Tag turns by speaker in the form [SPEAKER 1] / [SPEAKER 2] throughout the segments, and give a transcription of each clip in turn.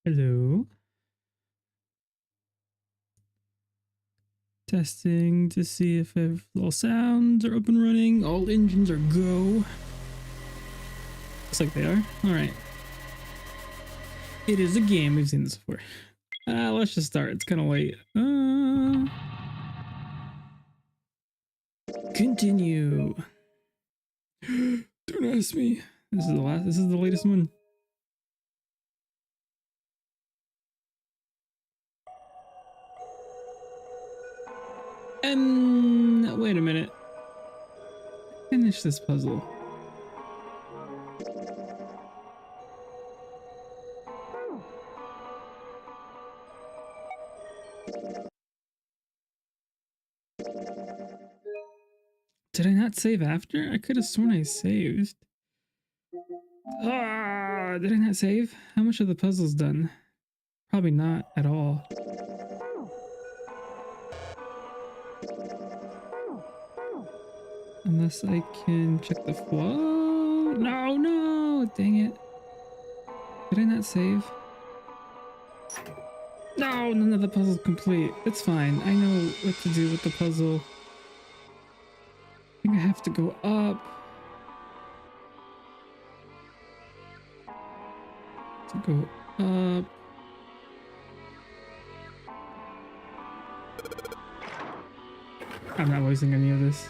[SPEAKER 1] Hello. Testing to see if all sounds are up and running. All engines are go. Looks like they are. All right. It is a game. We've seen this before. Let's just start. It's kind of late. Continue. Don't ask me. This is the latest one. And wait a minute. Finish this puzzle. Did I not save after? I could have sworn I saved. Ah, did I not save? How much of the puzzle's done? Probably not at all. Unless I can check the flow. No, no, dang it. Did I not save? No, none of the puzzle's complete. It's fine. I know what to do with the puzzle. I think I have to go up. To go up. I'm not wasting any of this.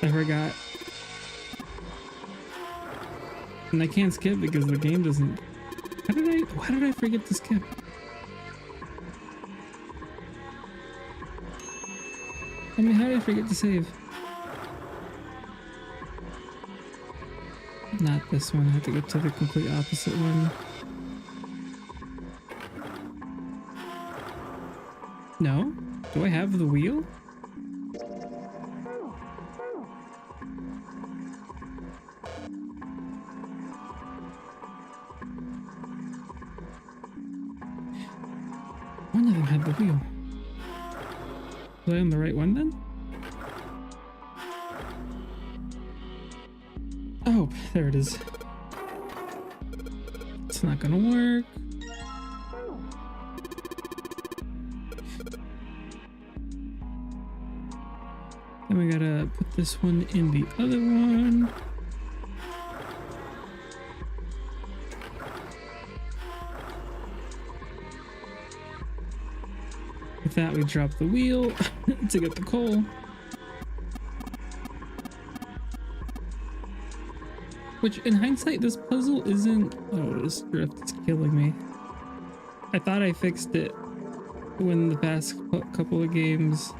[SPEAKER 1] I forgot. And I can't skip because the game doesn't... Why did I forget to skip? I mean, how did I forget to save? Not this one. I have to go to the complete opposite one. No? Do I have the wheel? One of them had the wheel. Was I on the right one then? Oh, there it is. It's not gonna work. Then we gotta put this one in the other one. With that, we drop the wheel to get the coal. Which, in hindsight, this puzzle isn't... Oh, this drift is killing me. I thought I fixed it when the past couple of games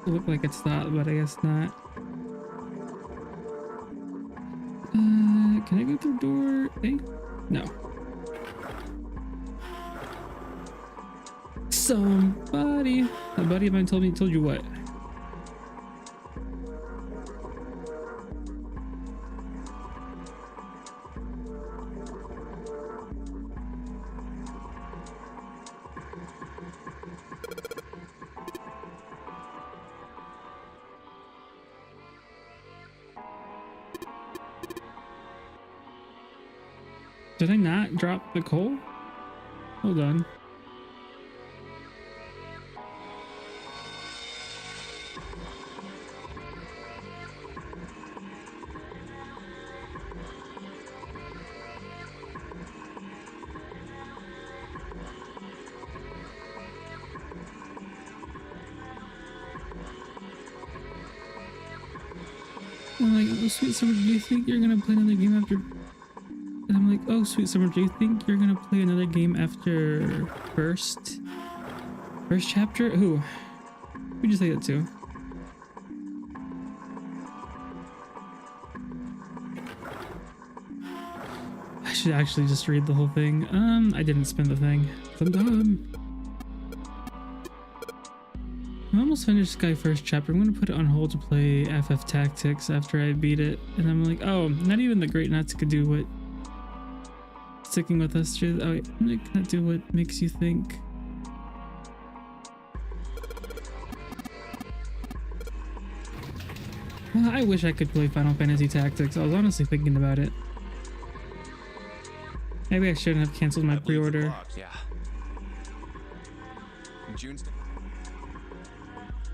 [SPEAKER 1] look like it's not, but I guess not. Can I go through door A? No. Somebody, a buddy of mine told you what? Did I not drop the coal? Hold on. I'm like, oh, sweet summer, do you think you're gonna play another game after... And I'm like, oh, sweet summer, do you think you're gonna play another game after first chapter? Who? Who'd you say that to? I should actually just read the whole thing. I didn't spin the thing. I'm dumb. I'm almost finished Sky first chapter. I'm gonna put it on hold to play FF Tactics after I beat it. And I'm like, oh, not even the Great Nuts could do what sticking with us through. Oh, wait, I'm not gonna do what makes you think. Well, I wish I could play Final Fantasy Tactics. I was honestly thinking about it. Maybe I shouldn't have canceled my pre-order.
[SPEAKER 2] Yeah. June's.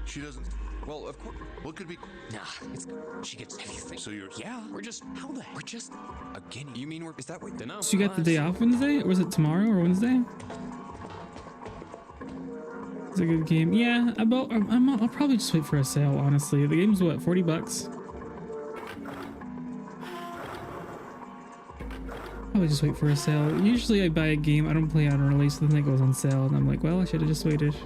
[SPEAKER 3] She doesn't.
[SPEAKER 2] Well, of course.
[SPEAKER 3] What could be?
[SPEAKER 2] Nah, it's. She gets everything.
[SPEAKER 3] So you're.
[SPEAKER 2] Yeah, we're just. How the? We're just. A guinea. You mean we're. Is that what? Dunno.
[SPEAKER 1] So you got the day off Wednesday? Or was it tomorrow or Wednesday? It's a good game. Yeah, I'll probably just wait for a sale, honestly. The game's what, 40 bucks? Probably just wait for a sale. Usually I buy a game, I don't play on release, then it goes on sale, and I'm like, well, I should have just waited.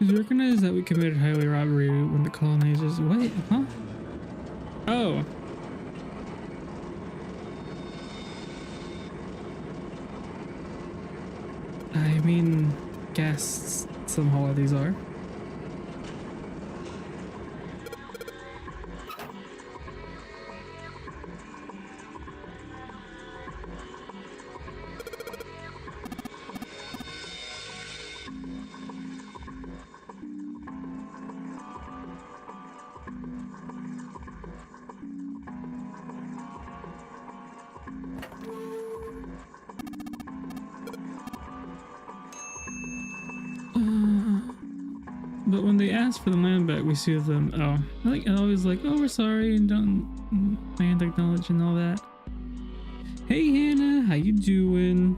[SPEAKER 1] Did you recognize that we committed highway robbery when the colonizers... What? Huh? Oh. I mean, guess some holidays are. But when they ask for the land back, we sue them. Oh, I think always like, oh, we're sorry and don't land acknowledge and all that. Hey, Hannah, how you doing?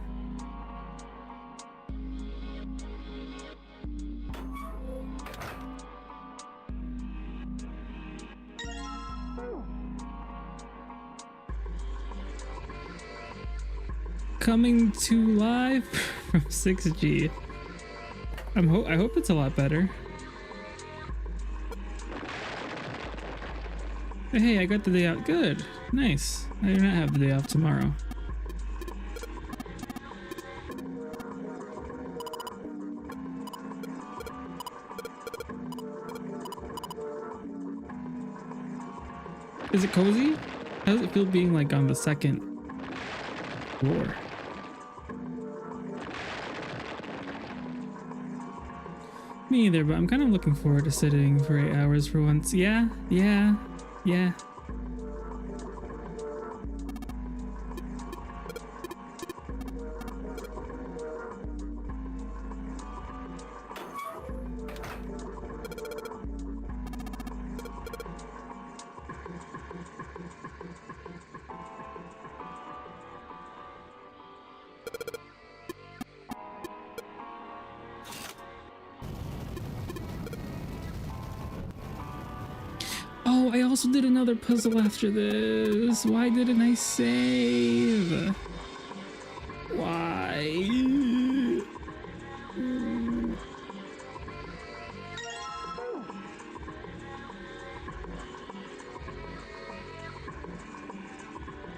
[SPEAKER 1] Coming to live from 6G. I hope it's a lot better. Hey, I got the day out. Good. Nice. I do not have the day off tomorrow. Is it cozy? How does it feel being like on the second floor? Me either, but I'm kind of looking forward to sitting for 8 hours for once. Yeah. Oh, I also did another puzzle after this. Why didn't I save? Why?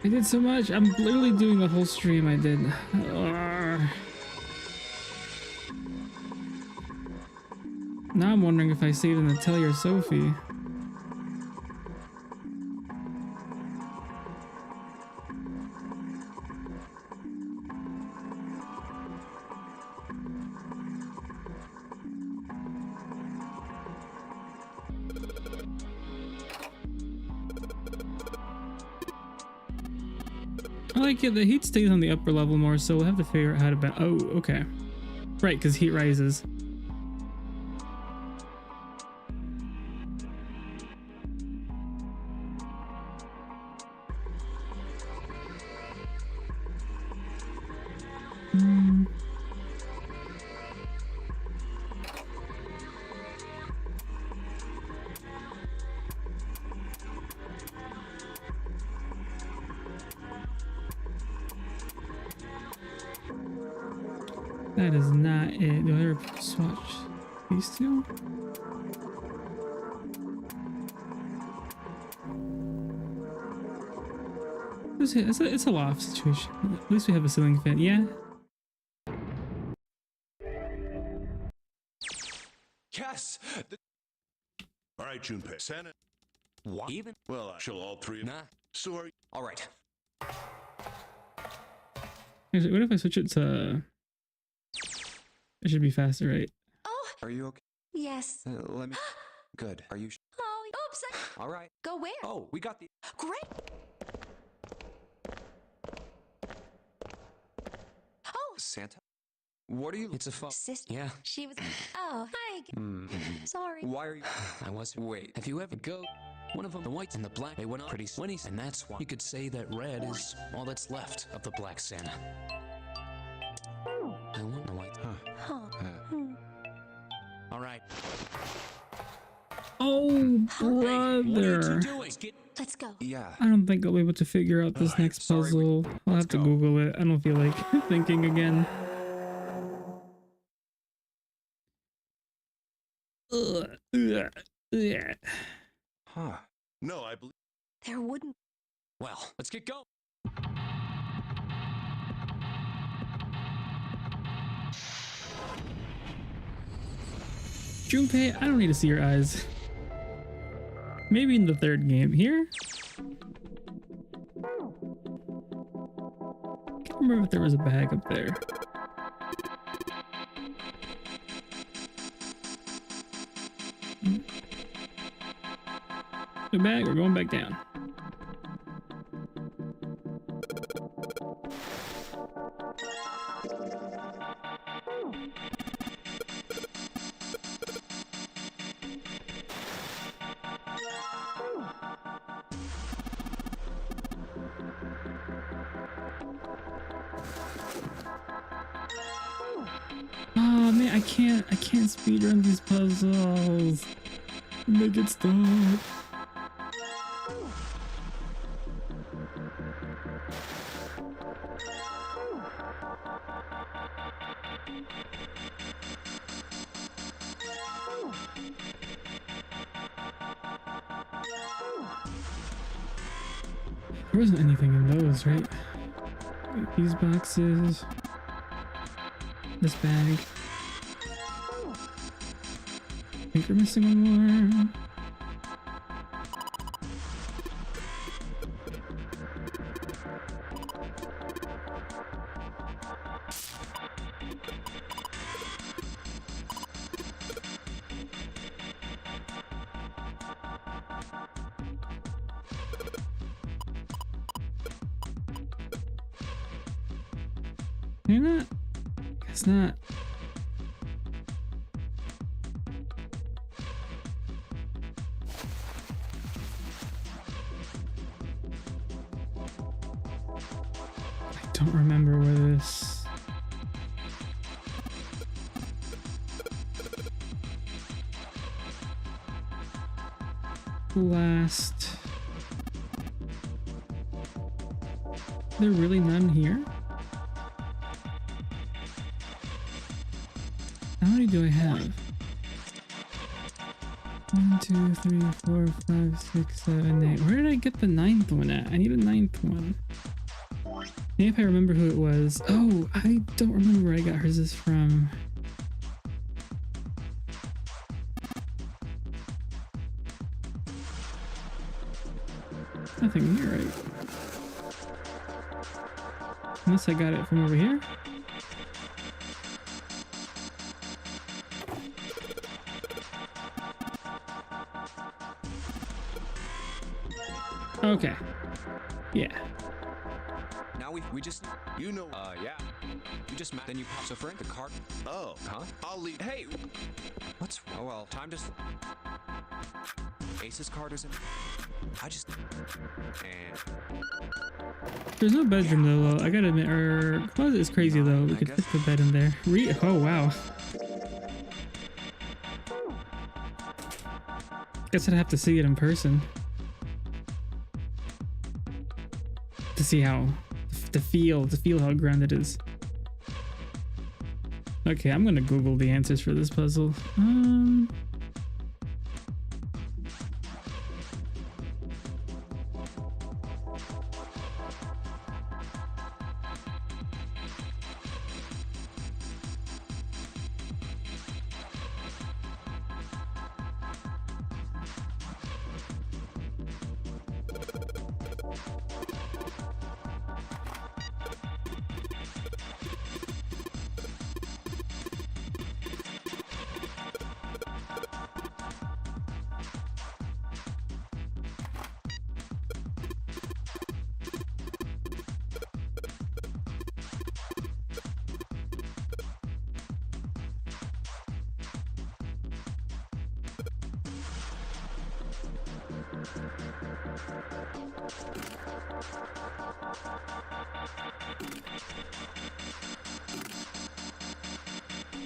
[SPEAKER 1] I did so much. I'm literally doing the whole stream I did. Now I'm wondering if I saved in the Atelier Sophie. I like it. The heat stays on the upper level more, so we'll have to figure out how to oh, okay. Right, because heat rises. That is not it. Do I ever swatch these two? It's a loft situation. At least we have a ceiling fan. Yeah.
[SPEAKER 2] Yes.
[SPEAKER 3] All right, Junpei. Santa.
[SPEAKER 2] What? Even?
[SPEAKER 3] Well, I shall all three.
[SPEAKER 2] Nah.
[SPEAKER 3] So are you?
[SPEAKER 2] All right.
[SPEAKER 1] Actually, what if I switch it to... It should be faster, right?
[SPEAKER 4] Oh,
[SPEAKER 2] Are you okay?
[SPEAKER 4] yes.
[SPEAKER 2] Let me. Good. Are you?
[SPEAKER 4] Oh, oops.
[SPEAKER 2] All right.
[SPEAKER 4] Go where?
[SPEAKER 2] Oh, we got the.
[SPEAKER 4] Great. Oh,
[SPEAKER 2] Santa. What are you? It's a phone.
[SPEAKER 4] sister.
[SPEAKER 2] Yeah.
[SPEAKER 4] She was. Oh, hi. Sorry.
[SPEAKER 2] Why are you? I was. Wait. Have you ever go? One of them, the white and the black, they went on pretty sweaty, and that's why you could say that red is all that's left of the black Santa. I want the white.
[SPEAKER 4] Huh.
[SPEAKER 2] All right.
[SPEAKER 1] Oh,
[SPEAKER 2] What are you
[SPEAKER 1] brother.
[SPEAKER 2] two doing?
[SPEAKER 4] Let's go.
[SPEAKER 2] Yeah.
[SPEAKER 1] I don't think I'll be able to figure out this next
[SPEAKER 2] sorry,
[SPEAKER 1] puzzle. I'll have to
[SPEAKER 2] go.
[SPEAKER 1] Google it. I don't feel like thinking again. Ugh.
[SPEAKER 2] Huh.
[SPEAKER 3] No, I believe.
[SPEAKER 4] There wouldn't.
[SPEAKER 2] Well, let's get going.
[SPEAKER 1] Junpei, I don't need to see your eyes. Maybe in the third game. Here? Can't remember if there was a bag up there. The bag, we're going back down. Oh man, I can't speedrun these puzzles. Make it stop. There wasn't anything in those, right? Wait, these boxes. This bag. I think we're missing one more. You're not? Guess not. I don't remember where this... last... There really none here? How many do I have? 1, 2, 3, 4, 5, 6, 7, 8. Where did I get the 9th one at? I need a 9th one. Maybe if I remember who it was. Oh, I don't remember where I got hers is from. Nothing here, right? Unless I got it from over here. Okay. Yeah.
[SPEAKER 2] Now we just.
[SPEAKER 3] You know.
[SPEAKER 2] Yeah. You just then you pop so friend the card.
[SPEAKER 3] Oh.
[SPEAKER 2] Huh?
[SPEAKER 3] I'll leave.
[SPEAKER 2] Hey. What's? Oh well. Time to. Ace's card is in. I just. And.
[SPEAKER 1] There's no bedroom though. Well, I gotta admit, our closet is crazy though. We could fit the bed in there. Oh wow. Guess I'd have to see it in person to see how, to feel how grand it is. Okay, I'm gonna Google the answers for this puzzle.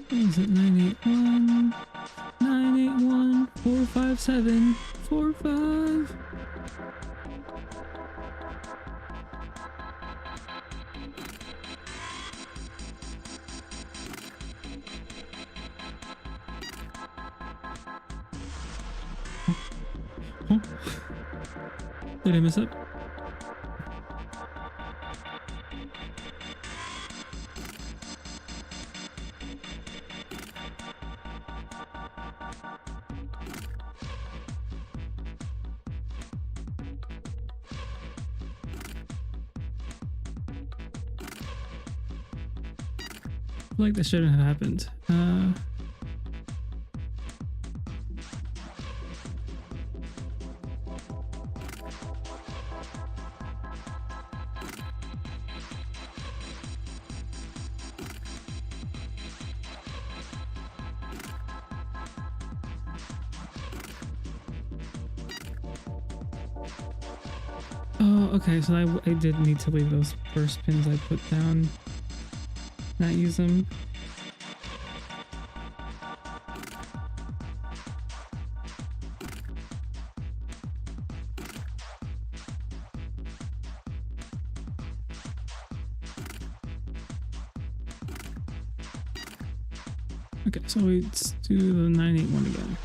[SPEAKER 1] What is it? 981 981 457 45. Huh? Did I mess up? I feel like this shouldn't have happened. Oh, okay, so I did need to leave those first pins I put down. Not use them. Okay, so let's do the 981 again.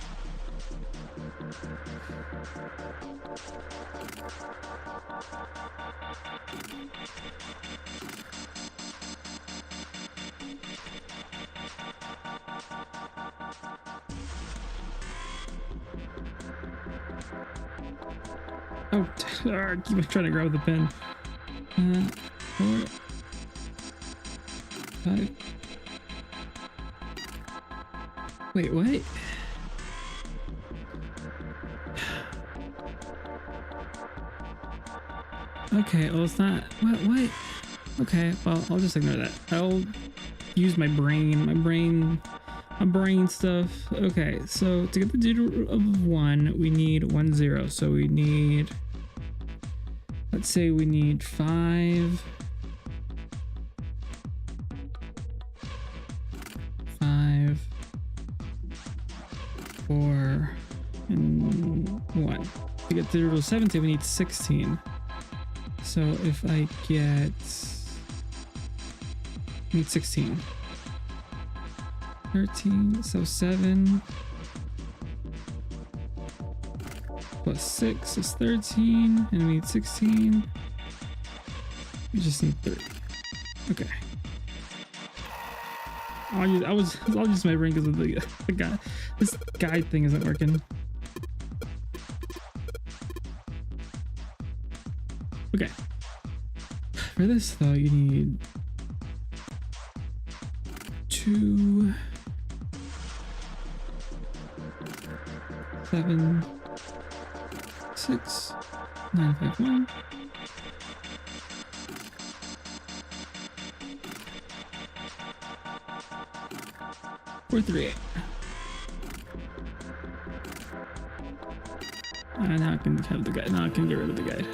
[SPEAKER 1] Oh, I keep trying to grab the pen. 4, 5. Wait, what? Okay, well, it's not. What? Okay, well, I'll just ignore that. I'll use my brain stuff. Okay, so to get the digit of 1, we need 1 0. So we need, let's say we need 5, 4, and 1. To get the digit of 17, we need 16. So if I get, I need 16. 13, so 7 plus 6 is 13, and we need 16. We just need 30. Okay. I'll use my brain because of the guy. This guide thing isn't working. Okay. For this though, you need 2, 7, 6, 9, 5, 1. Four, 3, 8. Now I can have the guide. Now I can get rid of the guide.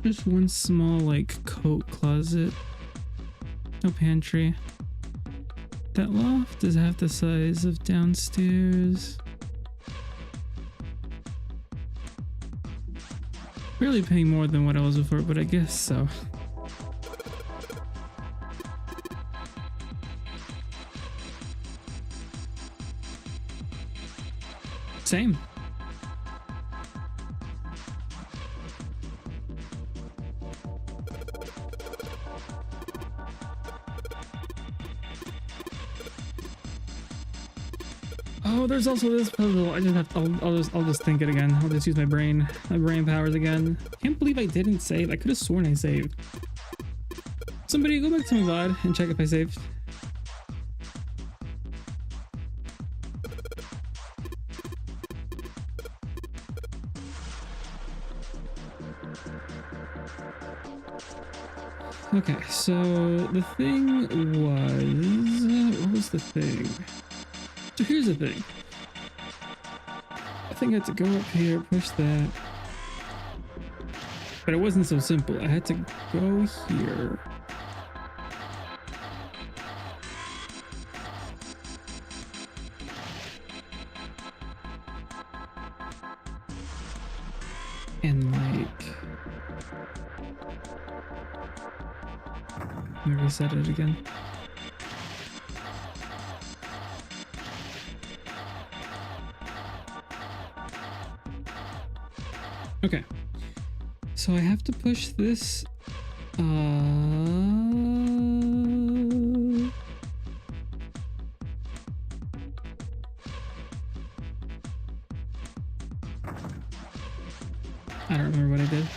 [SPEAKER 1] Just one small like coat closet. No pantry. That loft is half the size of downstairs. Really paying more than what I was before, but I guess so. Same. Oh, there's also this puzzle. I just have to, I'll just think it again. I'll just use my brain powers again. Can't believe I didn't save. I could have sworn I saved. Somebody go back to my VOD and check if I saved. Okay, so the thing was, what was the thing? So here's the thing. I think I had to go up here, push that. But it wasn't so simple. I had to go here. And like, let me reset it again. Okay, so I have to push this. I don't remember what I did.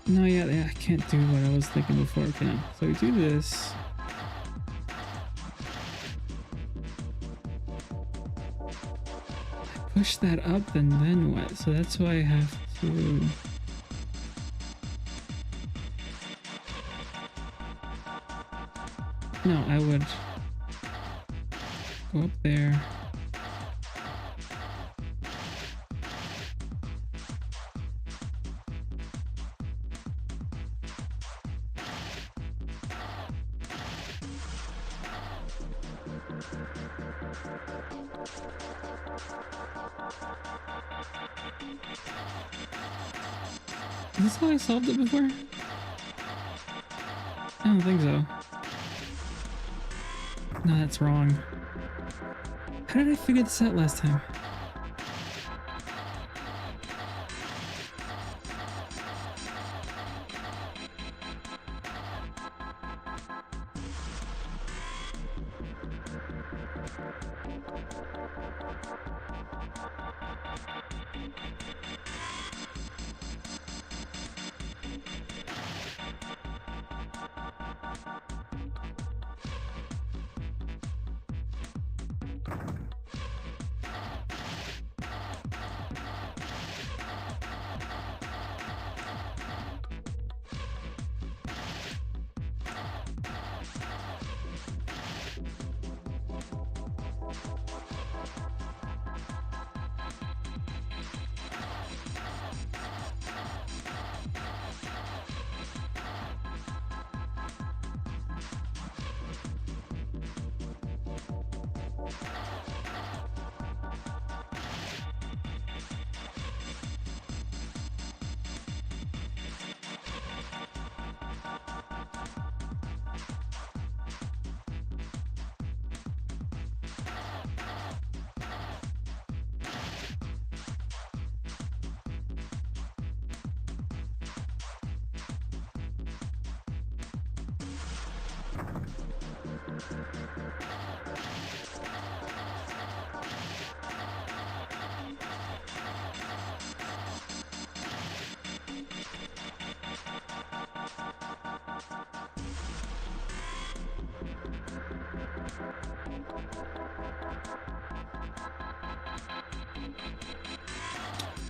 [SPEAKER 1] No, yeah, I can't do what I was thinking before. Okay, no. So we do this. Push that up, and then what? So that's why I have to. No, I would go up there. Is this how I solved it before? I don't think so. No, that's wrong. How did I figure this out last time?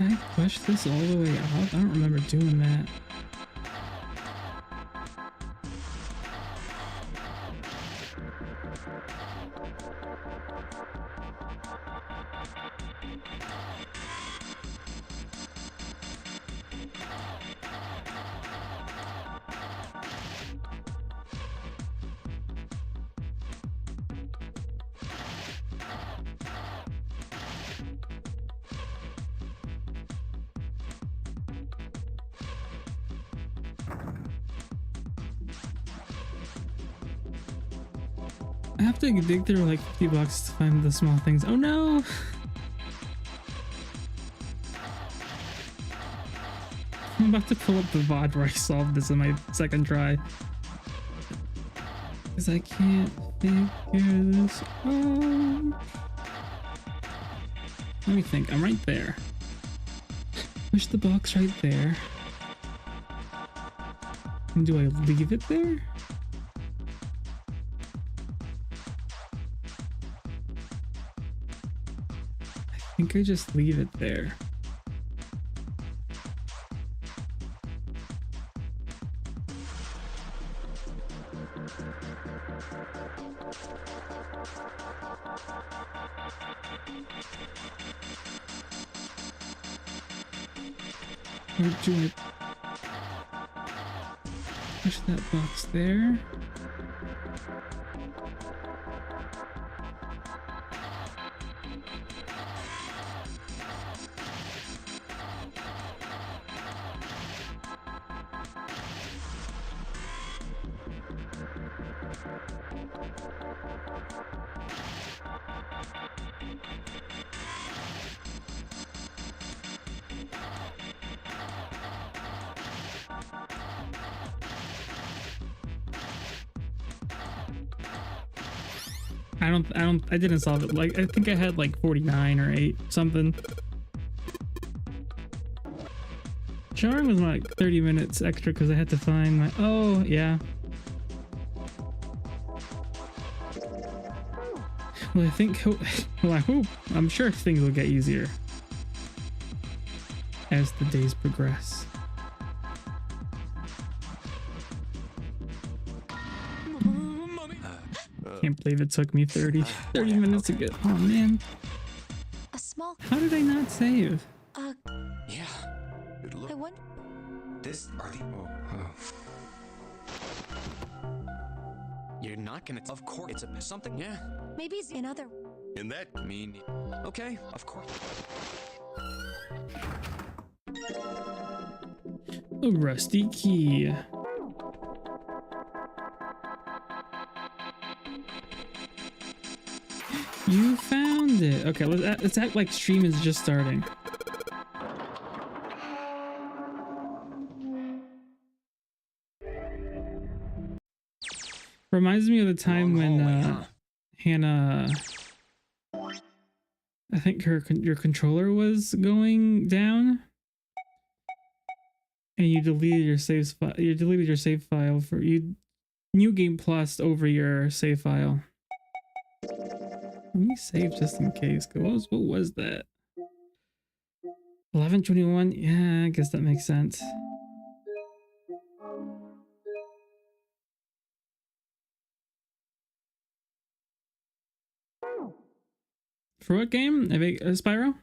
[SPEAKER 1] Can I push this all the way up? I don't remember doing that. I have to dig through like 50 blocks to find the small things. Oh no! I'm about to pull up the VOD where I solved this in my second try. Because I can't figure this out. Let me think. I'm right there. Push the box right there. And do I leave it there? I I think I just leave it there. Or do I push that box there? I didn't solve it. Like, I think I had like 49 or 8 something. Showering was like 30 minutes extra because I had to find my, oh yeah. Well, I think, well, I hope, I'm sure things will get easier as the days progress. Can't believe it took me 30 minutes to get, oh man.
[SPEAKER 4] A small.
[SPEAKER 1] How did I not save?
[SPEAKER 2] Yeah.
[SPEAKER 3] It
[SPEAKER 4] I
[SPEAKER 3] look
[SPEAKER 4] wonder.
[SPEAKER 2] This are the. You're not gonna. Of course, it's a something. Yeah.
[SPEAKER 4] Maybe it's another.
[SPEAKER 3] in that.
[SPEAKER 2] I mean. Okay. Of course.
[SPEAKER 1] A rusty key. You found it. Okay, let's act like stream is just starting. Reminds me of the time
[SPEAKER 2] Long
[SPEAKER 1] when
[SPEAKER 2] hallway, huh?
[SPEAKER 1] Hannah, I think your controller was going down, and you deleted your save file. You deleted your save file for you. New Game Plus over your save file. Let me save just in case. What was that? 11:21. Yeah, I guess that makes sense. For what game? Spyro?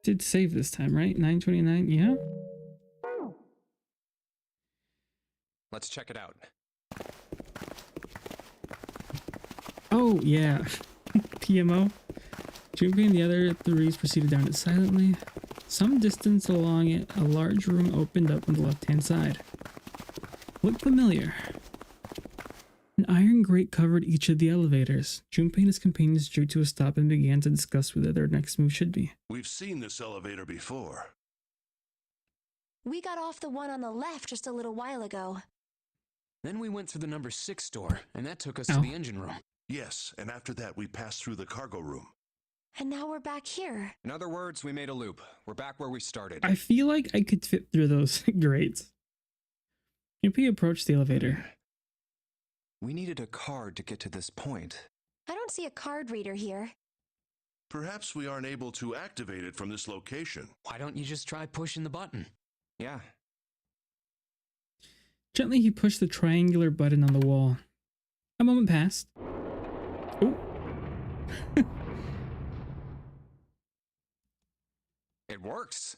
[SPEAKER 1] Did save this time, right? 9:29. Yeah.
[SPEAKER 2] Let's check it out.
[SPEAKER 1] Oh, yeah. PMO. Junpei and the other threes proceeded down it silently. Some distance along it, a large room opened up on the left-hand side. Looked familiar. An iron grate covered each of the elevators. Junpei and his companions drew to a stop and began to discuss what their next move should be.
[SPEAKER 3] We've seen this elevator before.
[SPEAKER 4] We got off the one on the left just a little while ago.
[SPEAKER 2] Then we went through the number 6 door, and that took us
[SPEAKER 1] Oh.
[SPEAKER 2] to the engine room.
[SPEAKER 3] Yes, and after that we passed through the cargo room.
[SPEAKER 4] And now we're back here.
[SPEAKER 2] In other words, we made a loop. We're back where we started.
[SPEAKER 1] I feel like I could fit through those grates. Junpei approached the elevator.
[SPEAKER 5] We needed a card to get to this point.
[SPEAKER 4] I don't see a card reader here.
[SPEAKER 3] Perhaps we aren't able to activate it from this location.
[SPEAKER 2] Why don't you just try pushing the button?
[SPEAKER 5] Yeah.
[SPEAKER 1] Gently, he pushed the triangular button on the wall. A moment passed. Oh.
[SPEAKER 2] It works.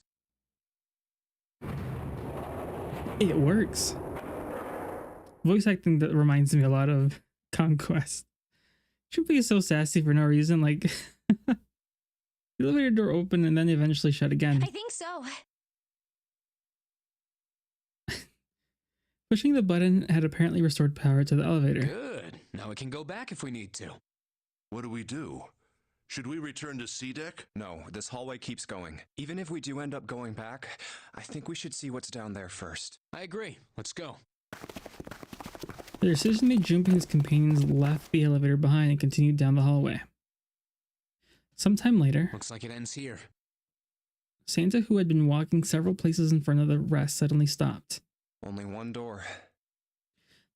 [SPEAKER 1] It works. Voice acting that reminds me a lot of Conquest. Junpei is so sassy for no reason. Like, the elevator door opened and then eventually shut again.
[SPEAKER 4] I think so.
[SPEAKER 1] Pushing the button had apparently restored power to the elevator.
[SPEAKER 2] Good. Now we can go back if we need to.
[SPEAKER 3] What do we do? Should we return to C deck?
[SPEAKER 5] No, this hallway keeps going. Even if we do end up going back, I think we should see what's down there first.
[SPEAKER 2] I agree. Let's go.
[SPEAKER 1] The decision made, Junpei and his companions left the elevator behind and continued down the hallway. Sometime later,
[SPEAKER 2] Looks like it ends here.
[SPEAKER 1] Santa, who had been walking several places in front of the rest, suddenly stopped.
[SPEAKER 5] Only one door.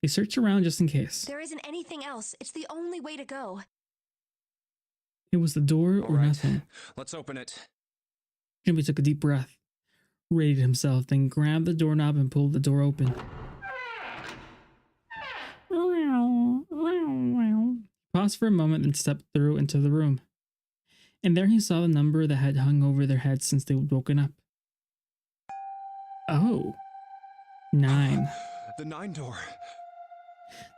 [SPEAKER 1] They searched around just in case.
[SPEAKER 4] There isn't anything else. It's the only way to go.
[SPEAKER 1] It was the door
[SPEAKER 5] All
[SPEAKER 1] or
[SPEAKER 5] right,
[SPEAKER 1] nothing.
[SPEAKER 5] let's open it.
[SPEAKER 1] Jimmy took a deep breath, rated himself, then grabbed the doorknob and pulled the door open. Paused for a moment, then stepped through into the room. And there he saw the number that had hung over their heads since they would woken up. Oh. 9.
[SPEAKER 5] The 9 door.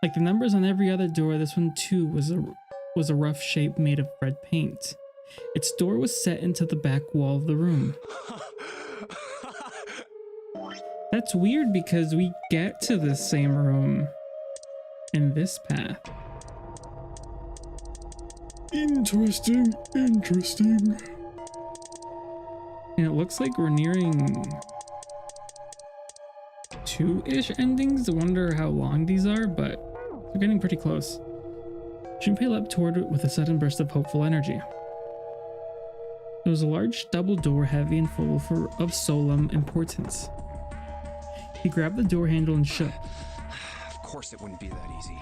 [SPEAKER 1] Like the numbers on every other door, this one too was a rough shape made of red paint. Its door was set into the back wall of the room. That's weird because we get to the same room in this path. Interesting. And it looks like we're nearing 2-ish endings. I wonder how long these are, but we're getting pretty close. Junpei leapt toward it with a sudden burst of hopeful energy. It was a large double door, heavy and full of solemn importance. He grabbed the door handle and shook.
[SPEAKER 5] Of course it wouldn't be that easy.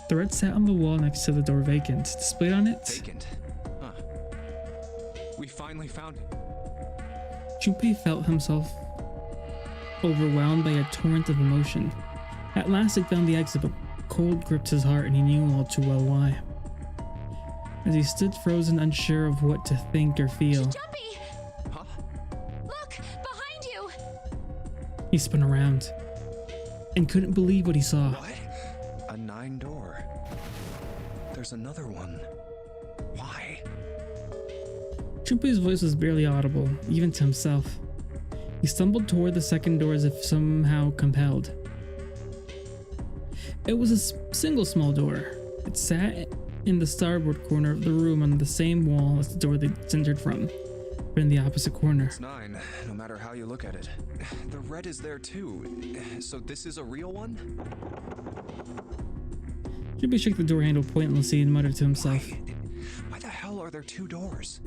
[SPEAKER 1] The red sat on the wall next to the door vacant. Displayed on it,
[SPEAKER 5] Vacant. Huh. We finally found it.
[SPEAKER 1] Junpei felt himself overwhelmed by a torrent of emotion. At last he found the exit, but cold gripped his heart and he knew all too well why. As he stood frozen, unsure of what to think or feel,
[SPEAKER 4] Jumpy!
[SPEAKER 5] Huh?
[SPEAKER 4] Look! Behind you!
[SPEAKER 1] he spun around and couldn't believe what he saw.
[SPEAKER 5] What? A 9 door. There's another one. Why?
[SPEAKER 1] Junpei's voice was barely audible, even to himself. He stumbled toward the second door as if somehow compelled. It was a single small door. It sat in the starboard corner of the room on the same wall as the door they entered from, but in the opposite corner.
[SPEAKER 5] It's 9, no matter how you look at it. The red is there too. So this is a real one?
[SPEAKER 1] Junpei shook the door handle pointlessly and muttered to himself.
[SPEAKER 5] Why the hell are there 2 doors?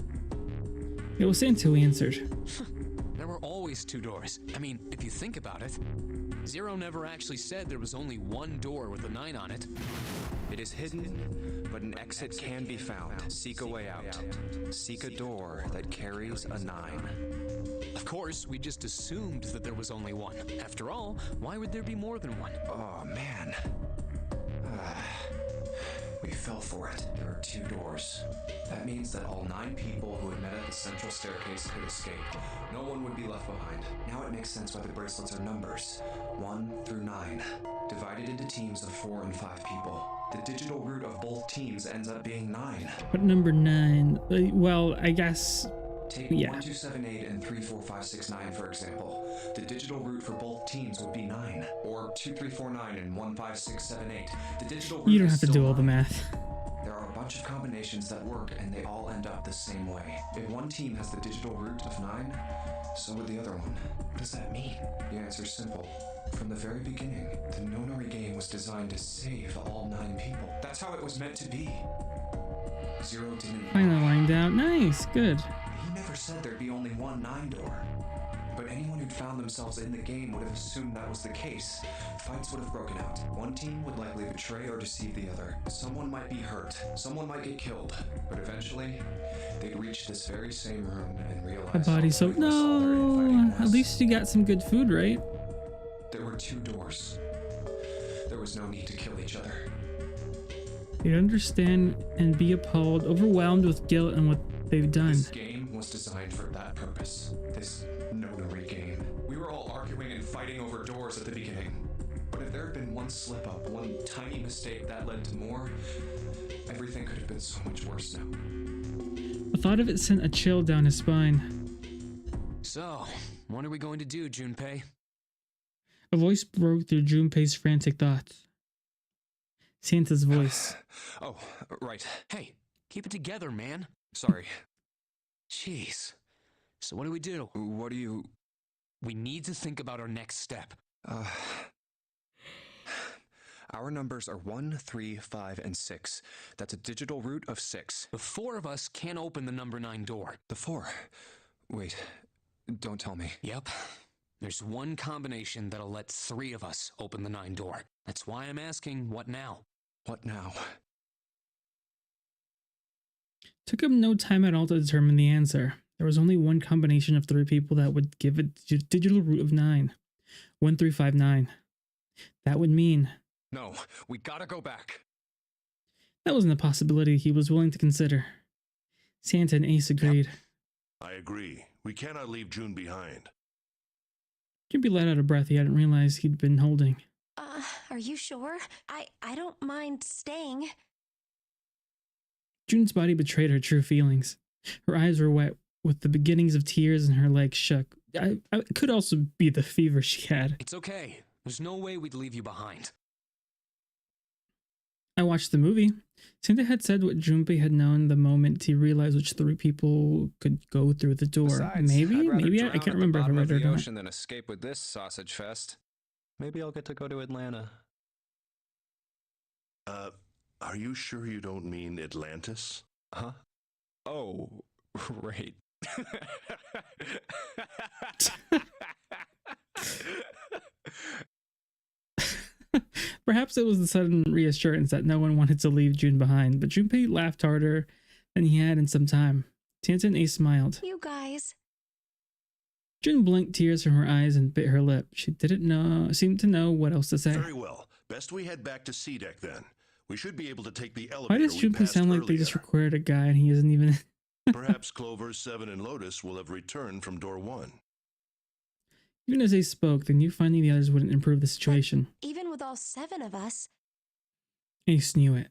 [SPEAKER 1] It was until he answered.
[SPEAKER 2] There were always 2 doors. I mean, if you think about it. Zero never actually said there was only one door with a 9 on it.
[SPEAKER 5] It is hidden, but an exit can be found. Seek a way out. Seek a door that carries a 9.
[SPEAKER 2] Of course, we just assumed that there was only one. After all, why would there be more than one?
[SPEAKER 5] Oh, man. We fell for it. There are 2 doors. That means that all 9 people who had met at the central staircase could escape. No one would be left behind. Now it makes sense why the bracelets are numbers. 1 through 9. Divided into teams of 4 and 5 people. The digital root of both teams ends up being 9.
[SPEAKER 1] But number 9, well, I guess,
[SPEAKER 5] Take
[SPEAKER 1] yeah.
[SPEAKER 5] 1, 2, 7, 8, and 3, 4, 5, 6, 9, for example. The digital root for both teams would be 9. Or 2, 3, 4, 9, and 1, 5, 6, 7, 8. The digital root
[SPEAKER 1] You don't
[SPEAKER 5] is
[SPEAKER 1] have to
[SPEAKER 5] still
[SPEAKER 1] do all the
[SPEAKER 5] 9.
[SPEAKER 1] math.
[SPEAKER 5] There are a bunch of combinations that work, and they all end up the same way. If one team has the digital root of 9, so would the other one. What does that mean? The answer's simple. From the very beginning, the Nonary Game was designed to save all 9 people. That's how it was meant to be. Zero didn't.
[SPEAKER 1] Finally lined out. Nice, good.
[SPEAKER 5] He never said there'd be only one 9 door. But anyone who'd found themselves in the game would have assumed that was the case. Fights would have broken out. One team would likely betray or deceive the other. Someone might be hurt. Someone might get killed. But eventually, they'd reach this very same room and realize
[SPEAKER 1] A body
[SPEAKER 5] how
[SPEAKER 1] so
[SPEAKER 5] pointless all their
[SPEAKER 1] no.
[SPEAKER 5] infighting
[SPEAKER 1] At
[SPEAKER 5] was.
[SPEAKER 1] least you got some good food, right?
[SPEAKER 5] There were 2 doors. There was no need to kill each other.
[SPEAKER 1] You'd understand and be appalled, overwhelmed with guilt and what they've done.
[SPEAKER 5] This game was designed for that purpose. This Nonary Game. We were all arguing and fighting over doors at the beginning. But if there had been one slip up, one tiny mistake that led to more, everything could have been so much worse now.
[SPEAKER 1] The thought of it sent a chill down his spine.
[SPEAKER 2] So, what are we going to do, Junpei?
[SPEAKER 1] A voice broke through Junpei's frantic thoughts. Santa's voice.
[SPEAKER 5] Oh, right.
[SPEAKER 2] Hey, keep it together, man.
[SPEAKER 5] Sorry.
[SPEAKER 2] Jeez. So what do we do?
[SPEAKER 5] What do you...
[SPEAKER 2] We need to think about our next step.
[SPEAKER 5] Our numbers are 1, 3, 5, and 6. That's a digital root of 6.
[SPEAKER 2] The 4 of us can't open the number 9 door.
[SPEAKER 5] The 4. Wait, don't tell me.
[SPEAKER 2] Yep. There's one combination that'll let 3 of us open the 9 door. That's why I'm asking, what now?
[SPEAKER 5] What now?
[SPEAKER 1] Took him no time at all to determine the answer. There was only one combination of 3 people that would give a digital root of 9. 1359. That would mean...
[SPEAKER 5] No, we gotta go back.
[SPEAKER 1] That wasn't a possibility he was willing to consider. Santa and Ace agreed.
[SPEAKER 3] I agree. We cannot leave June behind.
[SPEAKER 1] Jumpy let out a breath he hadn't realized he'd been holding.
[SPEAKER 4] Are you sure? I don't mind staying.
[SPEAKER 1] June's body betrayed her true feelings. Her eyes were wet with the beginnings of tears and her legs shook. It could also be the fever she had.
[SPEAKER 2] It's okay. There's no way we'd leave you behind.
[SPEAKER 1] I watched the movie. Santa had said what Junpei had known the moment he realized which 3 people could go through the door.
[SPEAKER 5] Besides,
[SPEAKER 1] maybe
[SPEAKER 5] I
[SPEAKER 1] I can't remember if I read it or not.
[SPEAKER 5] ocean than escape with this sausage fest. Maybe I'll get to go to Atlanta.
[SPEAKER 3] Are you sure you don't mean Atlantis?
[SPEAKER 5] Huh? Oh, right.
[SPEAKER 1] Perhaps it was the sudden reassurance that no one wanted to leave June behind, but Junpei laughed harder than he had in some time. Santa and Ace smiled.
[SPEAKER 4] You guys.
[SPEAKER 1] June blinked tears from her eyes and bit her lip. She didn't seem to know what else to say.
[SPEAKER 3] Very well. Best we head back to C deck then. We should be able to take the elevator.
[SPEAKER 1] Why does Junpei sound like they just recorded a guy and he isn't even...
[SPEAKER 3] Perhaps Clover, 7, and Lotus will have returned from door 1.
[SPEAKER 1] Even as they spoke, they knew finding the others wouldn't improve the situation.
[SPEAKER 4] Even with all 7 of us.
[SPEAKER 1] Ace knew it.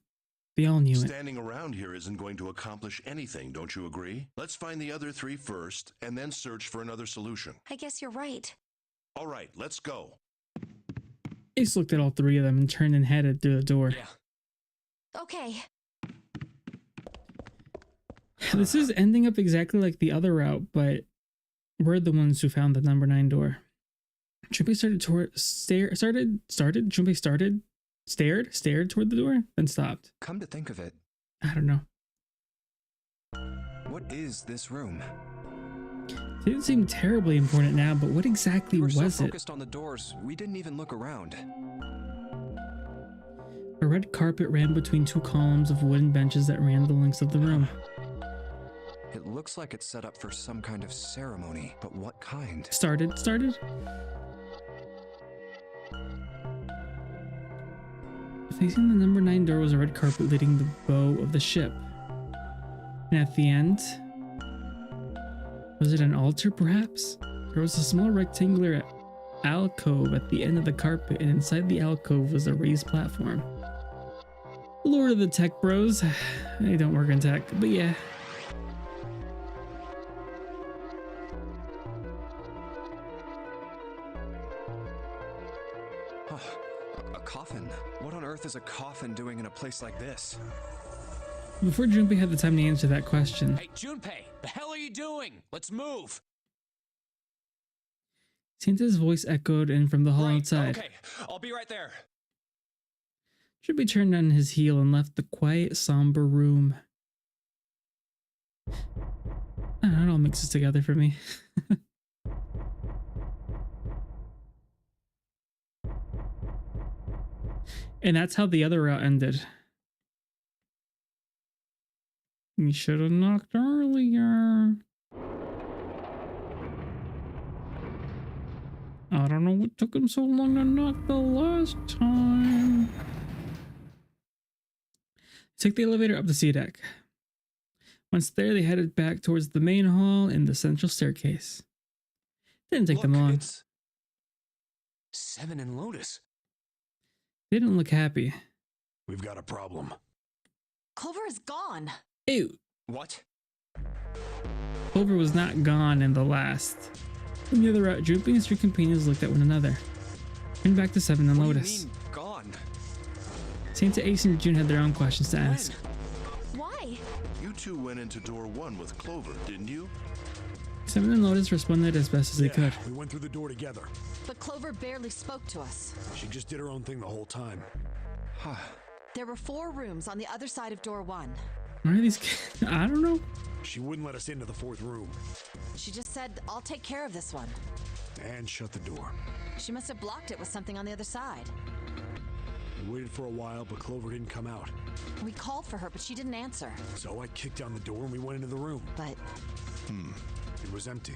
[SPEAKER 1] They all knew it.
[SPEAKER 3] Standing around here isn't going to accomplish anything, don't you agree? Let's find the other 3 first, and then search for another solution.
[SPEAKER 4] I guess you're right.
[SPEAKER 3] All right, let's go.
[SPEAKER 1] Ace looked at all 3 of them and turned and headed through the door.
[SPEAKER 2] Yeah.
[SPEAKER 4] Okay.
[SPEAKER 1] This is ending up exactly like the other route, but we're the ones who found the number 9 door. Junpei stared toward the door, then stopped.
[SPEAKER 5] Come to think of it,
[SPEAKER 1] I don't know.
[SPEAKER 5] what is this room?
[SPEAKER 1] It didn't seem terribly important now, but what exactly
[SPEAKER 5] We were
[SPEAKER 1] was
[SPEAKER 5] so
[SPEAKER 1] it?
[SPEAKER 5] focused on the doors, we didn't even look around.
[SPEAKER 1] A red carpet ran between 2 columns of wooden benches that ran the length of the room.
[SPEAKER 5] It looks like it's set up for some kind of ceremony, but what kind?
[SPEAKER 1] Started? Facing the number 9 door was a red carpet leading the bow of the ship. And at the end, was it an altar perhaps? There was a small rectangular alcove at the end of the carpet, and inside the alcove was a raised platform. Lord of the tech bros. I don't work in tech, but yeah.
[SPEAKER 5] A coffin? What on earth is a coffin doing in a place like this?
[SPEAKER 1] Before Junpei had the time to answer that question,
[SPEAKER 2] Hey, Junpei, the hell are you doing? Let's move.
[SPEAKER 1] Santa's voice echoed in from the hall
[SPEAKER 2] Right,
[SPEAKER 1] outside.
[SPEAKER 2] Okay, I'll be right there.
[SPEAKER 1] Junpei turned on his heel and left the quiet, somber room. I don't know, it all mixes together for me. And that's how the other route ended. You should have knocked earlier. I don't know what took him so long to knock the last time. Took the elevator up the C deck. Once there, they headed back towards the main hall and the central staircase. Didn't take them long.
[SPEAKER 2] It's 7 and Lotus.
[SPEAKER 1] They didn't look happy.
[SPEAKER 3] We've got a problem.
[SPEAKER 4] Clover is gone.
[SPEAKER 1] Ew.
[SPEAKER 5] What?
[SPEAKER 1] Clover was not gone in the last. From the other route, Junpei and 3 companions looked at one another. Turned back to 7 and
[SPEAKER 5] What
[SPEAKER 1] Lotus.
[SPEAKER 5] do you mean, gone?
[SPEAKER 1] Santa, Ace, and June had their own questions to ask.
[SPEAKER 4] Why?
[SPEAKER 3] You 2 went into door 1 with Clover, didn't you?
[SPEAKER 1] 7 and Lotus responded as best as they could.
[SPEAKER 6] We went through the door together.
[SPEAKER 7] But Clover barely spoke to us.
[SPEAKER 6] She just did her own thing the whole time.
[SPEAKER 7] There were 4 rooms on the other side of door 1.
[SPEAKER 1] Why are these kids? I don't know.
[SPEAKER 6] She wouldn't let us into the 4th room
[SPEAKER 7] She just said, I'll take care of this one.
[SPEAKER 6] and shut the door.
[SPEAKER 7] She must have blocked it with something on the other side.
[SPEAKER 6] We waited for a while, but Clover didn't come out.
[SPEAKER 7] We called for her, but she didn't answer.
[SPEAKER 6] So I kicked down the door and we went into the room.
[SPEAKER 7] But
[SPEAKER 6] It was empty.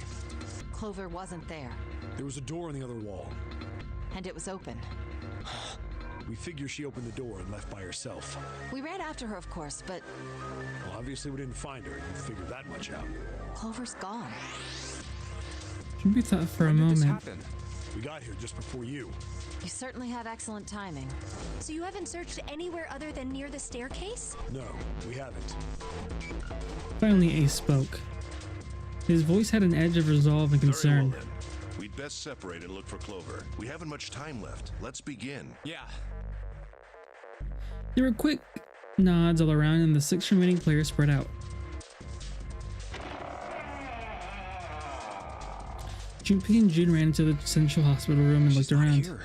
[SPEAKER 7] Clover wasn't there,
[SPEAKER 6] There was a door on the other wall.
[SPEAKER 7] and it was open.
[SPEAKER 6] We figure she opened the door and left by herself.
[SPEAKER 7] We ran after her, of course, but
[SPEAKER 6] Well, obviously we didn't find her. You figured that much out.
[SPEAKER 7] Clover's gone.
[SPEAKER 1] Junpei thought for a
[SPEAKER 5] When did this
[SPEAKER 1] moment.
[SPEAKER 5] happen?
[SPEAKER 6] We got here just before you.
[SPEAKER 7] You certainly have excellent timing.
[SPEAKER 4] So you haven't searched anywhere other than near the staircase?
[SPEAKER 6] No, we haven't.
[SPEAKER 1] Finally, Ace spoke. His voice had an edge of resolve and concern.
[SPEAKER 3] Very well, then. We'd best separate and look for Clover. We haven't much time left. Let's begin.
[SPEAKER 5] Yeah.
[SPEAKER 1] There were quick nods all around, and the 6 remaining players spread out. Junpei and June ran into the central hospital room and looked
[SPEAKER 5] She's not
[SPEAKER 1] around.
[SPEAKER 5] here.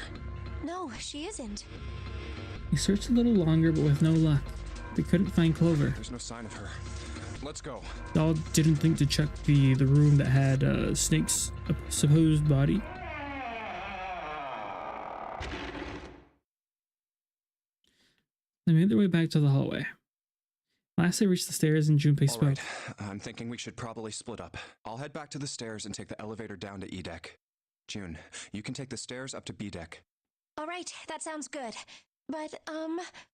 [SPEAKER 4] No, she isn't.
[SPEAKER 1] They searched a little longer, but with no luck. They couldn't find Clover.
[SPEAKER 5] There's no sign of her. Let's go.
[SPEAKER 1] They all didn't think to check the room that had Snake's supposed body. They made their way back to the hallway. Last they reached the stairs and Junpei
[SPEAKER 5] All
[SPEAKER 1] spoke.
[SPEAKER 5] right. I'm thinking we should probably split up. I'll head back to the stairs and take the elevator down to E deck. June, you can take the stairs up to B deck.
[SPEAKER 4] All right, that sounds good. But,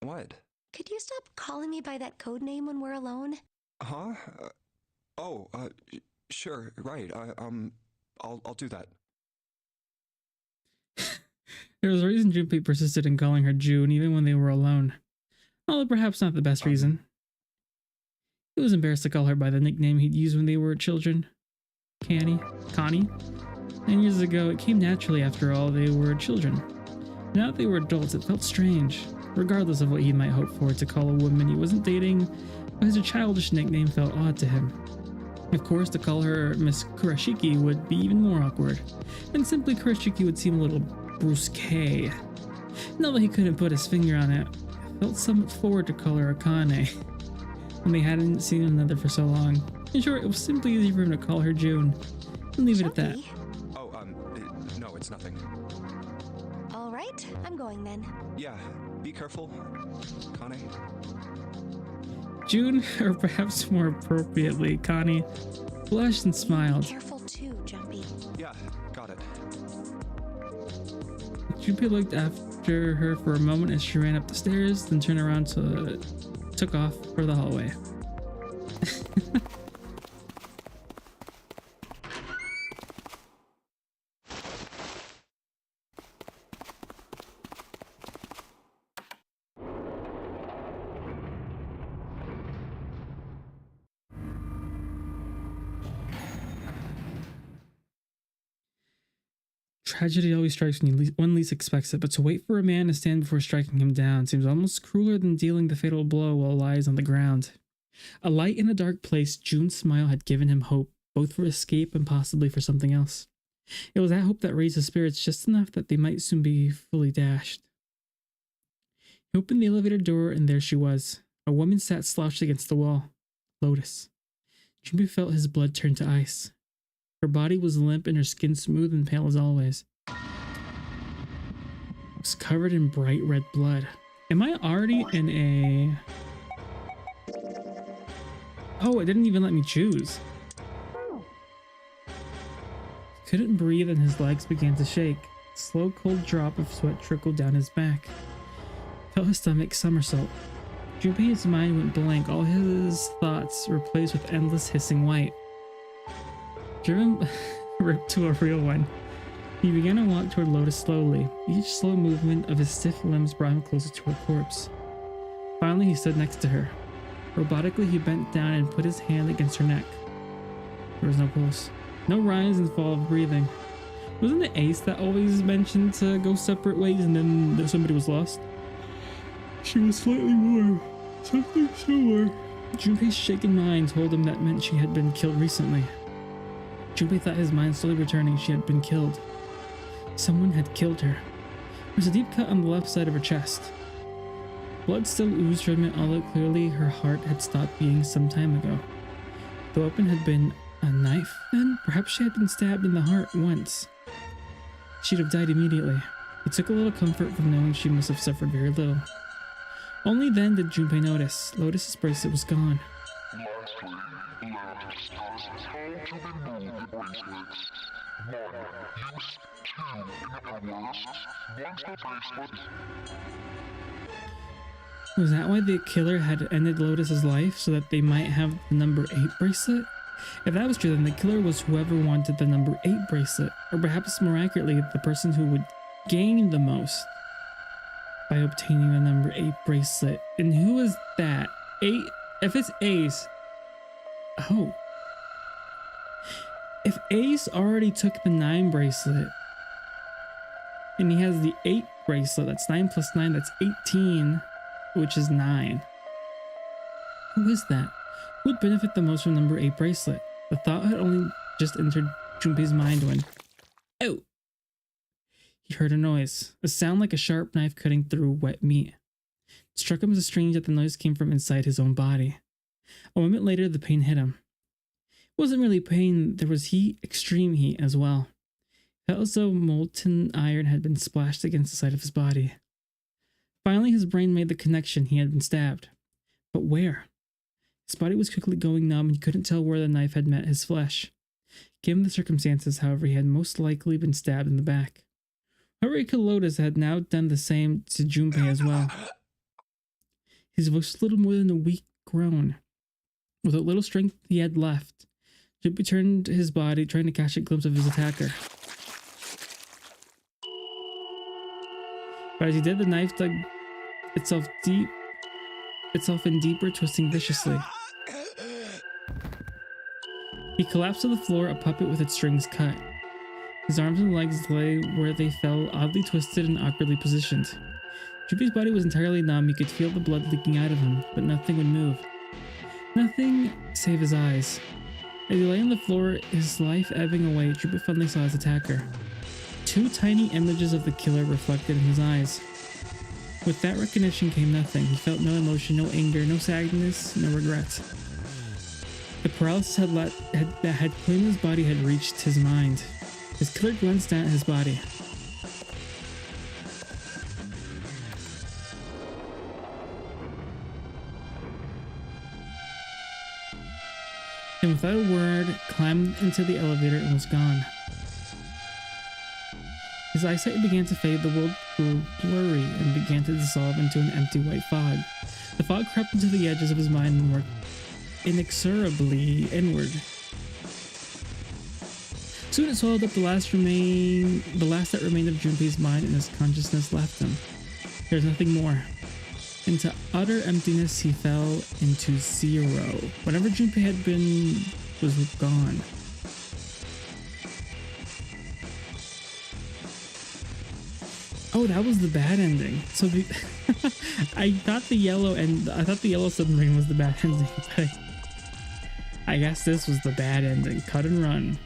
[SPEAKER 5] What?
[SPEAKER 4] could you stop calling me by that code name when we're alone?
[SPEAKER 5] Huh? Sure. Right. I'll do that.
[SPEAKER 1] There was a reason Junpei persisted in calling her June even when they were alone. Although perhaps not the best reason. He was embarrassed to call her by the nickname he'd used when they were children. Connie. 9 years ago, it came naturally after all, they were children. Now that they were adults, it felt strange. Regardless of what he might hope for to call a woman he wasn't dating, because her childish nickname felt odd to him. Of course, to call her Miss Kurashiki would be even more awkward, and simply Kurashiki would seem a little brusque. Now that he couldn't put his finger on it, it felt somewhat forward to call her Akane, when they hadn't seen one another for so long. In short, it was simply easy for him to call her June, and leave it at that.
[SPEAKER 4] Chucky?
[SPEAKER 5] No, it's nothing.
[SPEAKER 4] All right, I'm going then.
[SPEAKER 5] Yeah, be careful, Kane.
[SPEAKER 1] June, or perhaps more appropriately, Connie, blushed and smiled.
[SPEAKER 4] Careful too, Jumpy.
[SPEAKER 5] Yeah, got it.
[SPEAKER 1] Junpei looked after her for a moment as she ran up the stairs, then turned around to took off for the hallway. Tragedy always strikes when one least expects it, but to wait for a man to stand before striking him down seems almost crueler than dealing the fatal blow while lies on the ground. A light in a dark place, June's smile had given him hope, both for escape and possibly for something else. It was that hope that raised his spirits just enough that they might soon be fully dashed. He opened the elevator door, and there she was. A woman sat slouched against the wall. Lotus. Junpei felt his blood turn to ice. Her body was limp and her skin smooth and pale as always. It was covered in bright red blood. Am I already in a... Oh, it didn't even let me choose. He couldn't breathe and his legs began to shake. A slow cold drop of sweat trickled down his back. Felt his stomach somersault. Junpei's mind went blank, all his thoughts replaced with endless hissing white. Driven to a real one, he began to walk toward Lotus slowly. Each slow movement of his stiff limbs brought him closer to her corpse. Finally, he stood next to her. Robotically, he bent down and put his hand against her neck. There was no pulse. No rise and fall of breathing. Wasn't it Ace that always mentioned to go separate ways and then somebody was lost? She was slightly warm. Something slower. Junpei's shaken mind told him that meant she had been killed recently. Junpei thought his mind slowly returning. She had been killed. Someone had killed her. There was a deep cut on the left side of her chest. Blood still oozed from it, although clearly her heart had stopped beating some time ago. The weapon had been a knife, then perhaps she had been stabbed in the heart once. She'd have died immediately. He took a little comfort from knowing she must have suffered very little. Only then did Junpei notice Lotus's bracelet was gone. Was that why the killer had ended Lotus's life, so that they might have the number 8 bracelet? If that was true, then the killer was whoever wanted the number 8 bracelet, or perhaps more accurately, the person who would gain the most by obtaining the number 8 bracelet. And who is that? 8? If it's Ace. Oh. If Ace already took the 9 bracelet, and he has the 8 bracelet, that's 9 plus 9, that's 18, which is 9. Who is that? Who would benefit the most from number 8 bracelet? The thought had only just entered Junpei's mind when... Oh! He heard a noise, a sound like a sharp knife cutting through wet meat. It struck him as strange that the noise came from inside his own body. A moment later, the pain hit him. It wasn't really pain, there was heat, extreme heat as well. It felt as though molten iron had been splashed against the side of his body. Finally, his brain made the connection. He had been stabbed. But where? His body was quickly going numb and he couldn't tell where the knife had met his flesh. Given the circumstances, however, he had most likely been stabbed in the back. Whoever he killed Lotus had now done the same to Junpei as well. His voice was little more than a weak groan. With what little strength he had left, Junpei turned his body, trying to catch a glimpse of his attacker. But as he did, the knife dug itself in deeper, twisting viciously. He collapsed to the floor, a puppet with its strings cut. His arms and legs lay where they fell, oddly twisted and awkwardly positioned. Junpei's body was entirely numb. He could feel the blood leaking out of him, but nothing would move. Nothing save his eyes. As he lay on the floor, his life ebbing away, Junpei finally saw his attacker. 2 tiny images of the killer reflected in his eyes. With that recognition came nothing. He felt no emotion, no anger, no sadness, no regret. The paralysis that had claimed his body had reached his mind. His killer glanced down at his body. And without a word, climbed into the elevator and was gone. His eyesight began to fade, the world grew blurry and began to dissolve into an empty white fog. The fog crept into the edges of his mind and worked inexorably inward. Soon it swallowed up the last that remained of Junpei's mind, and his consciousness left him. There was nothing more. Into utter emptiness he fell, into zero. Whatever Junpei had been was gone. Oh, that was the bad ending. So I thought the yellow submarine was the bad ending, but I guess this was the bad ending. Cut and run.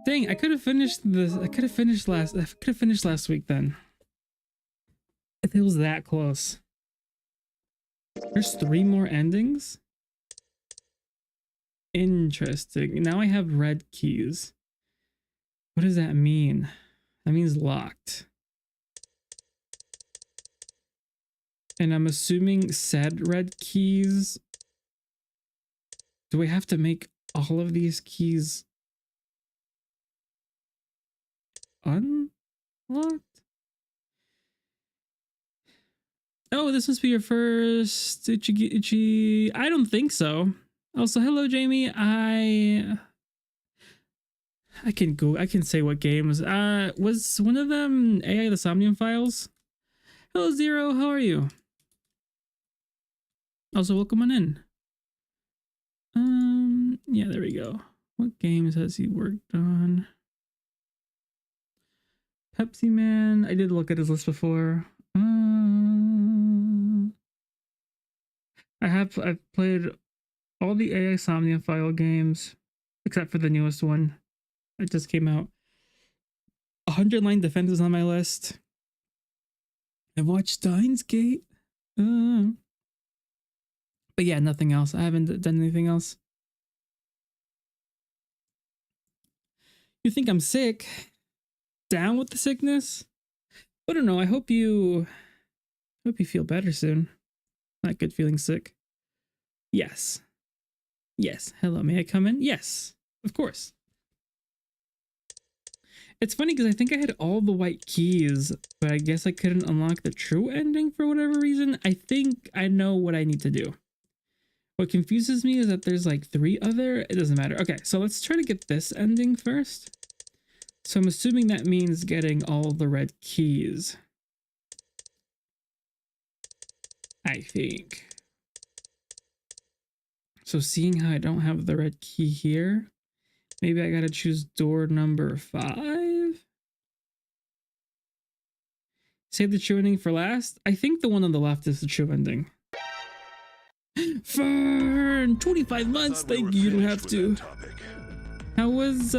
[SPEAKER 1] Dang, I could have finished last week then. If it was that close. There's 3 more endings? Interesting. Now I have red keys. What does that mean? That means locked. And I'm assuming said red keys. Do we have to make all of these keys unlocked? Oh, this must be your first Ichi. I don't think so. Also, hello, Jamie. I can say what games. Was one of them AI the Somnium Files? Hello, Zero. How are you? Also, welcome on in. Yeah, there we go. What games has he worked on? Pepsi Man. I did look at his list before. I've played all the AI Somnium File games, except for the newest one. It just came out. 100 Line Defense is on my list. I've watched Steins Gate. But yeah, nothing else. I haven't done anything else. You think I'm sick? Down with the sickness? I don't know. I hope you feel better soon. Not good feeling sick. Yes. Yes. Hello, may I come in? Yes. Of course. It's funny because I think I had all the white keys, but I guess I couldn't unlock the true ending for whatever reason. I think I know what I need to do. What confuses me is that there's like 3 other. It doesn't matter. Okay, so let's try to get this ending first. So I'm assuming that means getting all the red keys. I think. So seeing how I don't have the red key here, maybe I gotta choose door number 5. Save the true ending for last. I think the one on the left is the true ending. Fern, 25 months. Thank you. You don't have to. How was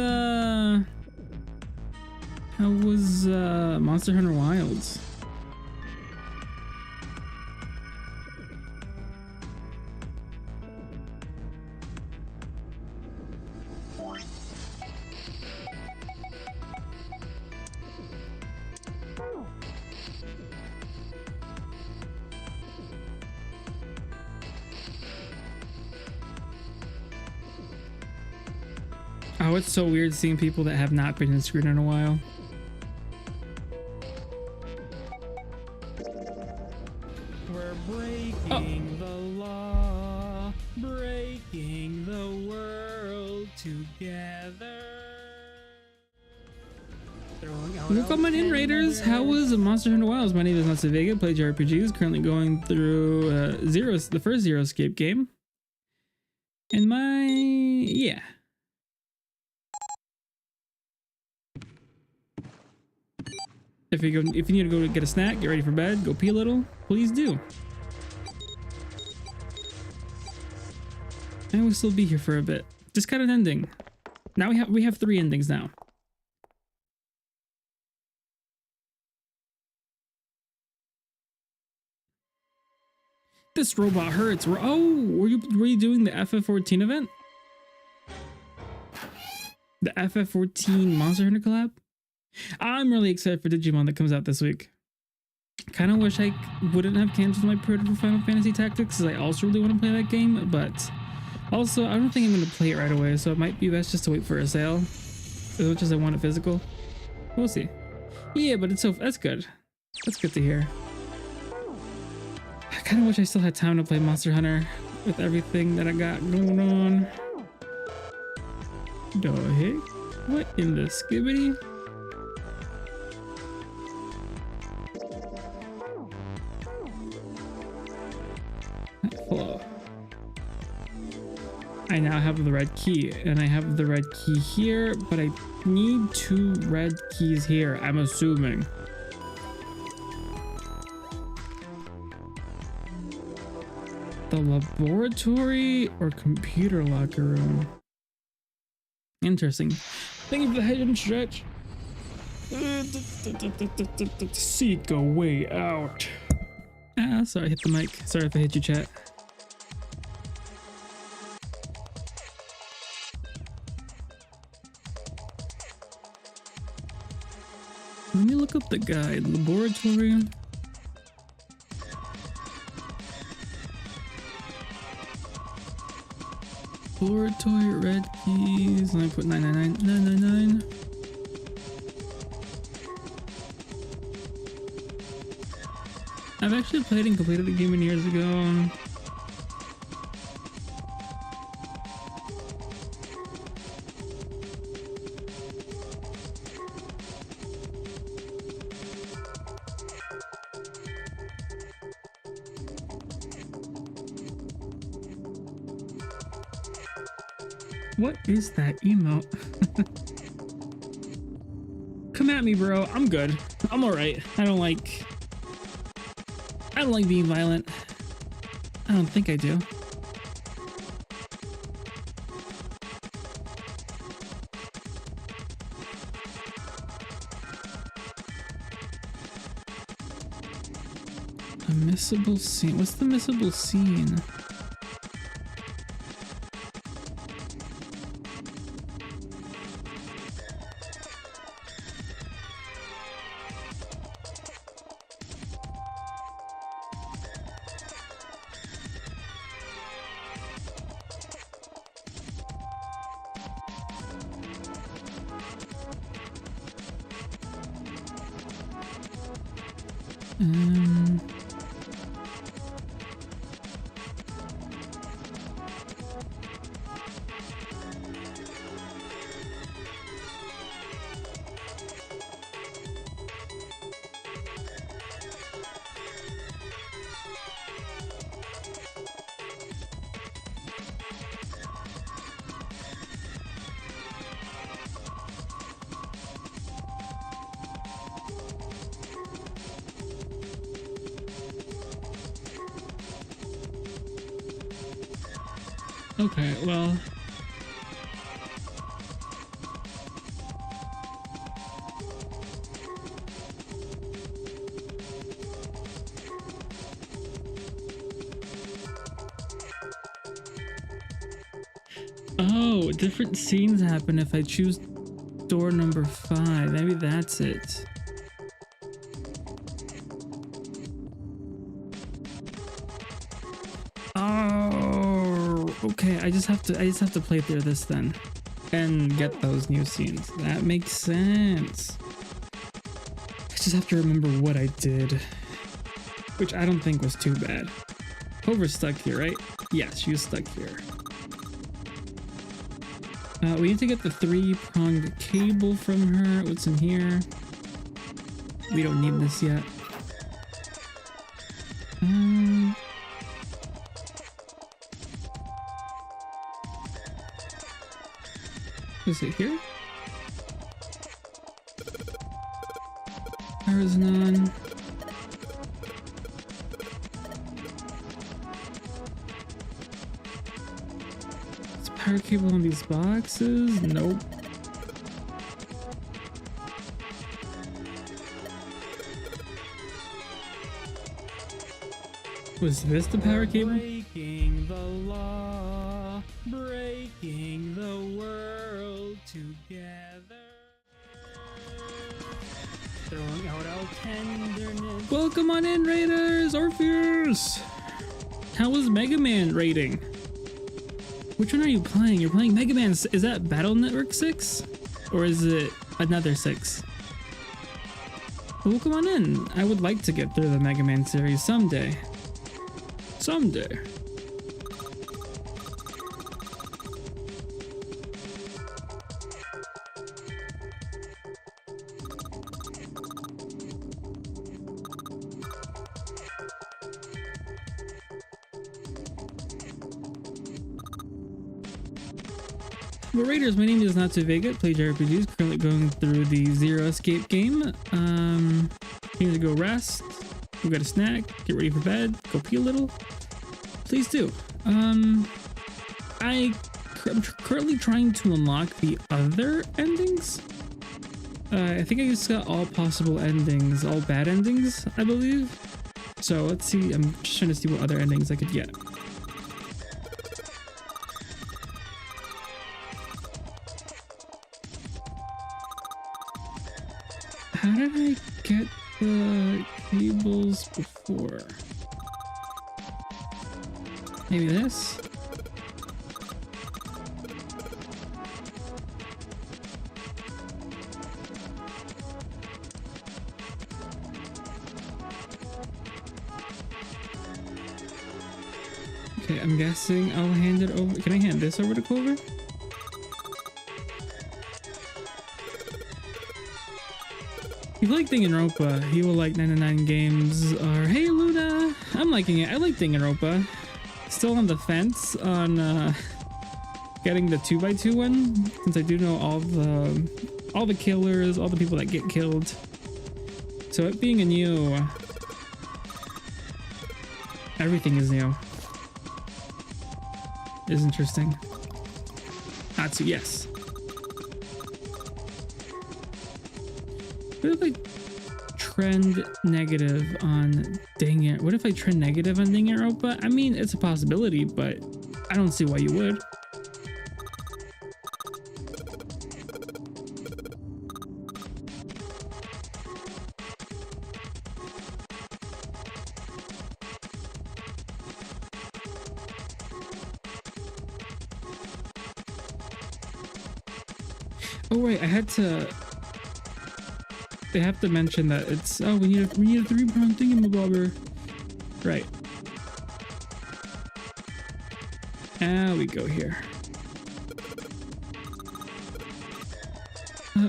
[SPEAKER 1] Monster Hunter Wilds? Oh, it's so weird seeing people that have not been in screen in a while. We're breaking the law, breaking the world together. Welcome on in, Raiders. How was Monster Hunter Wilds? My name is Nonary Vega, play jrpgs, currently going through the first Zero Escape game. And yeah. If you need to go get a snack, get ready for bed, go pee a little, please do. I will still be here for a bit. Just got an ending. Now we have 3 endings now. This robot hurts. Oh, were you doing the FF14 event? The FF14 Monster Hunter collab? I'm really excited for Digimon that comes out this week. Kind of wish I wouldn't have canceled my pre-order for Final Fantasy Tactics, because I also really want to play that game, but also I don't think I'm going to play it right away, so it might be best just to wait for a sale, as much as I want it physical. We'll see. Yeah, but that's good. That's good to hear. I kind of wish I still had time to play Monster Hunter with everything that I got going on. The heck? What in the skibbity? Hello. I now have the red key, and I have the red key here, but I need 2 red keys here, I'm assuming. The laboratory or computer locker room? Interesting. Thank you for the head and stretch. Seek a way out. Ah, sorry, I hit the mic. Sorry if I hit you, chat. Let me look up the guide. Laboratory. Laboratory, red keys. Let me put 999. I've actually played and completed the game years ago. What is that emote? Come at me, bro. I'm good. I'm alright. I don't like being violent. I don't think I do. A missable scene. What's the missable scene? Um, okay, well. Oh, different scenes happen if I choose door number 5. Maybe that's it. Oh, okay. I just have to play through this then and get those new scenes. That makes sense. I just have to remember what I did, which I don't think was too bad. Hover's stuck here, right? Yes, she was stuck here. We need to get the 3-pronged cable from her. What's in here? We don't need this yet. Is it here? There is none. Power cable on these boxes? Nope. Was this the power cable? Breaking the law, breaking the world together. Throwing out all tenderness. Welcome on in, Raiders! Orpheus! How was Mega Man rating? Which one are you playing? You're playing Mega Man. Is that Battle Network 6? Or is it another 6? Well, come on in. I would like to get through the Mega Man series someday. Someday. Well, Raiders, my name is Not So Vega, play jrpgs, currently going through the Zero Escape game. Here to go rest, go get a snack, get ready for bed, go pee a little. Please do. I'm currently trying to unlock the other endings. I think I just got all possible endings, all bad endings, I believe. So let's see, I'm just trying to see what other endings I could get. How did I get the cables before? Maybe this? Okay, I'm guessing I'll hand it over. Can I hand this over to Clover? If you like Danganronpa, you will like 99 Games or Hey Luna. I'm liking it. I like Danganronpa. Still on the fence on getting the 2x2 one, since I do know all the killers, all the people that get killed. So it being a new, everything is new. Is interesting. Natsu, yes. What if I trend negative on Danganronpa? What if I trend negative on Danganronpa? I mean, it's a possibility, but I don't see why you would. Oh, right, I had to... they have to mention that it's, oh, we need a 3-prong thingamabobber. Right. We go here.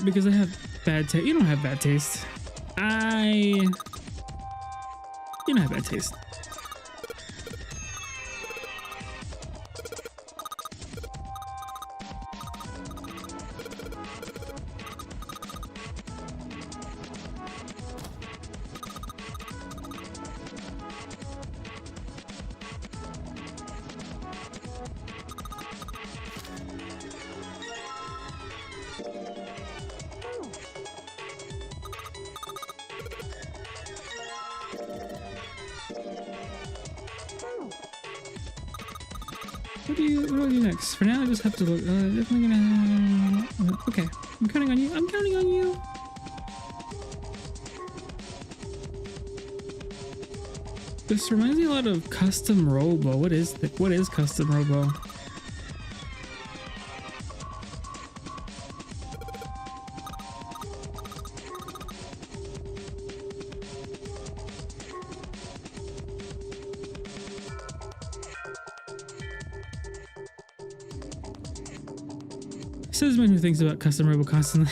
[SPEAKER 1] Because I have bad taste. You don't have bad taste. You don't have bad taste. What do I do next? For now, I just have to look. Definitely gonna. Okay, I'm counting on you. I'm counting on you. This reminds me a lot of Custom Robo. What is Custom Robo? Says man who thinks about Custom Robo constantly.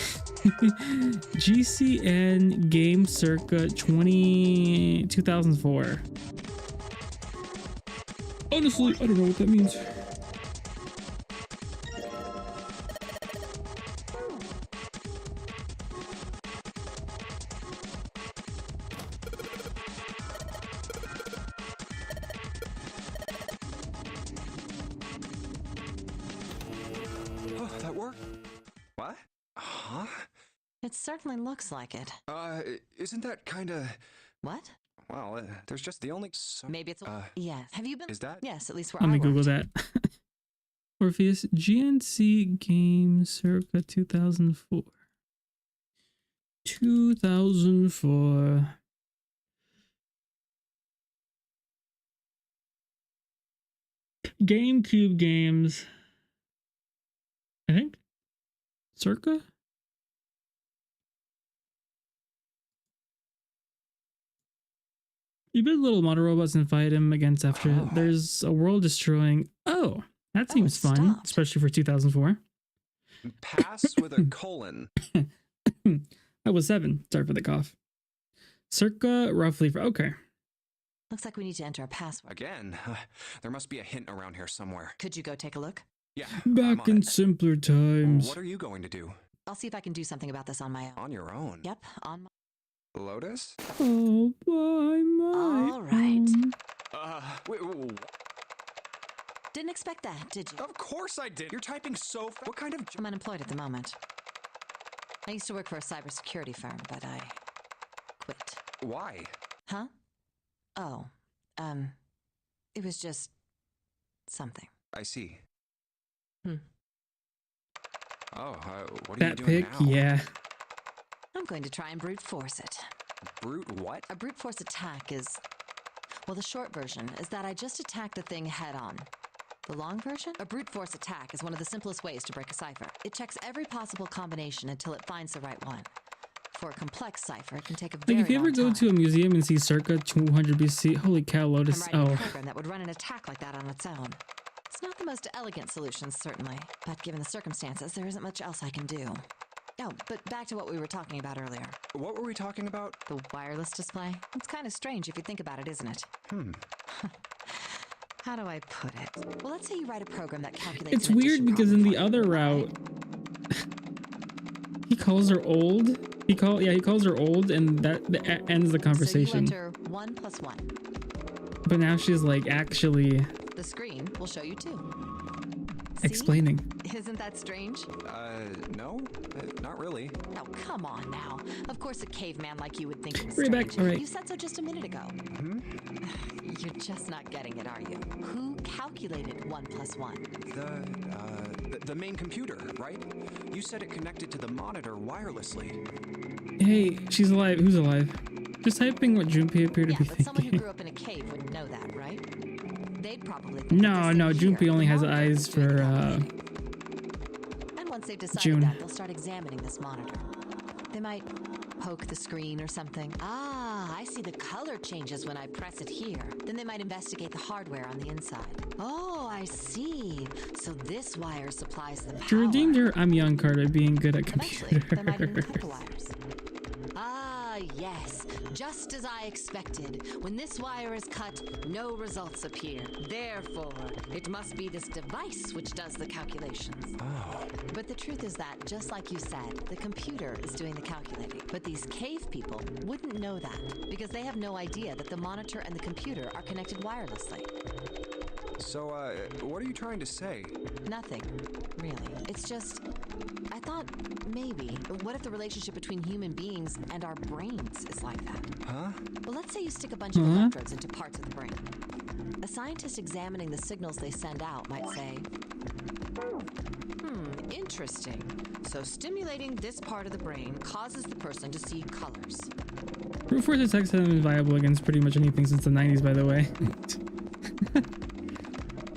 [SPEAKER 1] GCN game circa 2004. Honestly, I don't know what that means.
[SPEAKER 5] Oh, that worked? What? Huh?
[SPEAKER 7] It certainly looks like it.
[SPEAKER 5] Isn't that kinda...
[SPEAKER 7] What?
[SPEAKER 5] Well, there's just the only...
[SPEAKER 7] Maybe it's... yes. Have you been...
[SPEAKER 5] Is that...
[SPEAKER 7] Yes, at least where
[SPEAKER 1] Let
[SPEAKER 7] I
[SPEAKER 1] me Google
[SPEAKER 7] worked.
[SPEAKER 1] that. Orpheus GNC game circa 2004. 2004. GameCube games. I think. Circa? You build little model robots and fight him against after.
[SPEAKER 5] Oh.
[SPEAKER 1] There's a world destroying. Oh, that seems
[SPEAKER 7] it
[SPEAKER 1] fun,
[SPEAKER 7] stopped.
[SPEAKER 1] especially for 2004.
[SPEAKER 5] Pass with a colon.
[SPEAKER 1] I was 7. Sorry for the cough. Circa roughly for. Okay.
[SPEAKER 7] Looks like we need to enter a password.
[SPEAKER 5] Again, there must be a hint around here somewhere.
[SPEAKER 7] Could you go take a look?
[SPEAKER 5] Yeah, I'm
[SPEAKER 1] Back
[SPEAKER 5] on
[SPEAKER 1] in
[SPEAKER 5] it.
[SPEAKER 1] simpler times.
[SPEAKER 5] What are you going to do?
[SPEAKER 7] I'll see if I can do something about this on my own.
[SPEAKER 5] On your own?
[SPEAKER 7] Yep, on my...
[SPEAKER 5] Lotus?
[SPEAKER 1] Oh, by my.
[SPEAKER 7] All right.
[SPEAKER 1] own.
[SPEAKER 5] Wait,
[SPEAKER 7] Didn't expect that, did you?
[SPEAKER 5] of course I did. You're typing so fast. What kind of...
[SPEAKER 7] I'm unemployed at the moment. I used to work for a cybersecurity firm, but I quit.
[SPEAKER 5] Why?
[SPEAKER 7] Huh? Oh, it was just something.
[SPEAKER 5] I see.
[SPEAKER 7] Hmm.
[SPEAKER 5] Oh, what are you
[SPEAKER 1] That
[SPEAKER 5] doing
[SPEAKER 1] pick,
[SPEAKER 5] now?
[SPEAKER 1] yeah.
[SPEAKER 7] I'm going to try and brute force it.
[SPEAKER 5] Brute what?
[SPEAKER 7] A brute force attack is... Well, the short version is that I just attack the thing head on. The long version? A brute force attack is one of the simplest ways to break a cipher. It checks every possible combination until it finds the right one. For a complex cipher, it can take a very
[SPEAKER 1] Like if you ever
[SPEAKER 7] long
[SPEAKER 1] go
[SPEAKER 7] time.
[SPEAKER 1] to a museum and see circa 200 BC, holy cow,
[SPEAKER 7] I'm
[SPEAKER 1] Lotus.
[SPEAKER 7] writing a
[SPEAKER 1] Oh,
[SPEAKER 7] program that would run an attack like that on its own. It's not the most elegant solution, certainly, but given the circumstances, there isn't much else I can do. Oh, but back to what we were talking about earlier.
[SPEAKER 5] What were we talking about?
[SPEAKER 7] The wireless display? It's kind of strange if you think about it, isn't it? How do I put it? Well, let's say you write a program that calculates
[SPEAKER 1] it's
[SPEAKER 7] an
[SPEAKER 1] weird
[SPEAKER 7] addition
[SPEAKER 1] because in
[SPEAKER 7] problem
[SPEAKER 1] the
[SPEAKER 7] for you,
[SPEAKER 1] other
[SPEAKER 7] right?
[SPEAKER 1] route, he calls her old. He calls her old, and that ends the conversation.
[SPEAKER 7] So you enter 1 + 1.
[SPEAKER 1] But now she's like actually
[SPEAKER 7] The screen will show you 2. See?
[SPEAKER 1] explaining.
[SPEAKER 7] Isn't that strange?
[SPEAKER 5] No, not really.
[SPEAKER 7] Oh, come on now. Of course a caveman like you would think it was
[SPEAKER 1] Bring it back,
[SPEAKER 7] strange.
[SPEAKER 1] all right.
[SPEAKER 7] You said so just a minute ago. You're just not getting it, are you? Who calculated 1 + 1?
[SPEAKER 5] The main computer, right? You said it connected to the monitor wirelessly.
[SPEAKER 1] Hey, she's alive. Who's alive? Just typing what Junpei appeared to
[SPEAKER 7] Yeah,
[SPEAKER 1] be
[SPEAKER 7] but someone who
[SPEAKER 1] thinking.
[SPEAKER 7] grew up in a cave wouldn't know that, right? They'd probably think
[SPEAKER 1] No,
[SPEAKER 7] that this
[SPEAKER 1] no,
[SPEAKER 7] thing
[SPEAKER 1] Junpei
[SPEAKER 7] here,
[SPEAKER 1] only
[SPEAKER 7] the
[SPEAKER 1] has
[SPEAKER 7] monitor,
[SPEAKER 1] eyes
[SPEAKER 7] is doing
[SPEAKER 1] for,
[SPEAKER 7] the calculating. And once they've decided
[SPEAKER 1] June.
[SPEAKER 7] that, they'll start examining this monitor. They might poke the screen or something. Ah, I see the color changes when I press it here. Then they might investigate the hardware on the inside. Oh, I see. So this wire supplies the power.
[SPEAKER 1] She redeemed her I'm young card by being good at
[SPEAKER 7] Eventually, they might even cut the
[SPEAKER 1] computers.
[SPEAKER 7] wires. Ah, yes. Just as I expected. When this wire is cut, no results appear. Therefore, it must be this device which does the calculations.
[SPEAKER 5] Oh.
[SPEAKER 7] But the truth is that, just like you said, the computer is doing the calculating. But these cave people wouldn't know that, because they have no idea that the monitor and the computer are connected wirelessly.
[SPEAKER 5] So, what are you trying to say?
[SPEAKER 7] Nothing, really. It's just, I thought maybe, what if the relationship between human beings and our brains is like that?
[SPEAKER 5] Huh?
[SPEAKER 7] Well, let's say you stick a bunch of electrodes into parts of the brain. A scientist examining the signals they send out might say, interesting. So stimulating this part of the brain causes the person to see colors.
[SPEAKER 1] Brute force attacks have been viable against pretty much anything since the 90s, by the way.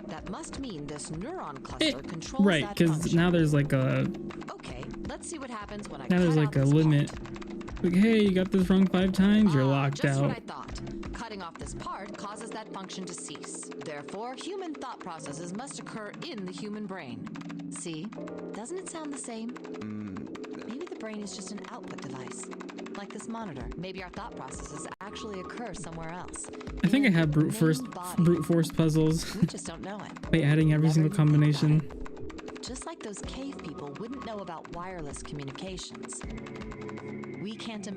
[SPEAKER 7] That must mean this neuron cluster controls
[SPEAKER 1] Right,
[SPEAKER 7] that
[SPEAKER 1] because
[SPEAKER 7] function.
[SPEAKER 1] now there's like a
[SPEAKER 7] Okay, let's see what happens when I
[SPEAKER 1] now
[SPEAKER 7] cut
[SPEAKER 1] there's
[SPEAKER 7] out
[SPEAKER 1] like a
[SPEAKER 7] this
[SPEAKER 1] limit.
[SPEAKER 7] part.
[SPEAKER 1] Like, hey, you got this wrong 5 times, you're locked
[SPEAKER 7] just
[SPEAKER 1] out.
[SPEAKER 7] what I thought. Cutting off this part causes that function to cease. Therefore, human thought processes must occur in the human brain. See? Doesn't it sound the same? Maybe the brain is just an output device. Like this monitor. Maybe our thought processes actually occur somewhere else.
[SPEAKER 1] I think I
[SPEAKER 7] in
[SPEAKER 1] have
[SPEAKER 7] the
[SPEAKER 1] brute force
[SPEAKER 7] main body.
[SPEAKER 1] puzzles
[SPEAKER 7] We just don't know it.
[SPEAKER 1] by adding every
[SPEAKER 7] Never
[SPEAKER 1] single
[SPEAKER 7] even thought about
[SPEAKER 1] combination.
[SPEAKER 7] it. Just like those cave people wouldn't know about wireless communications. We can't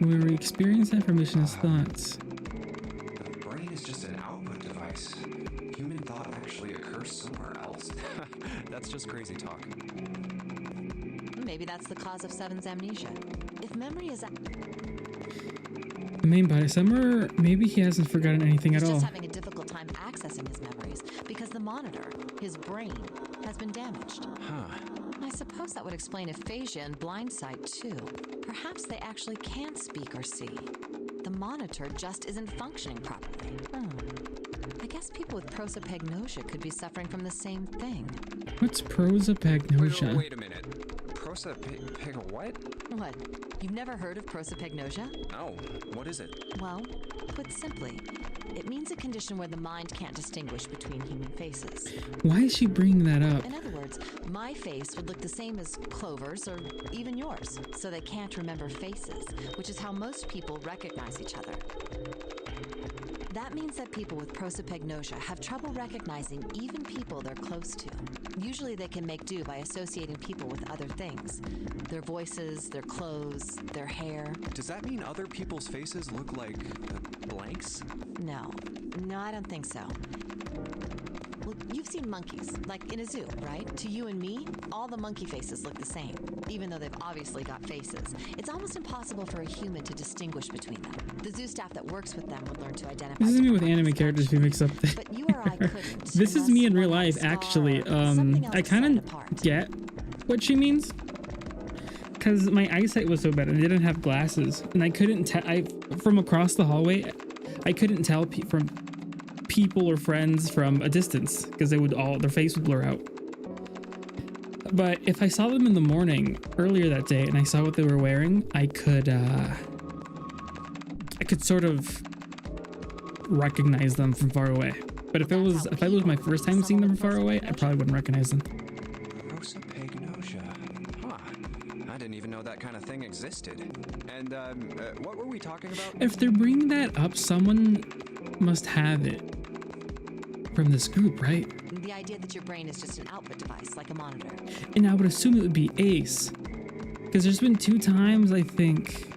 [SPEAKER 1] Where we experience information as thoughts.
[SPEAKER 5] The brain is just an output device. Human thought actually occurs somewhere else. That's just crazy talk.
[SPEAKER 7] Maybe that's the cause of Seven's amnesia. If memory is
[SPEAKER 1] The main body summer, maybe he hasn't forgotten anything at
[SPEAKER 7] he's
[SPEAKER 1] all.
[SPEAKER 7] just having a difficult time accessing his memories because the monitor, his brain, has been damaged.
[SPEAKER 5] Huh.
[SPEAKER 7] I suppose that would explain aphasia and blindsight too. Perhaps they actually can't speak or see. The monitor just isn't functioning properly. I guess people with prosopagnosia could be suffering from the same thing.
[SPEAKER 1] What's prosopagnosia?
[SPEAKER 5] Wait a minute. What?
[SPEAKER 7] What? You've never heard of prosopagnosia?
[SPEAKER 5] No. What is it?
[SPEAKER 7] Well, put simply, it means a condition where the mind can't distinguish between human faces.
[SPEAKER 1] Why is she bringing that up?
[SPEAKER 7] In other words, my face would look the same as Clover's or even yours, so they can't remember faces, which is how most people recognize each other. That means that people with prosopagnosia have trouble recognizing even people they're close to. Usually they can make do by associating people with other things. Their voices, their clothes, their hair.
[SPEAKER 5] Does that mean other people's faces look like blanks?
[SPEAKER 7] No, I don't think so. Well, you've seen monkeys, like in a zoo, right? To you and me, all the monkey faces look the same, even though they've obviously got faces. It's almost impossible for a human to distinguish between them. The zoo staff that works with them would learn to identify.
[SPEAKER 1] This is me with
[SPEAKER 7] different
[SPEAKER 1] anime
[SPEAKER 7] monkeys
[SPEAKER 1] characters who mix up things.
[SPEAKER 7] But you or I couldn't.
[SPEAKER 1] This is me in real life, actually. I kind of
[SPEAKER 7] get.
[SPEAKER 1] get what she means. Because my eyesight was so bad and I didn't have glasses. And I couldn't tell, from across the hallway, I couldn't tell from people or friends from a distance. Because their face would blur out. But if I saw them in the morning, earlier that day, and I saw what they were wearing, I could sort of recognize them from far away. But if I was my first time seeing them from far away, I probably wouldn't recognize them.
[SPEAKER 5] Prosopagnosia. Huh. I didn't even know that kind of thing existed. And, what were we talking about?
[SPEAKER 1] If they're bringing that up, someone must have it from this group, right?
[SPEAKER 7] The idea that your brain is just an output device, like a monitor.
[SPEAKER 1] And I would assume it would be Ace. Because there's been 2 times, I think.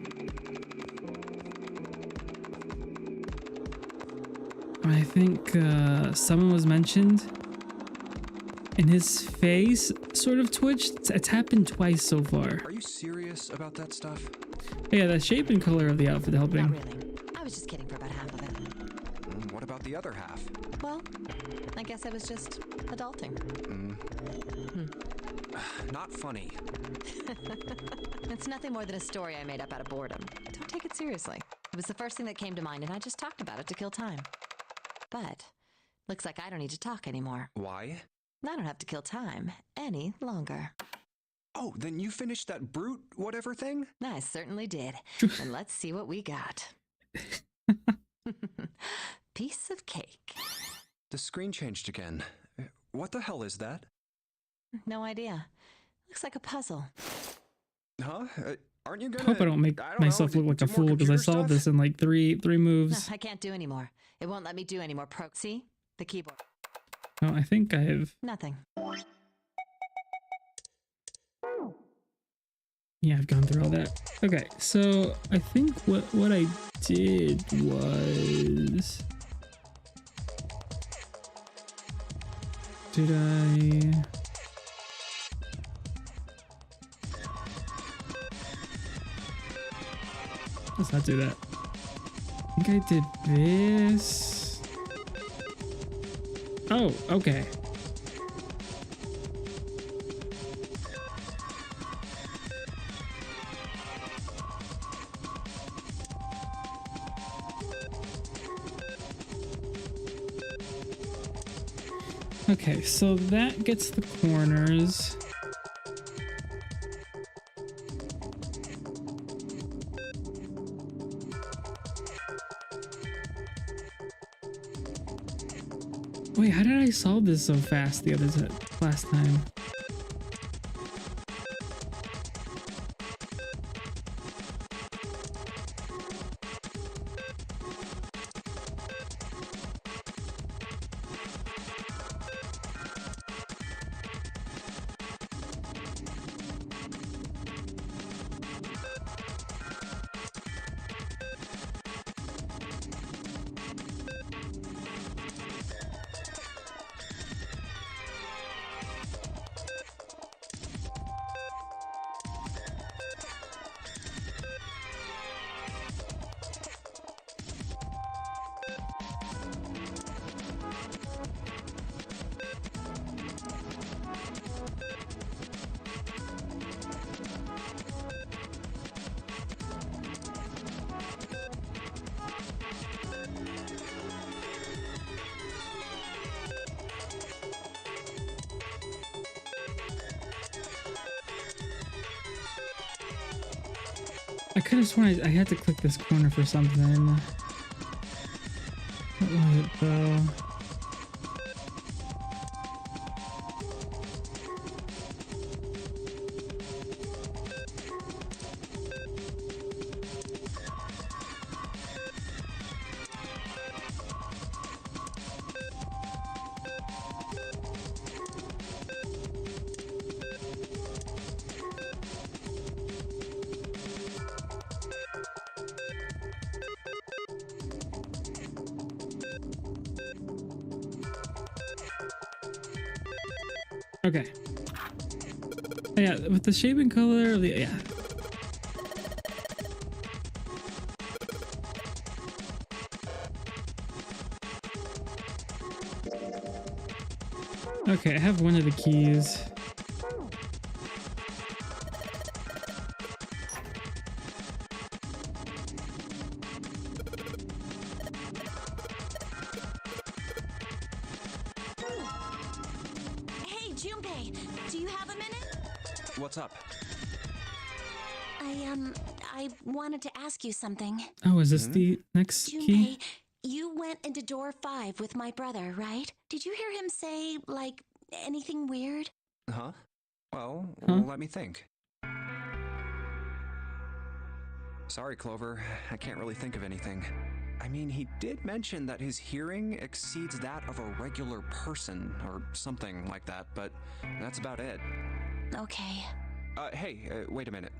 [SPEAKER 1] Someone was mentioned. And his face sort of twitched. It's happened twice so far.
[SPEAKER 5] Are you serious about that stuff?
[SPEAKER 1] Yeah, the shape and color of the outfit helping.
[SPEAKER 7] Not really. I was just kidding for about half of it.
[SPEAKER 5] What about the other half?
[SPEAKER 7] Well, I guess I was just adulting.
[SPEAKER 5] Not funny.
[SPEAKER 7] It's nothing more than a story I made up out of boredom. Don't take it seriously. It was the first thing that came to mind, and I just talked about it to kill time. But looks like I don't need to talk anymore.
[SPEAKER 5] Why?
[SPEAKER 7] I don't have to kill time any longer.
[SPEAKER 5] Oh, then you finished that brute whatever thing?
[SPEAKER 7] I certainly did. And let's see what we got. Piece of cake.
[SPEAKER 5] The screen changed again. What the hell is that?
[SPEAKER 7] No idea. Looks like a puzzle.
[SPEAKER 5] Huh? Aren't you gonna...
[SPEAKER 1] I hope I don't make myself look like a fool because I solved this in like three
[SPEAKER 7] No,
[SPEAKER 1] moves.
[SPEAKER 7] I can't do anymore. It won't let me do any more See? The keyboard.
[SPEAKER 1] Oh, I think I have.
[SPEAKER 7] Nothing.
[SPEAKER 1] Yeah, I've gone through all that. Okay, so I think what I did was... Did I... Let's not do that. I think I did this. Oh, okay. Okay, so that gets the corners. Wait, how did I solve this so fast last time? I could have sworn I had to click this corner for something. What was it though? Okay. Oh, yeah, with the shape and color of the yeah. Okay, I have one of the keys.
[SPEAKER 4] Do you have a minute?
[SPEAKER 5] What's up?
[SPEAKER 4] I wanted to ask you something.
[SPEAKER 1] Oh, is this the next key?
[SPEAKER 4] Junpei, you went into door 5 with my brother, right? Did you hear him say, like, anything weird?
[SPEAKER 5] Huh? Well,
[SPEAKER 1] Huh?
[SPEAKER 5] let me think. Sorry, Clover. I can't really think of anything. I mean, he did mention that his hearing exceeds that of a regular person, or something like that, but that's about it.
[SPEAKER 4] Okay.
[SPEAKER 5] Hey, wait a minute.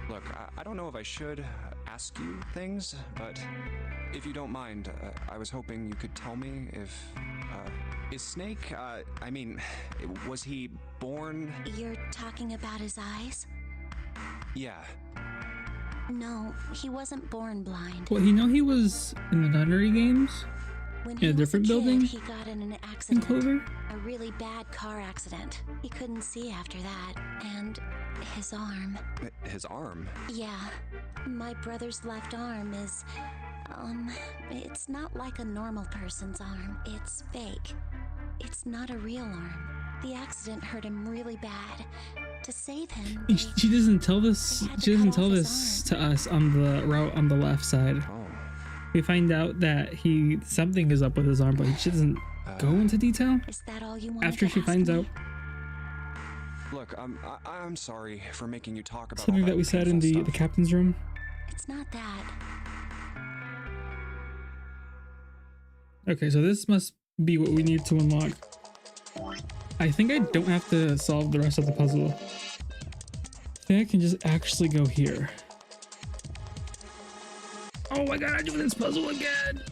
[SPEAKER 5] Look, I don't know if I should ask you things, but if you don't mind, I was hoping you could tell me if, is Snake, I mean, was he born?
[SPEAKER 4] You're talking about his eyes?
[SPEAKER 5] Yeah.
[SPEAKER 4] No, he wasn't born blind.
[SPEAKER 1] Well, you know he was in the Nonary games?
[SPEAKER 4] When
[SPEAKER 1] In
[SPEAKER 4] he
[SPEAKER 1] a
[SPEAKER 4] was
[SPEAKER 1] different
[SPEAKER 4] a kid,
[SPEAKER 1] building?
[SPEAKER 4] he got in an
[SPEAKER 1] In
[SPEAKER 4] accident.
[SPEAKER 1] Clover?
[SPEAKER 4] A really bad car accident. He couldn't see after that. And his arm.
[SPEAKER 5] His arm?
[SPEAKER 4] Yeah. My brother's left arm is, it's not like a normal person's arm. It's fake. It's not a real arm. The accident hurt him really bad. To save him,
[SPEAKER 1] She doesn't tell this.
[SPEAKER 4] They had to
[SPEAKER 1] She doesn't
[SPEAKER 4] cut
[SPEAKER 1] tell
[SPEAKER 4] off his
[SPEAKER 1] this to us on the route on the left side.
[SPEAKER 5] Oh.
[SPEAKER 1] We find out that something is up with his arm, but she doesn't go into detail
[SPEAKER 4] is that all you wanted
[SPEAKER 1] after
[SPEAKER 4] to
[SPEAKER 1] she
[SPEAKER 4] ask
[SPEAKER 1] finds
[SPEAKER 4] me?
[SPEAKER 1] out.
[SPEAKER 5] Look, I'm sorry for making you talk about
[SPEAKER 1] Something
[SPEAKER 5] all
[SPEAKER 1] that we said in
[SPEAKER 5] painful
[SPEAKER 1] the
[SPEAKER 5] stuff.
[SPEAKER 1] captain's room.
[SPEAKER 4] It's not that.
[SPEAKER 1] Okay, so this must be what we need to unlock. I think I don't have to solve the rest of the puzzle. I think I can just actually go here. Oh my god, I do this puzzle again!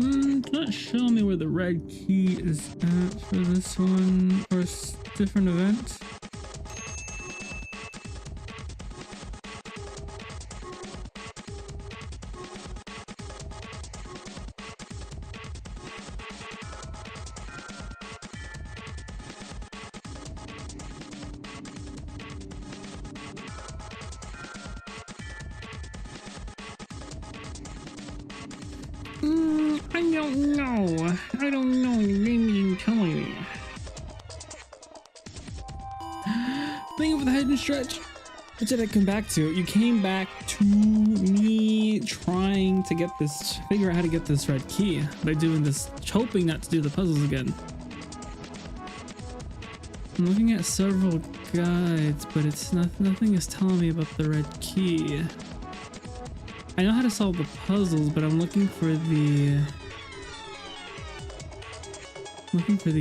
[SPEAKER 1] It's not showing me where the red key is at for this one, or a different event. I don't know. I don't know. The game isn't telling me. Thank you for the hidden stretch. What did I come back to? You came back to me trying to get this, figure out how to get this red key by doing this, hoping not to do the puzzles again. I'm looking at several guides, but it's nothing is telling me about the red key. I know how to solve the puzzles, but I'm looking for the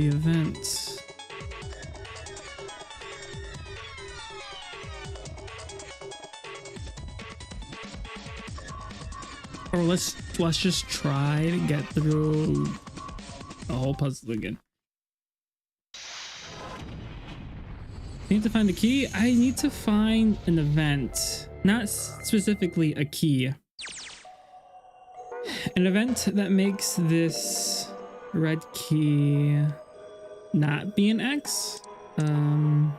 [SPEAKER 1] events. Or let's just try to get through the whole puzzle again. I need to find the key. I need to find an event, not specifically a key. An event that makes this red key not be an X. In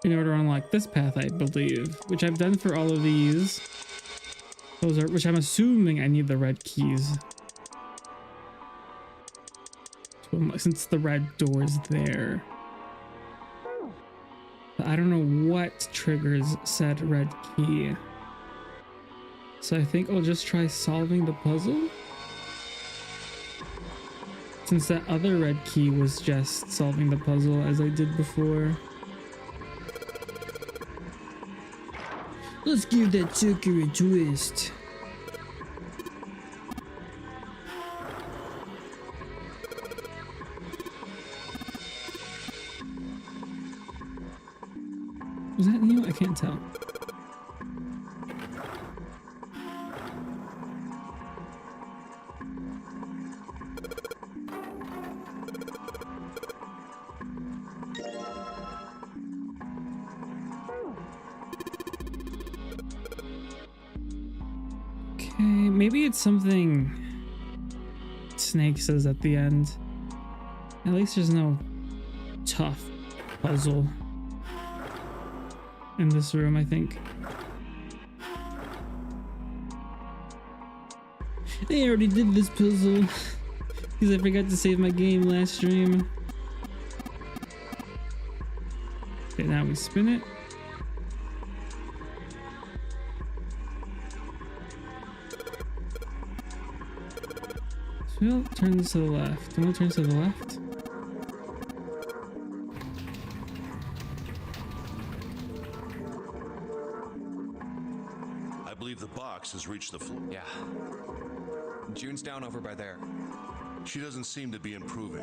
[SPEAKER 1] order to unlock this path, I believe, which I've done for all of these. Those are, which I'm assuming I need the red keys. Since the red door is there. But I don't know what triggers said red key. So I think I'll just try solving the puzzle. Since that other red key was just solving the puzzle as I did before. Let's give that sucker a twist. Was that new? I can't tell. Okay, maybe it's something Snake says at the end. At least there's no tough puzzle in this room, I think. I already did this puzzle because I forgot to save my game last stream. Okay, now we spin it. So we'll turn this to the left. And we'll turn to the left.
[SPEAKER 3] I believe the box has reached the floor.
[SPEAKER 5] Yeah. June's down over by there.
[SPEAKER 3] She doesn't seem to be improving.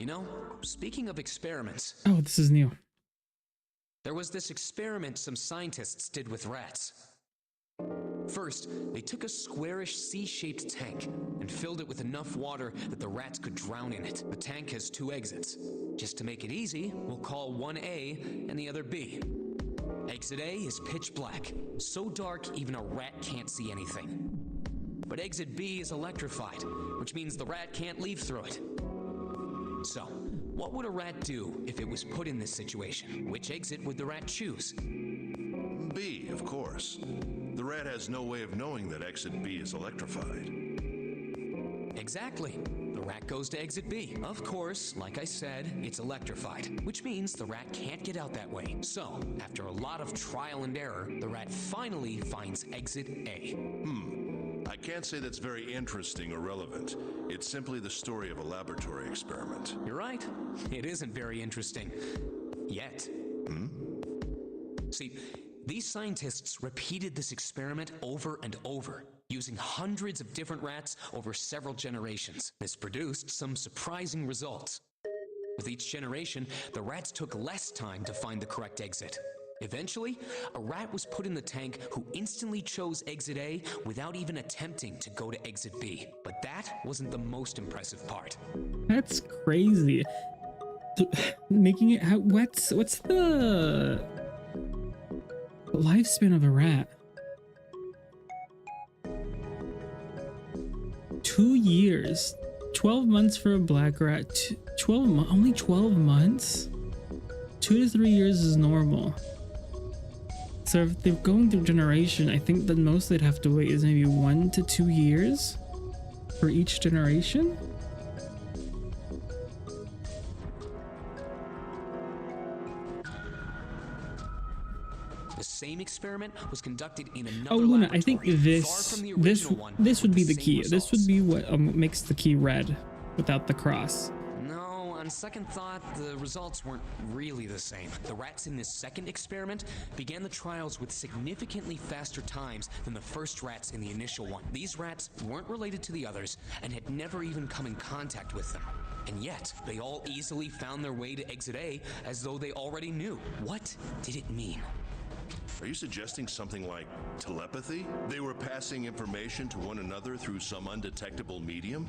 [SPEAKER 2] You know, speaking of experiments,
[SPEAKER 1] Oh, this is new.
[SPEAKER 2] there was this experiment some scientists did with rats. First, they took a squarish C-shaped tank and filled it with enough water that the rats could drown in it. The tank has 2 exits. Just to make it easy, we'll call one A and the other B. Exit A is pitch black, so dark even a rat can't see anything. But exit B is electrified, which means the rat can't leave through it. So, what would a rat do if it was put in this situation? Which exit would the rat choose?
[SPEAKER 3] B, of course. The rat has no way of knowing that exit B is electrified.
[SPEAKER 2] Exactly. The rat goes to exit B. Of course, like I said, it's electrified, which means the rat can't get out that way. So, after a lot of trial and error, the rat finally finds exit A.
[SPEAKER 3] I can't say that's very interesting or relevant. It's simply the story of a laboratory experiment.
[SPEAKER 2] You're right. It isn't very interesting. Yet. See, these scientists repeated this experiment over and over, using hundreds of different rats over several generations. This produced some surprising results. With each generation, the rats took less time to find the correct exit. Eventually, a rat was put in the tank who instantly chose exit A without even attempting to go to exit B. But that wasn't the most impressive part.
[SPEAKER 1] That's crazy. Making it how what's the lifespan of a rat? 2 years. 12 months for a black rat. 12 only 12 months? 2 to 3 years is normal. So if they're going through generation, I think the most they'd have to wait is maybe 1 to 2 years for each generation.
[SPEAKER 2] The same experiment was conducted in another
[SPEAKER 1] Oh, Luna, I think
[SPEAKER 2] laboratory, far from the original one,
[SPEAKER 1] this would
[SPEAKER 2] with
[SPEAKER 1] be the
[SPEAKER 2] same
[SPEAKER 1] key.
[SPEAKER 2] results.
[SPEAKER 1] This would be what makes the key red without the cross.
[SPEAKER 2] No, on second thought, the results weren't really the same. The rats in this second experiment began the trials with significantly faster times than the first rats in the initial one. These rats weren't related to the others and had never even come in contact with them. And yet, they all easily found their way to exit A as though they already knew. What did it mean?
[SPEAKER 3] Are you suggesting something like telepathy? They were passing information to one another through some undetectable medium?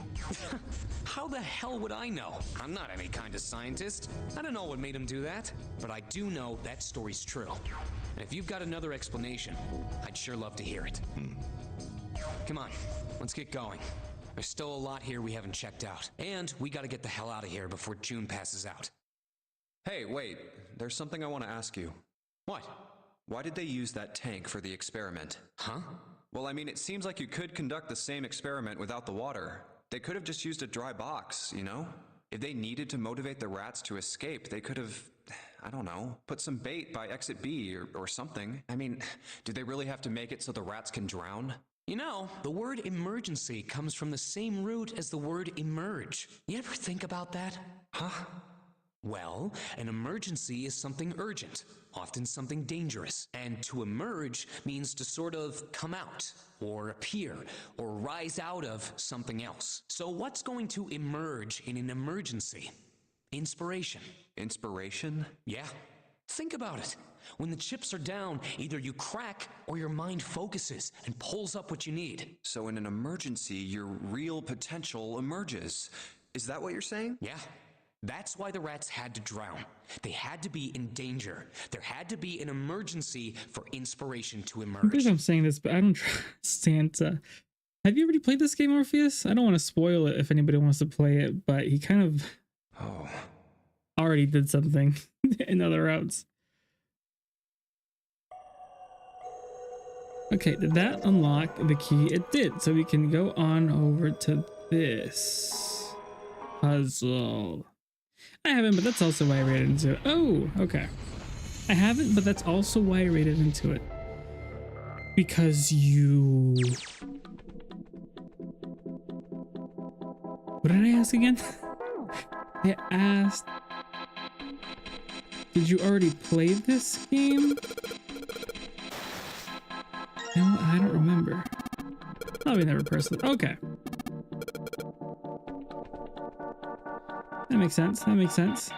[SPEAKER 2] How the hell would I know? I'm not any kind of scientist. I don't know what made him do that. But I do know that story's true. And if you've got another explanation, I'd sure love to hear it. Come on, let's get going. There's still a lot here we haven't checked out. And we gotta get the hell out of here before June passes out.
[SPEAKER 8] Hey, wait. There's something I want to ask you.
[SPEAKER 2] What?
[SPEAKER 8] Why did they use that tank for the experiment?
[SPEAKER 2] Huh?
[SPEAKER 8] Well, I mean, it seems like you could conduct the same experiment without the water. They could have just used a dry box, you know? If they needed to motivate the rats to escape, they could have, I don't know, put some bait by exit B or something. I mean, do they really have to make it so the rats can drown?
[SPEAKER 2] You know, the word emergency comes from the same root as the word emerge. You ever think about that?
[SPEAKER 8] Huh?
[SPEAKER 2] Well, an emergency is something urgent, often something dangerous. And to emerge means to sort of come out, or appear, or rise out of something else. So what's going to emerge in an emergency? Inspiration.
[SPEAKER 8] Inspiration?
[SPEAKER 2] Yeah. Think about it. When the chips are down, either you crack or your mind focuses and pulls up what you need.
[SPEAKER 8] So in an emergency, your real potential emerges. Is that what you're saying?
[SPEAKER 2] Yeah. That's why the rats had to drown. They had to be in danger. There had to be an emergency for inspiration to
[SPEAKER 1] I
[SPEAKER 2] emerge.
[SPEAKER 1] think I'm saying this, but I don't trust Santa. Have you already played this game, Orpheus? I don't want to spoil it if anybody wants to play it, but he kind of already did something in other routes. Okay, did that unlock the key? It did, so we can go on over to this puzzle. I haven't, but that's also why I rated into it. Oh, okay. I haven't, but that's also why I rated into it. Because you... What did I ask again? I asked... Did you already play this game? No, I don't remember. Oh, we never personally. Okay. That makes sense. That makes sense.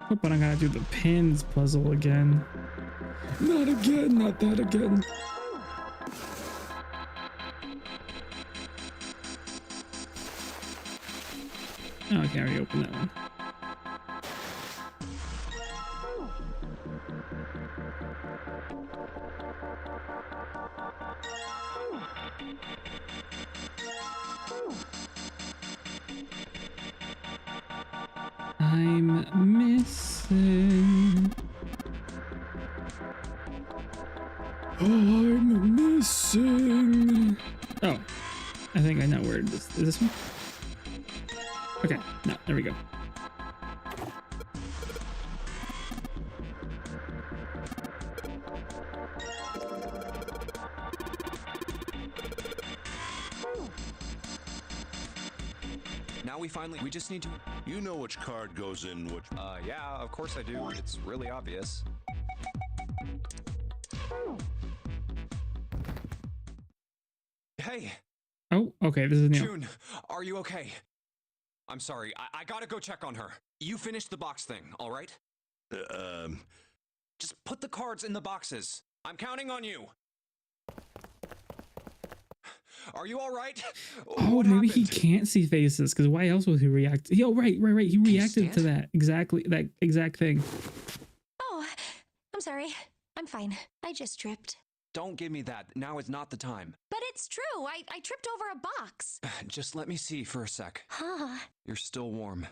[SPEAKER 1] Hope I don't gotta do the pins puzzle again. Not again, not that again. Oh, I can't reopen that one. I'm missing. I'm missing. Oh, I think I know where it is. Is this one? Okay, no, there we go.
[SPEAKER 8] Now we just need to...
[SPEAKER 3] You know which card goes in which...
[SPEAKER 8] Yeah, of course I do. It's really obvious. Hey!
[SPEAKER 1] Oh, okay, this is new.
[SPEAKER 8] June, are you okay? I'm sorry, I gotta go check on her. You finished the box thing, alright? Just put the cards in the boxes. I'm counting on you. Are you alright?
[SPEAKER 1] Oh, maybe he can't see faces, because why else would he react? Yo, right. He reacted to that exact thing.
[SPEAKER 4] Oh, I'm sorry. I'm fine. I just tripped.
[SPEAKER 8] Don't give me that. Now is not the time.
[SPEAKER 4] But it's true. I tripped over a box.
[SPEAKER 8] Just let me see for a sec.
[SPEAKER 4] Huh.
[SPEAKER 8] You're still warm.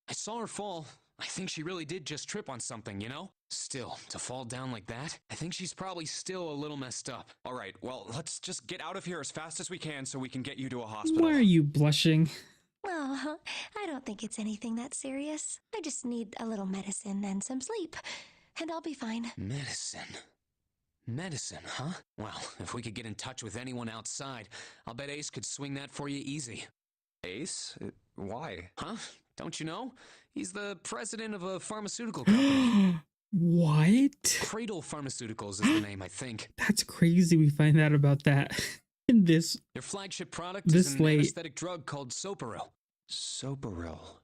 [SPEAKER 2] I saw her fall. I think she really did just trip on something, you know? Still, to fall down like that, I think she's probably still a little messed up.
[SPEAKER 8] All right, well, let's just get out of here as fast as we can so we can get you to a hospital.
[SPEAKER 1] Why are you blushing?
[SPEAKER 4] Oh, I don't think it's anything that serious. I just need a little medicine and some sleep, and I'll be fine.
[SPEAKER 2] Medicine, huh? Well, if we could get in touch with anyone outside, I'll bet Ace could swing that for you easy.
[SPEAKER 8] Ace? Why?
[SPEAKER 2] Huh? Don't you know? He's the president of a pharmaceutical company.
[SPEAKER 1] What?
[SPEAKER 2] Cradle Pharmaceuticals is the name, I think.
[SPEAKER 1] That's crazy we find out about that in this.
[SPEAKER 2] Their flagship product is an
[SPEAKER 1] late.
[SPEAKER 2] anesthetic drug called Soparil.
[SPEAKER 8] Soparil.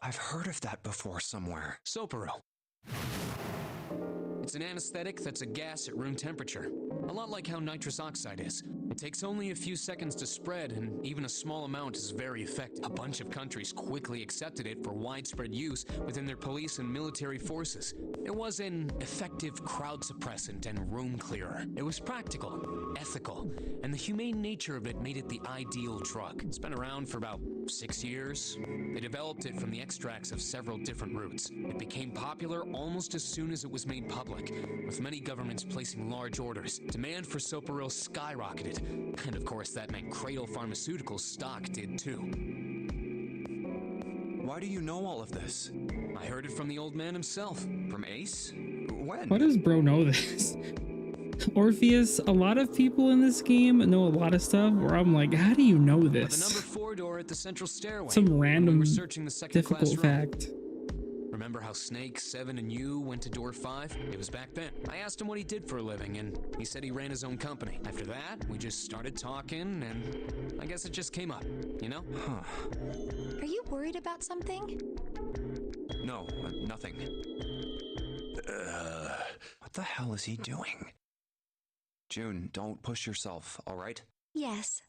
[SPEAKER 8] I've heard of that before somewhere.
[SPEAKER 2] Soparil. It's an anesthetic that's a gas at room temperature. A lot like how nitrous oxide is. It takes only a few seconds to spread, and even a small amount is very effective. A bunch of countries quickly accepted it for widespread use within their police and military forces. It was an effective crowd suppressant and room clearer. It was practical, ethical, and the humane nature of it made it the ideal drug. It's been around for about 6 years. They developed it from the extracts of several different roots. It became popular almost as soon as it was made public, with many governments placing large orders. Demand for Soparil skyrocketed, and of course that meant Cradle Pharmaceuticals stock did too.
[SPEAKER 8] Why do you know all of this?
[SPEAKER 2] I heard it from the old man himself.
[SPEAKER 8] From Ace? When?
[SPEAKER 1] Why does bro know this? Orpheus, a lot of people in this game know a lot of stuff where I'm like, how do you know
[SPEAKER 2] The
[SPEAKER 1] this?
[SPEAKER 2] number 4 door at the central stairway.
[SPEAKER 1] Some random
[SPEAKER 2] we were searching the second class
[SPEAKER 1] difficult
[SPEAKER 2] room.
[SPEAKER 1] fact.
[SPEAKER 2] Remember how Snake, Seven, and you went to door 5? It was back then. I asked him what he did for a living, and he said he ran his own company. After that, we just started talking, and I guess it just came up, you know?
[SPEAKER 8] Huh.
[SPEAKER 4] Are you worried about something?
[SPEAKER 8] No, nothing. What the hell is he doing? June, don't push yourself, all right?
[SPEAKER 4] Yes.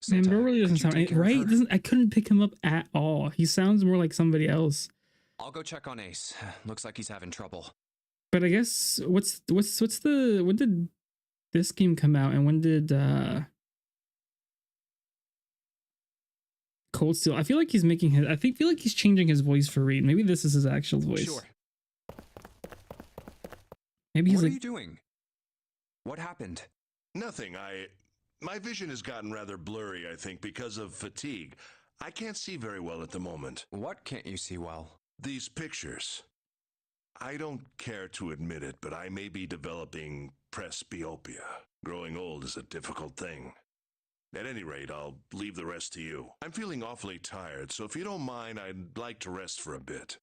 [SPEAKER 1] Man, bro really doesn't
[SPEAKER 8] could you
[SPEAKER 1] sound
[SPEAKER 8] take care of
[SPEAKER 1] right.
[SPEAKER 8] her?
[SPEAKER 1] I couldn't pick him up at all. He sounds more like somebody else.
[SPEAKER 8] I'll go check on Ace. Looks like he's having trouble.
[SPEAKER 1] But I guess when did this game come out, and when did Cold Steel? I feel like he's making his. Feel like he's changing his voice for Reed. Maybe this is his actual voice.
[SPEAKER 2] Sure.
[SPEAKER 1] Maybe he's
[SPEAKER 8] What are
[SPEAKER 1] like.
[SPEAKER 8] you doing? What happened?
[SPEAKER 3] Nothing. My vision has gotten rather blurry, I think, because of fatigue. I can't see very well at the moment.
[SPEAKER 8] What can't you see well?
[SPEAKER 3] These pictures. I don't care to admit it, but I may be developing presbyopia. Growing old is a difficult thing. At any rate, I'll leave the rest to you. I'm feeling awfully tired, so if you don't mind, I'd like to rest for a bit.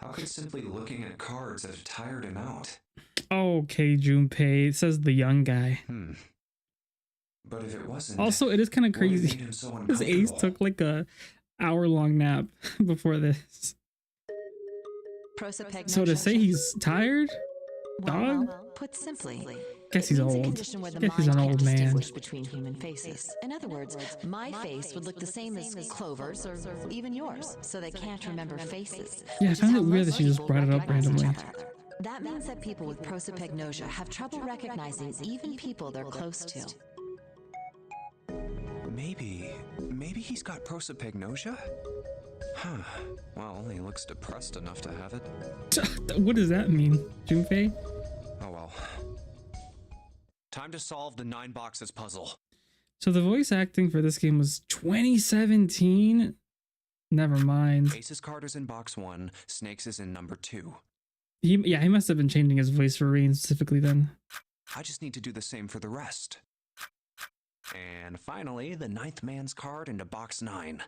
[SPEAKER 5] How could simply looking at cards have tired him out?
[SPEAKER 1] Okay, Junpei. It says the young guy.
[SPEAKER 5] But if it wasn't,
[SPEAKER 1] Also, it is kind of
[SPEAKER 5] what made
[SPEAKER 1] crazy.
[SPEAKER 5] him so
[SPEAKER 1] This Ace
[SPEAKER 5] uncomfortable?
[SPEAKER 1] took like a hour-long nap before this. So to say he's tired? Dog?
[SPEAKER 7] Put simply,
[SPEAKER 1] Guess
[SPEAKER 7] it
[SPEAKER 1] he's
[SPEAKER 7] means a
[SPEAKER 1] old.
[SPEAKER 7] condition where the
[SPEAKER 1] Guess he's
[SPEAKER 7] mind
[SPEAKER 1] an
[SPEAKER 7] can't
[SPEAKER 1] old man.
[SPEAKER 7] distinguish between human faces. In other words, my face would look the same as Clover's or even yours, so they can't remember faces.
[SPEAKER 1] Yeah, I
[SPEAKER 7] which is
[SPEAKER 1] found
[SPEAKER 7] how
[SPEAKER 1] it weird that
[SPEAKER 7] most
[SPEAKER 1] she just
[SPEAKER 7] people
[SPEAKER 1] brought it up
[SPEAKER 7] recognize each
[SPEAKER 1] randomly.
[SPEAKER 7] other. That means that people with prosopagnosia have trouble recognizing even people they're close to.
[SPEAKER 8] Maybe he's got prosopagnosia? Huh. Well, he looks depressed enough to have it.
[SPEAKER 1] What does that mean, Junpei?
[SPEAKER 8] Oh well. Time to solve the 9 boxes puzzle.
[SPEAKER 1] So the voice acting for this game was 2017? Never mind.
[SPEAKER 8] Ace's card is in box 1, Snake's is in number 2.
[SPEAKER 1] He must have been changing his voice for Rain specifically then.
[SPEAKER 8] I just need to do the same for the rest. And finally, the 9th man's card into box 9.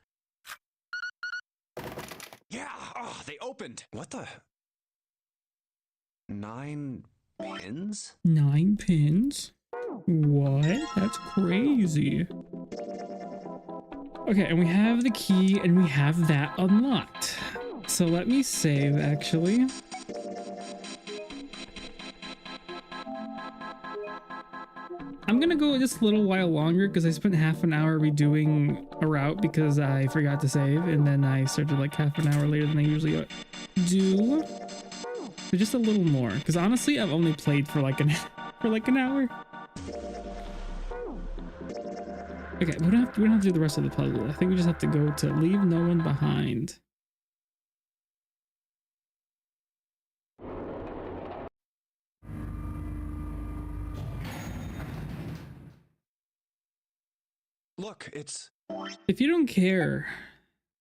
[SPEAKER 8] Yeah! Oh, they opened! What the? 9 pins?
[SPEAKER 1] 9 pins? What? That's crazy. Okay, and we have the key and we have that unlocked. So let me save actually. I'm gonna go just a little while longer because I spent half an hour redoing a route because I forgot to save, and then I started like half an hour later than I usually do. So just a little more, because honestly, I've only played for like an hour. Okay, we don't have to do the rest of the puzzle. I think we just have to go to leave no one behind.
[SPEAKER 8] Look, it's...
[SPEAKER 1] If you don't care,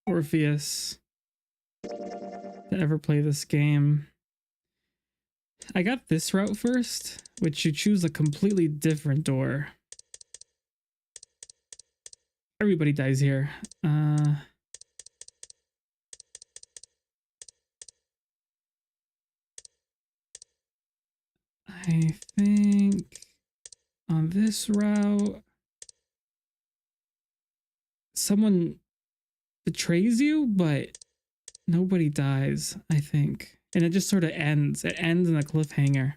[SPEAKER 1] Orpheus, to ever play this game, I got this route first, which you choose a completely different door. Everybody dies here. I think on this route, someone betrays you, but nobody dies, I think. And it just sort of ends. It ends in a cliffhanger.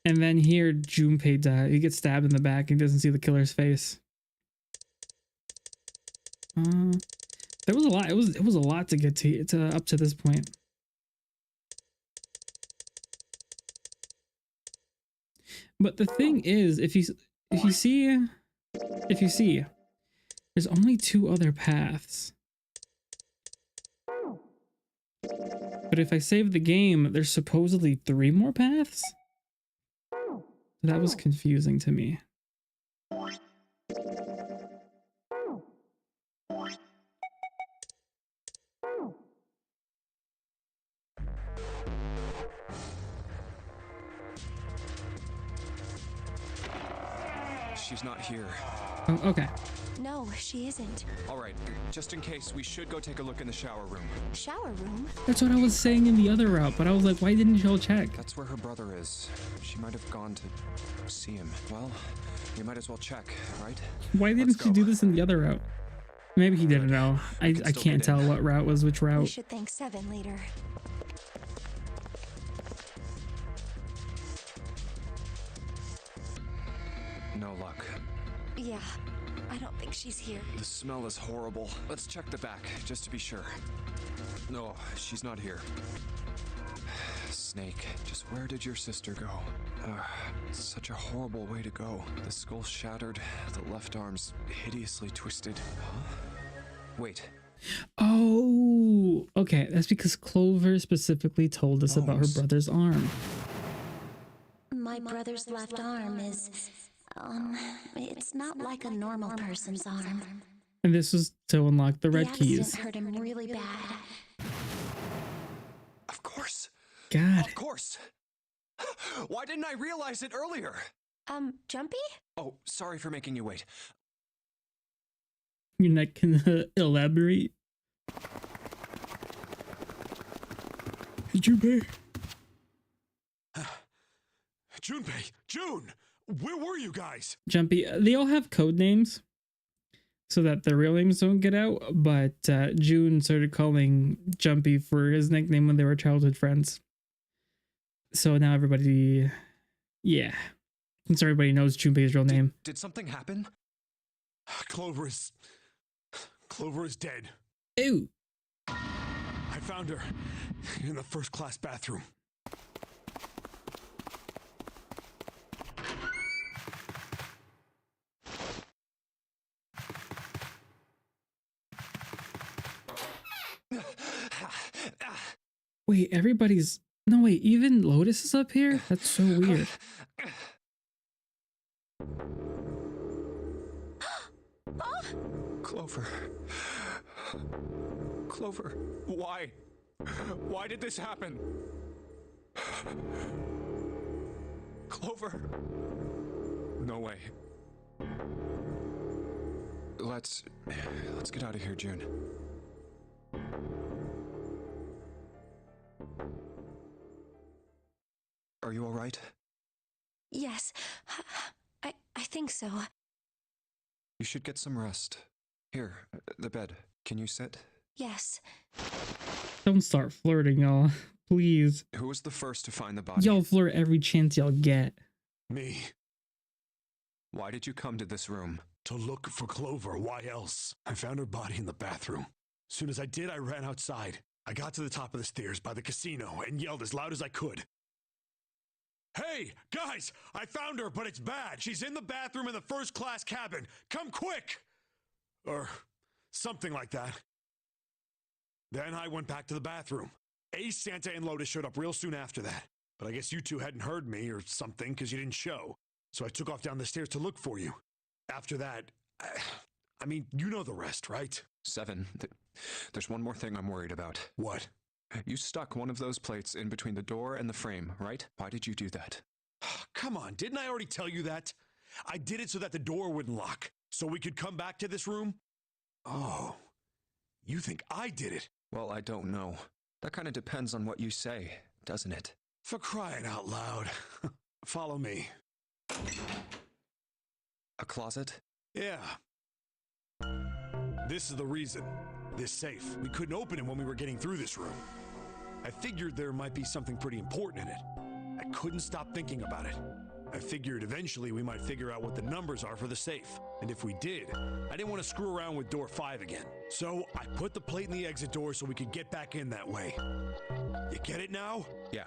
[SPEAKER 1] And then here, Junpei dies. He gets stabbed in the back and doesn't see the killer's face. There was a lot. It was a lot to get to up to this point. But the thing is, if you see, there's only 2 other paths. But if I save the game, there's supposedly 3 more paths? That was confusing to me.
[SPEAKER 8] She's not here.
[SPEAKER 1] Oh, okay.
[SPEAKER 4] No, she isn't.
[SPEAKER 8] Alright, just in case, we should go take a look in the shower room.
[SPEAKER 4] Shower room?
[SPEAKER 1] That's what I was saying in the other route, but I was like, why didn't y'all check?
[SPEAKER 8] That's where her brother is. She might have gone to see him. Well, we might as well check, right?
[SPEAKER 1] Why didn't you do this in the other route? Maybe he didn't know. I can't tell what route was which
[SPEAKER 4] We
[SPEAKER 1] route.
[SPEAKER 4] should thank Seven later.
[SPEAKER 8] No luck.
[SPEAKER 4] Yeah, I don't think she's here.
[SPEAKER 8] The smell is horrible. Let's check the back, just to be sure. No, she's not here. Snake, just where did your sister go? Such a horrible way to go. The skull shattered, the left arm's hideously twisted. Huh? Wait.
[SPEAKER 1] Oh, okay. That's because Clover specifically told us about her brother's arm.
[SPEAKER 4] My brother's left arm is, it's not like a normal person's arm.
[SPEAKER 1] And this was to unlock the
[SPEAKER 4] The
[SPEAKER 1] red
[SPEAKER 4] accident
[SPEAKER 1] keys.
[SPEAKER 4] hurt him really bad.
[SPEAKER 8] Of course.
[SPEAKER 1] God.
[SPEAKER 8] Of course. Why didn't I realize it earlier?
[SPEAKER 4] Jumpy?
[SPEAKER 8] Oh, sorry for making you wait.
[SPEAKER 1] You're not gonna elaborate?
[SPEAKER 6] Junpei! Junpei! June! Where were you guys?
[SPEAKER 1] Jumpy, they all have code names so that their real names don't get out, but June started calling Jumpy for his nickname when they were childhood friends. So now everybody, yeah, since everybody knows Junpei's real name.
[SPEAKER 8] Did something happen?
[SPEAKER 6] Clover is dead.
[SPEAKER 1] Ew.
[SPEAKER 6] I found her in the first class bathroom.
[SPEAKER 1] Wait, everybody's, no wait, even Lotus is up here? That's so weird.
[SPEAKER 8] Clover. Clover, why? Why did this happen? Clover. No way. Let's get out of here, June. Are you all right?
[SPEAKER 4] Yes, I think so.
[SPEAKER 8] You should get some rest. Here, the bed. Can you sit?
[SPEAKER 4] Yes.
[SPEAKER 1] Don't start flirting, y'all. Please.
[SPEAKER 8] Who was the first to find the body?
[SPEAKER 1] Y'all flirt every chance y'all get.
[SPEAKER 6] Me.
[SPEAKER 8] Why did you come to this room?
[SPEAKER 6] To look for Clover. Why else? I found her body in the bathroom. As soon as I did, I ran outside. I got to the top of the stairs by the casino and yelled as loud as I could. Hey, guys, I found her, but it's bad. She's in the bathroom in the first class cabin. Come quick! Or something like that. Then I went back to the bathroom. Ace, Santa, and Lotus showed up real soon after that. But I guess you two hadn't heard me or something because you didn't show. So I took off down the stairs to look for you. After that, I mean, you know the rest, right?
[SPEAKER 8] 7. There's one more thing I'm worried about.
[SPEAKER 6] What?
[SPEAKER 8] You stuck one of those plates in between the door and the frame, right? Why did you do that?
[SPEAKER 6] Come on, didn't I already tell you that? I did it so that the door wouldn't lock, so we could come back to this room? Oh, you think I did it?
[SPEAKER 8] Well, I don't know. That kind of depends on what you say, doesn't it?
[SPEAKER 6] For crying out loud. Follow me.
[SPEAKER 8] A closet?
[SPEAKER 6] Yeah. This is the reason. This safe. We couldn't open it when we were getting through this room. I figured there might be something pretty important in it. I couldn't stop thinking about it. I figured eventually we might figure out what the numbers are for the safe. And if we did, I didn't want to screw around with door 5 again. So I put the plate in the exit door so we could get back in that way. You get it now?
[SPEAKER 8] Yeah.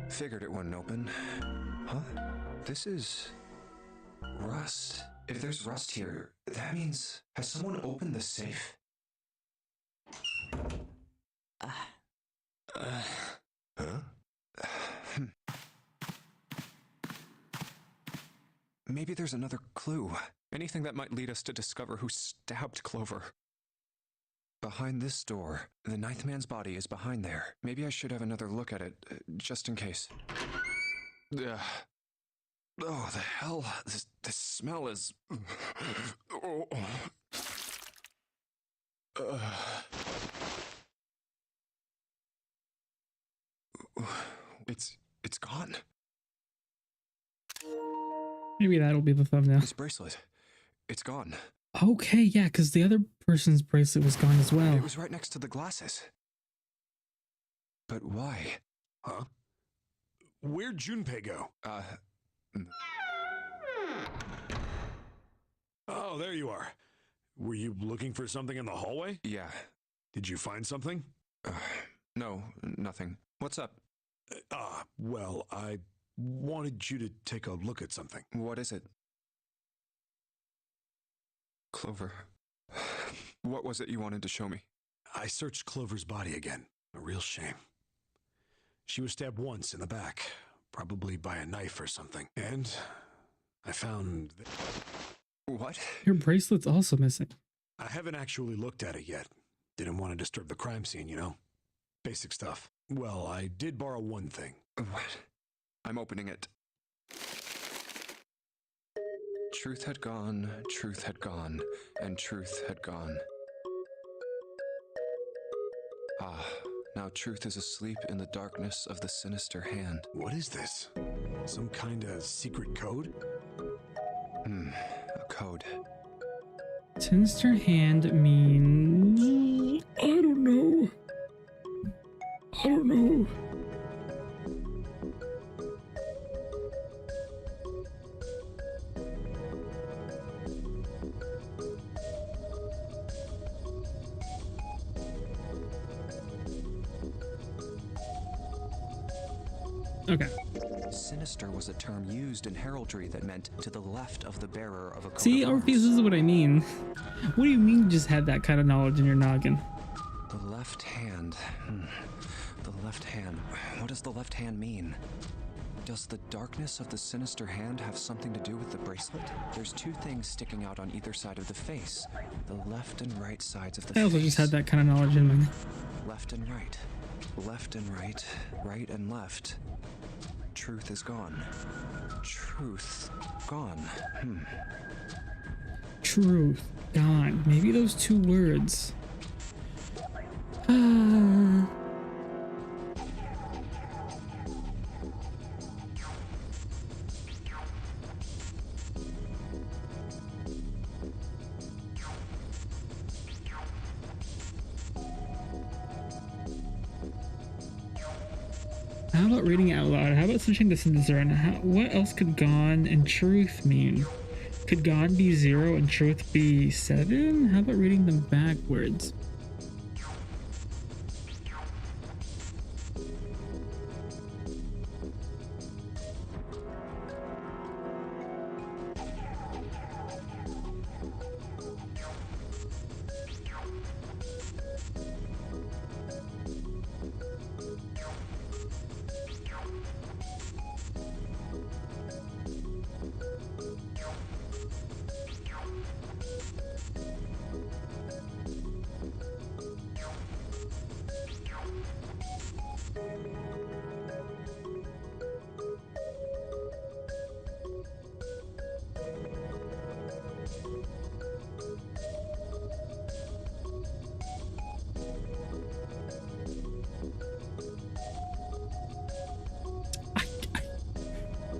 [SPEAKER 8] Figured it wouldn't open. Huh? This is rust. If there's rust here, that means... Has someone opened the safe?
[SPEAKER 6] Huh?
[SPEAKER 8] Maybe there's another clue. Anything that might lead us to discover who stabbed Clover. Behind this door. The ninth man's body is behind there. Maybe I should have another look at it, just in case. Ugh. Oh, the hell. This smell is... Oh. It's gone.
[SPEAKER 1] Maybe that'll be the thumbnail.
[SPEAKER 8] This bracelet. It's gone.
[SPEAKER 1] Okay, yeah, because the other person's bracelet was gone as well.
[SPEAKER 8] It was right next to the glasses. But why?
[SPEAKER 6] Huh? Where'd Junpei go? Oh, there you are. Were you looking for something in the hallway?
[SPEAKER 8] Yeah.
[SPEAKER 6] Did you find something?
[SPEAKER 8] No, nothing. What's up?
[SPEAKER 6] Well, I wanted you to take a look at something.
[SPEAKER 8] What is it? Clover. What was it you wanted to show me?
[SPEAKER 6] I searched Clover's body again. A real shame. She was stabbed once in the back, probably by a knife or something. And I found...
[SPEAKER 8] What?
[SPEAKER 1] Your bracelet's also missing.
[SPEAKER 6] I haven't actually looked at it yet. Didn't want to disturb the crime scene, you know? Basic stuff. Well, I did borrow one thing.
[SPEAKER 8] What? I'm opening it. Truth had gone, and truth had gone.
[SPEAKER 5] Now truth is asleep in the darkness of the sinister hand.
[SPEAKER 6] What is this? Some kind of secret code?
[SPEAKER 5] A code.
[SPEAKER 1] Sinister hand means... I don't know. I don't know. Okay.
[SPEAKER 2] Sinister was a term used in heraldry that meant to the left of the bearer of a coat
[SPEAKER 1] See,
[SPEAKER 2] of arms.
[SPEAKER 1] Orpheus, this is what I mean. What do you mean you just had that kind of knowledge in your noggin?
[SPEAKER 2] The left hand. The left hand. What does the left hand mean? Does the darkness of the sinister hand have something to do with the bracelet? There's two things sticking out on either side of the face. The left and right sides of the face.
[SPEAKER 1] I also just had that kind of knowledge in my...
[SPEAKER 2] Left and right. Left and right. Right and left. Truth is gone. Truth gone.
[SPEAKER 1] Truth gone. Maybe those two words. How about reading it out loud? How about switching the sentence around? What else could gone and truth mean? Could gone be 0 and truth be 7? How about reading them backwards?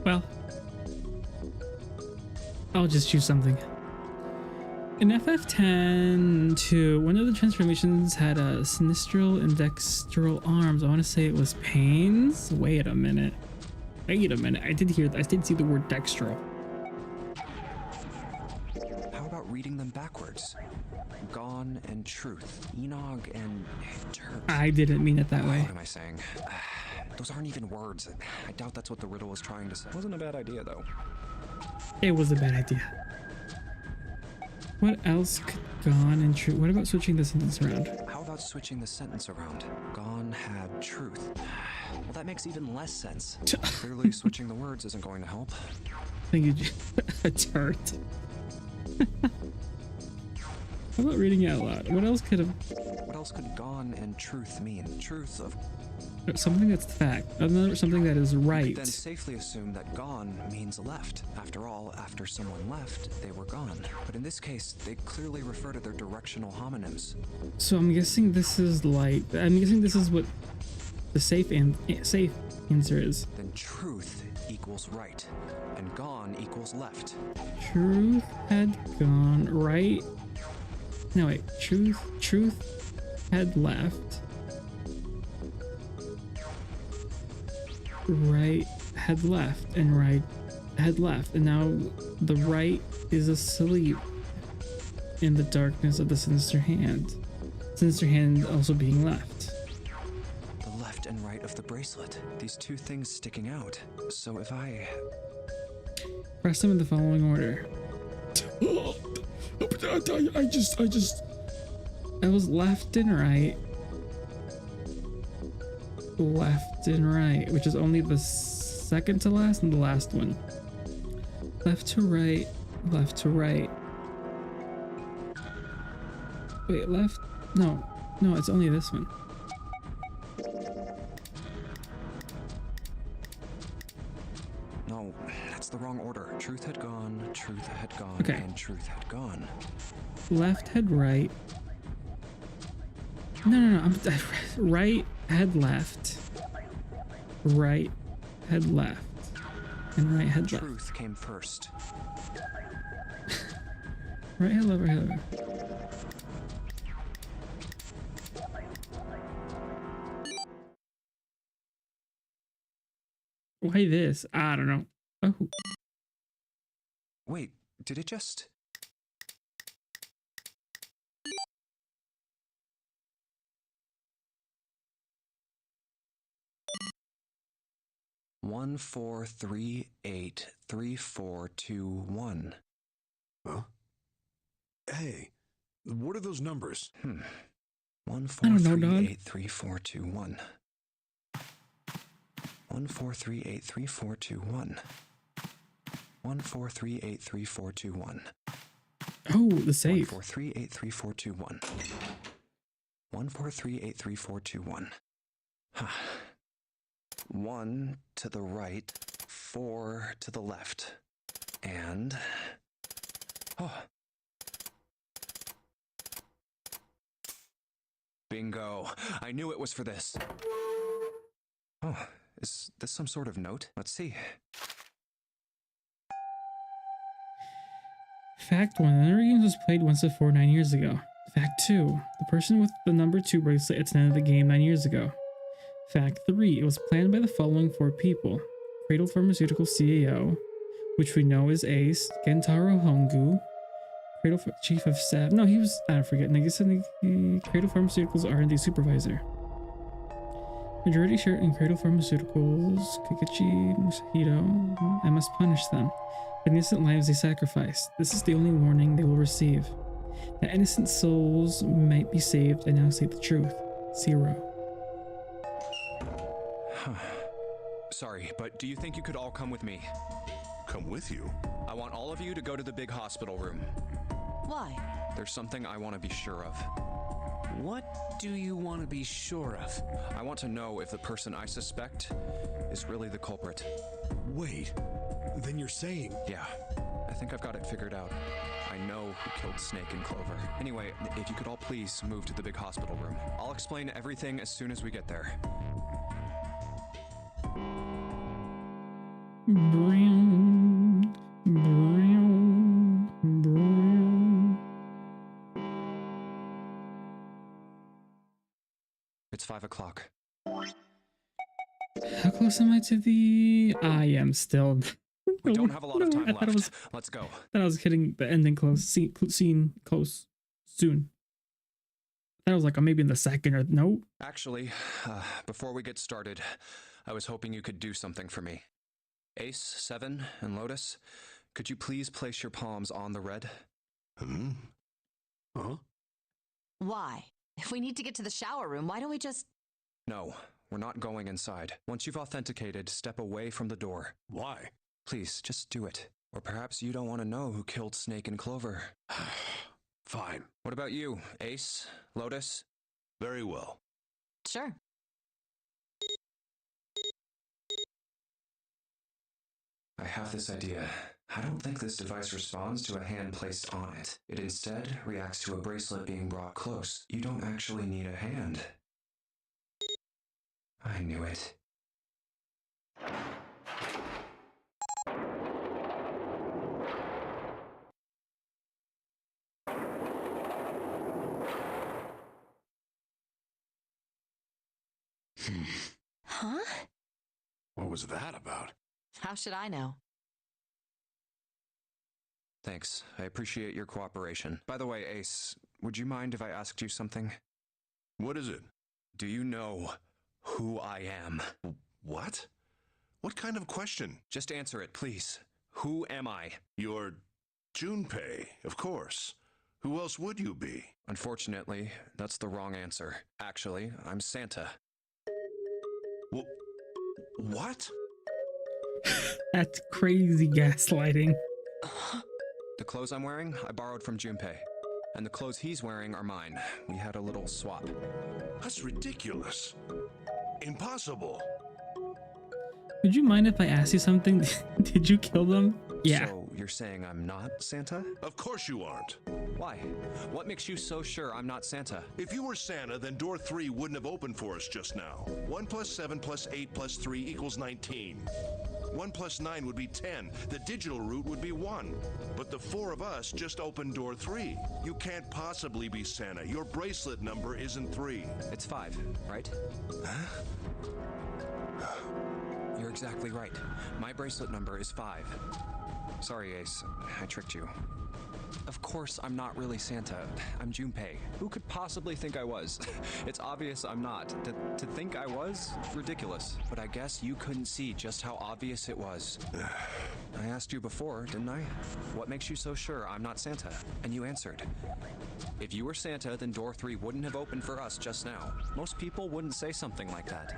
[SPEAKER 1] Well, I'll just choose something. In FF10-2, one of the transformations had a sinistral and dextral arms. I want to say it was Pains. Wait a minute. I did hear that. I did see the word dextral.
[SPEAKER 2] How about reading them backwards? Gone and truth. Enog and Turk.
[SPEAKER 1] I didn't mean it that way.
[SPEAKER 2] What am I saying? Those aren't even words. I doubt that's what the riddle was trying to say. Wasn't a bad idea, though.
[SPEAKER 1] It was a bad idea. What else could gone and truth? What about switching the sentence around?
[SPEAKER 2] How about switching the sentence around? Gone had truth. Well, that makes even less sense. Clearly, switching the words isn't going to help.
[SPEAKER 1] Thank you, it's hurt. How about reading it out loud? What else could
[SPEAKER 2] gone and truth mean? Truth of...
[SPEAKER 1] Something that's fact. Another something that is right.
[SPEAKER 2] Then safely assume that gone means left. After all, after someone left, they were gone. But in this case, they clearly refer to their directional homonyms.
[SPEAKER 1] So I'm guessing this is like... I'm guessing this is what the safe answer is.
[SPEAKER 2] Then truth equals right, and gone equals left.
[SPEAKER 1] Truth had gone right. No, wait. Truth had left. Right had left, and right had left, and now the right is asleep in the darkness of the sinister hand. Sinister hand also being left.
[SPEAKER 2] The left and right of the bracelet. These two things sticking out. So if I...
[SPEAKER 1] Press them in the following order. I was left and right. Left and right, which is only the second to last and the last one. Left to right, left to right. Wait, left? No, it's only this one.
[SPEAKER 2] No, that's the wrong order. Truth had gone,
[SPEAKER 1] Okay.
[SPEAKER 2] and truth had gone.
[SPEAKER 1] Left had right. No, I'm right. head left, right, head left, and right head left.
[SPEAKER 8] Truth came first.
[SPEAKER 1] Right head left, right head left. Why this? I don't know. Oh.
[SPEAKER 8] Wait, did it just... One, 4, 3, 8, 3, 4, 2, 1.
[SPEAKER 6] Huh? Hey, what are those numbers?
[SPEAKER 8] 1,
[SPEAKER 1] I
[SPEAKER 8] 4,
[SPEAKER 1] don't know,
[SPEAKER 8] 3,
[SPEAKER 1] dog.
[SPEAKER 8] 8, 3, 4, 2, 1. 1, 4, 3, 8, 3, 4, 2, 1. 1, 4, 3, 8, 3, 4, 2, 1.
[SPEAKER 1] Oh, the
[SPEAKER 8] 1,
[SPEAKER 1] save.
[SPEAKER 8] 4, 3, 8, 3, 4, 2, 1. 1, 4, 3, 8, 3, 4, 2, 1. 1 to the right, 4 to the left. And... Oh. Bingo. I knew it was for this. Oh, is this some sort of note? Let's see.
[SPEAKER 1] Fact 1. The Nonary Game was played once before 9 years ago. Fact 2. The person with the number 2 bracelet at the end of the game 9 years ago. Fact 3. It was planned by the following 4 people. Cradle Pharmaceutical CAO, which we know is Ace, Gentaro Hongu, Chief of Staff. No, he was, I don't forget. Cradle Pharmaceuticals R&D Supervisor. Majority share in Cradle Pharmaceuticals, Kikuchi, Musahito. I must punish them. The innocent lives they sacrificed. This is the only warning they will receive. That innocent souls might be saved. I now say the truth. 0.
[SPEAKER 8] Sorry, but do you think you could all come with me?
[SPEAKER 3] Come with you?
[SPEAKER 8] I want all of you to go to the big hospital room.
[SPEAKER 7] Why?
[SPEAKER 8] There's something I want to be sure of.
[SPEAKER 2] What do you want to be sure of?
[SPEAKER 8] I want to know if the person I suspect is really the culprit.
[SPEAKER 6] Wait, then you're saying...
[SPEAKER 8] Yeah, I think I've got it figured out. I know who killed Snake and Clover. Anyway, if you could all please move to the big hospital room. I'll explain everything as soon as we get there.
[SPEAKER 1] Brown, brown, brown.
[SPEAKER 8] It's 5 o'clock.
[SPEAKER 1] How close am I to the... I am still...
[SPEAKER 8] We don't have a lot of time
[SPEAKER 1] I thought
[SPEAKER 8] left. Let's go.
[SPEAKER 1] I was hitting the ending close. Scene close. Soon. I was like, maybe in the second or... No.
[SPEAKER 8] Actually, before we get started, I was hoping you could do something for me. Ace, 7, and Lotus, could you please place your palms on the red?
[SPEAKER 6] Huh?
[SPEAKER 7] Why? If we need to get to the shower room, why don't we just...
[SPEAKER 8] No, we're not going inside. Once you've authenticated, step away from the door.
[SPEAKER 6] Why?
[SPEAKER 8] Please, just do it. Or perhaps you don't want to know who killed Snake and Clover.
[SPEAKER 6] Fine.
[SPEAKER 8] What about you, Ace, Lotus?
[SPEAKER 3] Very well.
[SPEAKER 7] Sure.
[SPEAKER 5] I have this idea. I don't think this device responds to a hand placed on it. It instead reacts to a bracelet being brought close. You don't actually need a hand. I knew it.
[SPEAKER 4] Huh?
[SPEAKER 6] What was that about?
[SPEAKER 7] How should I know?
[SPEAKER 8] Thanks. I appreciate your cooperation. By the way, Ace, would you mind if I asked you something?
[SPEAKER 3] What is it?
[SPEAKER 8] Do you know who I am?
[SPEAKER 3] What? What kind of question?
[SPEAKER 8] Just answer it, please. Who am I?
[SPEAKER 3] You're Junpei, of course. Who else would you be?
[SPEAKER 8] Unfortunately, that's the wrong answer. Actually, I'm Santa.
[SPEAKER 3] What?
[SPEAKER 1] That's crazy gaslighting.
[SPEAKER 8] The clothes I'm wearing, I borrowed from Junpei. And the clothes he's wearing are mine. We had a little swap.
[SPEAKER 3] That's ridiculous. Impossible.
[SPEAKER 1] Would you mind if I asked you something? Did you kill them? Yeah.
[SPEAKER 8] So, you're saying I'm not Santa?
[SPEAKER 3] Of course you aren't.
[SPEAKER 8] Why? What makes you so sure I'm not Santa?
[SPEAKER 3] If you were Santa, then door 3 wouldn't have opened for us just now. 1 plus 7 plus 8 plus 3 equals 19. 1 plus 9 would be 10. The digital route would be 1. But the 4 of us just opened door 3. You can't possibly be Santa. Your bracelet number isn't 3.
[SPEAKER 8] It's 5, right?
[SPEAKER 3] Huh?
[SPEAKER 8] You're exactly right. My bracelet number is 5. Sorry, Ace. I tricked you. Of course, I'm not really Santa. I'm Junpei. Who could possibly think I was? It's obvious I'm not. To think I was? Ridiculous. But I guess you couldn't see just how obvious it was. I asked you before, didn't I? What makes you so sure I'm not Santa? And you answered. If you were Santa, then door 3 wouldn't have opened for us just now. Most people wouldn't say something like that.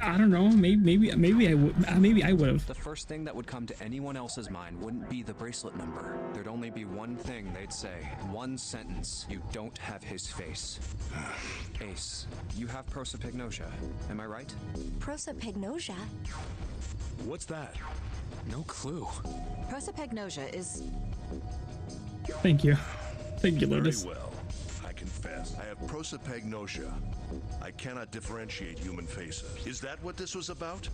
[SPEAKER 1] I don't know. Maybe I would have.
[SPEAKER 8] The first thing that would come to anyone else's mind wouldn't be the bracelet number. There'd only be one thing they'd say. One sentence. You don't have his face. Ace, you have prosopagnosia. Am I right?
[SPEAKER 4] Prosopagnosia?
[SPEAKER 6] What's that?
[SPEAKER 8] No clue.
[SPEAKER 7] Prosopagnosia is...
[SPEAKER 1] Thank you. Thank you,
[SPEAKER 3] Very
[SPEAKER 1] Lotus.
[SPEAKER 3] well. I confess. I have prosopagnosia. I cannot differentiate human faces. Is that what this was about?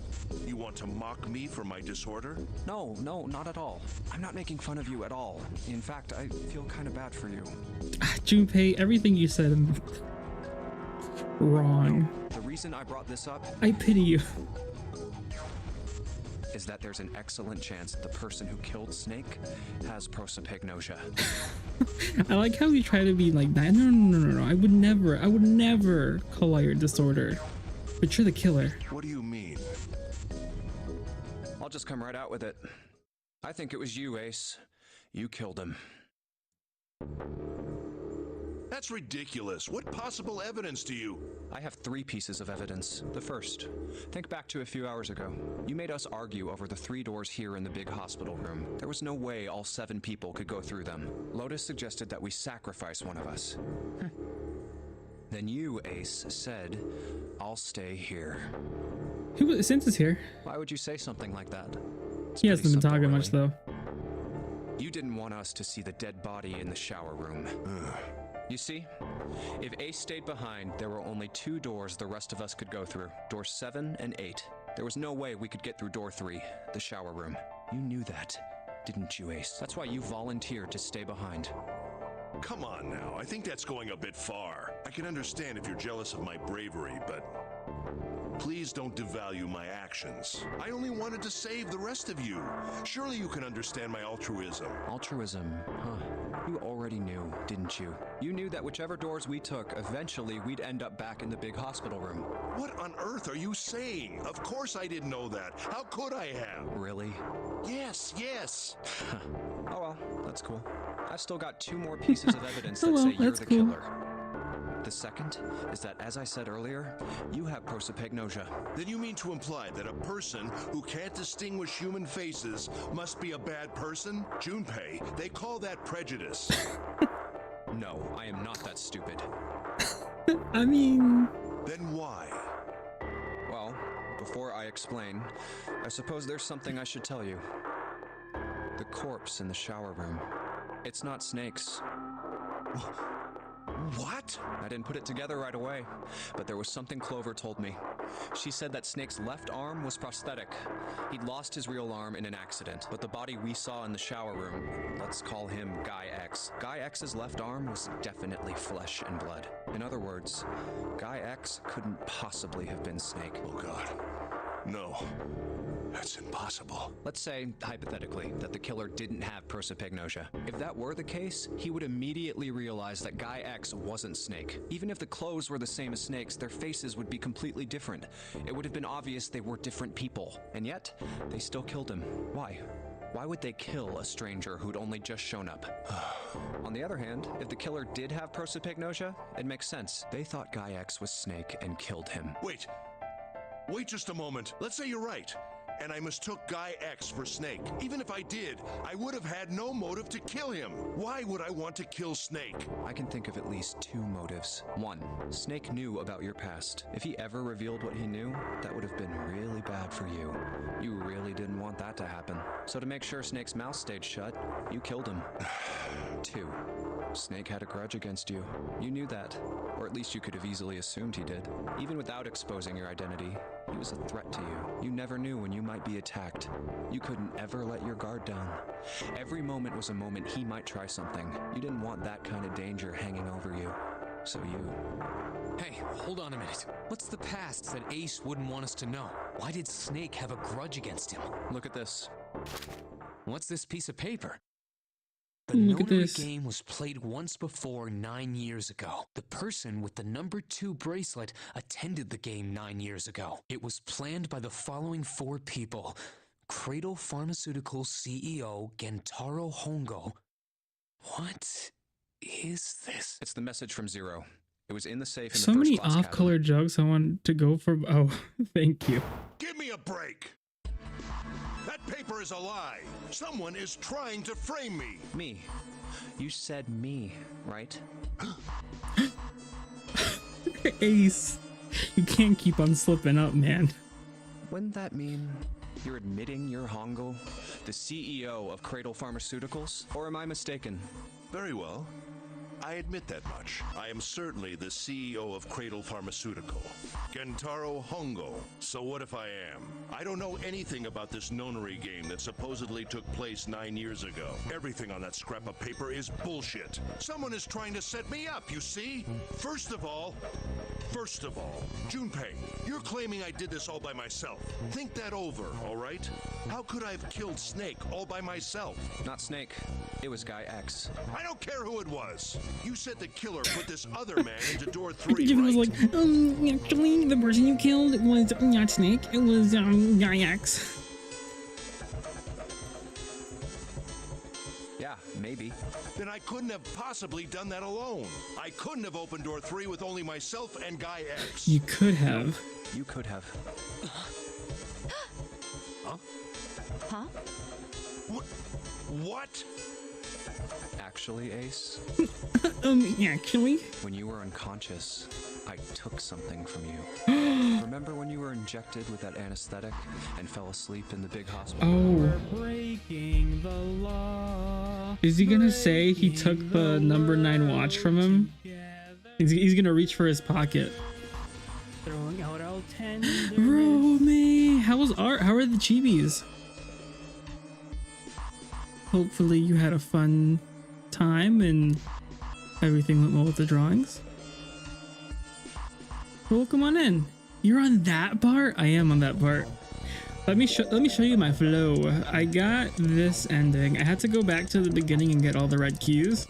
[SPEAKER 3] You want to mock me for my disorder?
[SPEAKER 8] No, not at all. I'm not making fun of you at all. In fact, I feel kind of bad for you.
[SPEAKER 1] Junpei, everything you said wrong.
[SPEAKER 8] The reason I brought this up
[SPEAKER 1] I pity you.
[SPEAKER 8] is that there's an excellent chance the person who killed Snake has prosopagnosia.
[SPEAKER 1] I like how you try to be like that. No. I would never call out your disorder. But you're the killer.
[SPEAKER 3] What do you mean?
[SPEAKER 8] I'll just come right out with it. I think it was you, Ace. You killed him.
[SPEAKER 3] That's ridiculous. What possible evidence do you...
[SPEAKER 8] I have 3 pieces of evidence. The first, think back to a few hours ago. You made us argue over the 3 doors here in the big hospital room. There was no way all 7 people could go through them. Lotus suggested that we sacrifice one of us. Then you, Ace, said, I'll stay here.
[SPEAKER 1] Since it's here.
[SPEAKER 8] Why would you say something like that? It's
[SPEAKER 1] He hasn't
[SPEAKER 8] pretty
[SPEAKER 1] been
[SPEAKER 8] simple,
[SPEAKER 1] talking
[SPEAKER 8] really.
[SPEAKER 1] much though.
[SPEAKER 8] You didn't want us to see the dead body in the shower room. You see, if Ace stayed behind, there were only 2 doors the rest of us could go through. Doors 7 and 8. There was no way we could get through door 3, the shower room. You knew that, didn't you, Ace? That's why you volunteered to stay behind.
[SPEAKER 3] Come on now. I think that's going a bit far. I can understand if you're jealous of my bravery, but... please don't devalue my actions. I only wanted to save the rest of you. Surely you can understand my altruism.
[SPEAKER 8] Altruism, huh? You already knew, didn't you? You knew that whichever doors we took, eventually we'd end up back in the big hospital room.
[SPEAKER 3] What on earth are you saying? Of course I didn't know that. How could I have?
[SPEAKER 8] Really?
[SPEAKER 3] Yes.
[SPEAKER 8] Oh well, that's cool. I've still got 2 more pieces of evidence that
[SPEAKER 1] Oh well,
[SPEAKER 8] say you're
[SPEAKER 1] that's
[SPEAKER 8] the
[SPEAKER 1] cool.
[SPEAKER 8] killer. The second is that, as I said earlier, you have prosopagnosia.
[SPEAKER 3] Then you mean to imply that a person who can't distinguish human faces must be a bad person? Junpei, they call that prejudice.
[SPEAKER 8] No, I am not that stupid.
[SPEAKER 1] I mean...
[SPEAKER 3] Then why?
[SPEAKER 8] Well, before I explain, I suppose there's something I should tell you. The corpse in the shower room. It's not Snake's.
[SPEAKER 3] What?
[SPEAKER 8] I didn't put it together right away, but there was something Clover told me. She said that Snake's left arm was prosthetic. He'd lost his real arm in an accident, but the body we saw in the shower room, let's call him Guy X. Guy X's left arm was definitely flesh and blood. In other words, Guy X couldn't possibly have been Snake.
[SPEAKER 3] Oh God. No. That's impossible.
[SPEAKER 8] Let's say, hypothetically, that the killer didn't have prosopagnosia. If that were the case, he would immediately realize that Guy X wasn't Snake. Even if the clothes were the same as Snake's, their faces would be completely different. It would have been obvious they were different people. And yet, they still killed him. Why? Why would they kill a stranger who'd only just shown up? On the other hand, if the killer did have prosopagnosia, it makes sense. They thought Guy X was Snake and killed him.
[SPEAKER 3] Wait just a moment. Let's say you're right. and I mistook Guy X for Snake. Even if I did, I would have had no motive to kill him. Why would I want to kill Snake?
[SPEAKER 8] I can think of at least two motives. One, Snake knew about your past. If he ever revealed what he knew, that would have been really bad for you. You really didn't want that to happen. So to make sure Snake's mouth stayed shut, you killed him. Two, Snake had a grudge against you. You knew that, or at least you could have easily assumed he did. Even without exposing your identity, he was a threat to you. You never knew when you might be attacked. You couldn't ever let your guard down. Every moment was a moment he might try something. You didn't want that kind of danger hanging over you. So you...
[SPEAKER 2] Hey, hold on a minute. What's the past that Ace wouldn't want us to know? Why did Snake have a grudge against him?
[SPEAKER 8] Look at this.
[SPEAKER 2] What's this piece of paper? The
[SPEAKER 1] Look at
[SPEAKER 2] Nonary
[SPEAKER 1] this.
[SPEAKER 2] Game was played once before 9 years ago. The person with the number 2 bracelet attended the game 9 years ago. It was planned by the following 4 people. Cradle Pharmaceuticals CEO Gentaro Hongo. What is this?
[SPEAKER 8] It's the message from Zero. It was in the safe in
[SPEAKER 1] So
[SPEAKER 8] the
[SPEAKER 1] many
[SPEAKER 8] first-class cabin.
[SPEAKER 1] off-color jokes I want to go for. Oh, thank you.
[SPEAKER 3] Give me a break! That paper is a lie! Someone is trying to frame me!
[SPEAKER 8] Me. You said me, right?
[SPEAKER 1] Ace, you can't keep on slipping up, man.
[SPEAKER 8] Wouldn't that mean you're admitting you're Hongo, the CEO of Cradle Pharmaceuticals? Or am I mistaken?
[SPEAKER 3] Very well. I admit that much. I am certainly the CEO of Cradle Pharmaceutical, Gentaro Hongo. So what if I am? I don't know anything about this Nonary game that supposedly took place 9 years ago. Everything on that scrap of paper is bullshit. Someone is trying to set me up, you see? First of all, Junpei, you're claiming I did this all by myself. Think that over, all right? How could I have killed Snake all by myself?
[SPEAKER 8] Not Snake. It was Guy X.
[SPEAKER 3] I don't care who it was. You said the killer put this other man into door 3,
[SPEAKER 1] He was
[SPEAKER 3] right?
[SPEAKER 1] like, actually, the person you killed was not Snake. It was Guy X.
[SPEAKER 8] Yeah, maybe.
[SPEAKER 3] Then I couldn't have possibly done that alone. I couldn't have opened door 3 with only myself and Guy X.
[SPEAKER 1] You could have.
[SPEAKER 8] You could have.
[SPEAKER 7] Huh?
[SPEAKER 3] What?
[SPEAKER 8] Actually, Ace,
[SPEAKER 1] Actually.
[SPEAKER 8] when you were unconscious, I took something from you. Remember when you were injected with that anesthetic and fell asleep in the big hospital?
[SPEAKER 1] Oh.
[SPEAKER 9] Breaking the law.
[SPEAKER 1] Is he gonna say he took the number 9 watch from him? He's gonna reach for his pocket.
[SPEAKER 9] Throwing out all 10.
[SPEAKER 1] Rome, how was art? How are the chibis? Hopefully you had a fun time and everything went well with the drawings. Well, come on in. You're on that part? I am on that part. Let me show you my flow. I got this ending. I had to go back to the beginning and get all the red keys.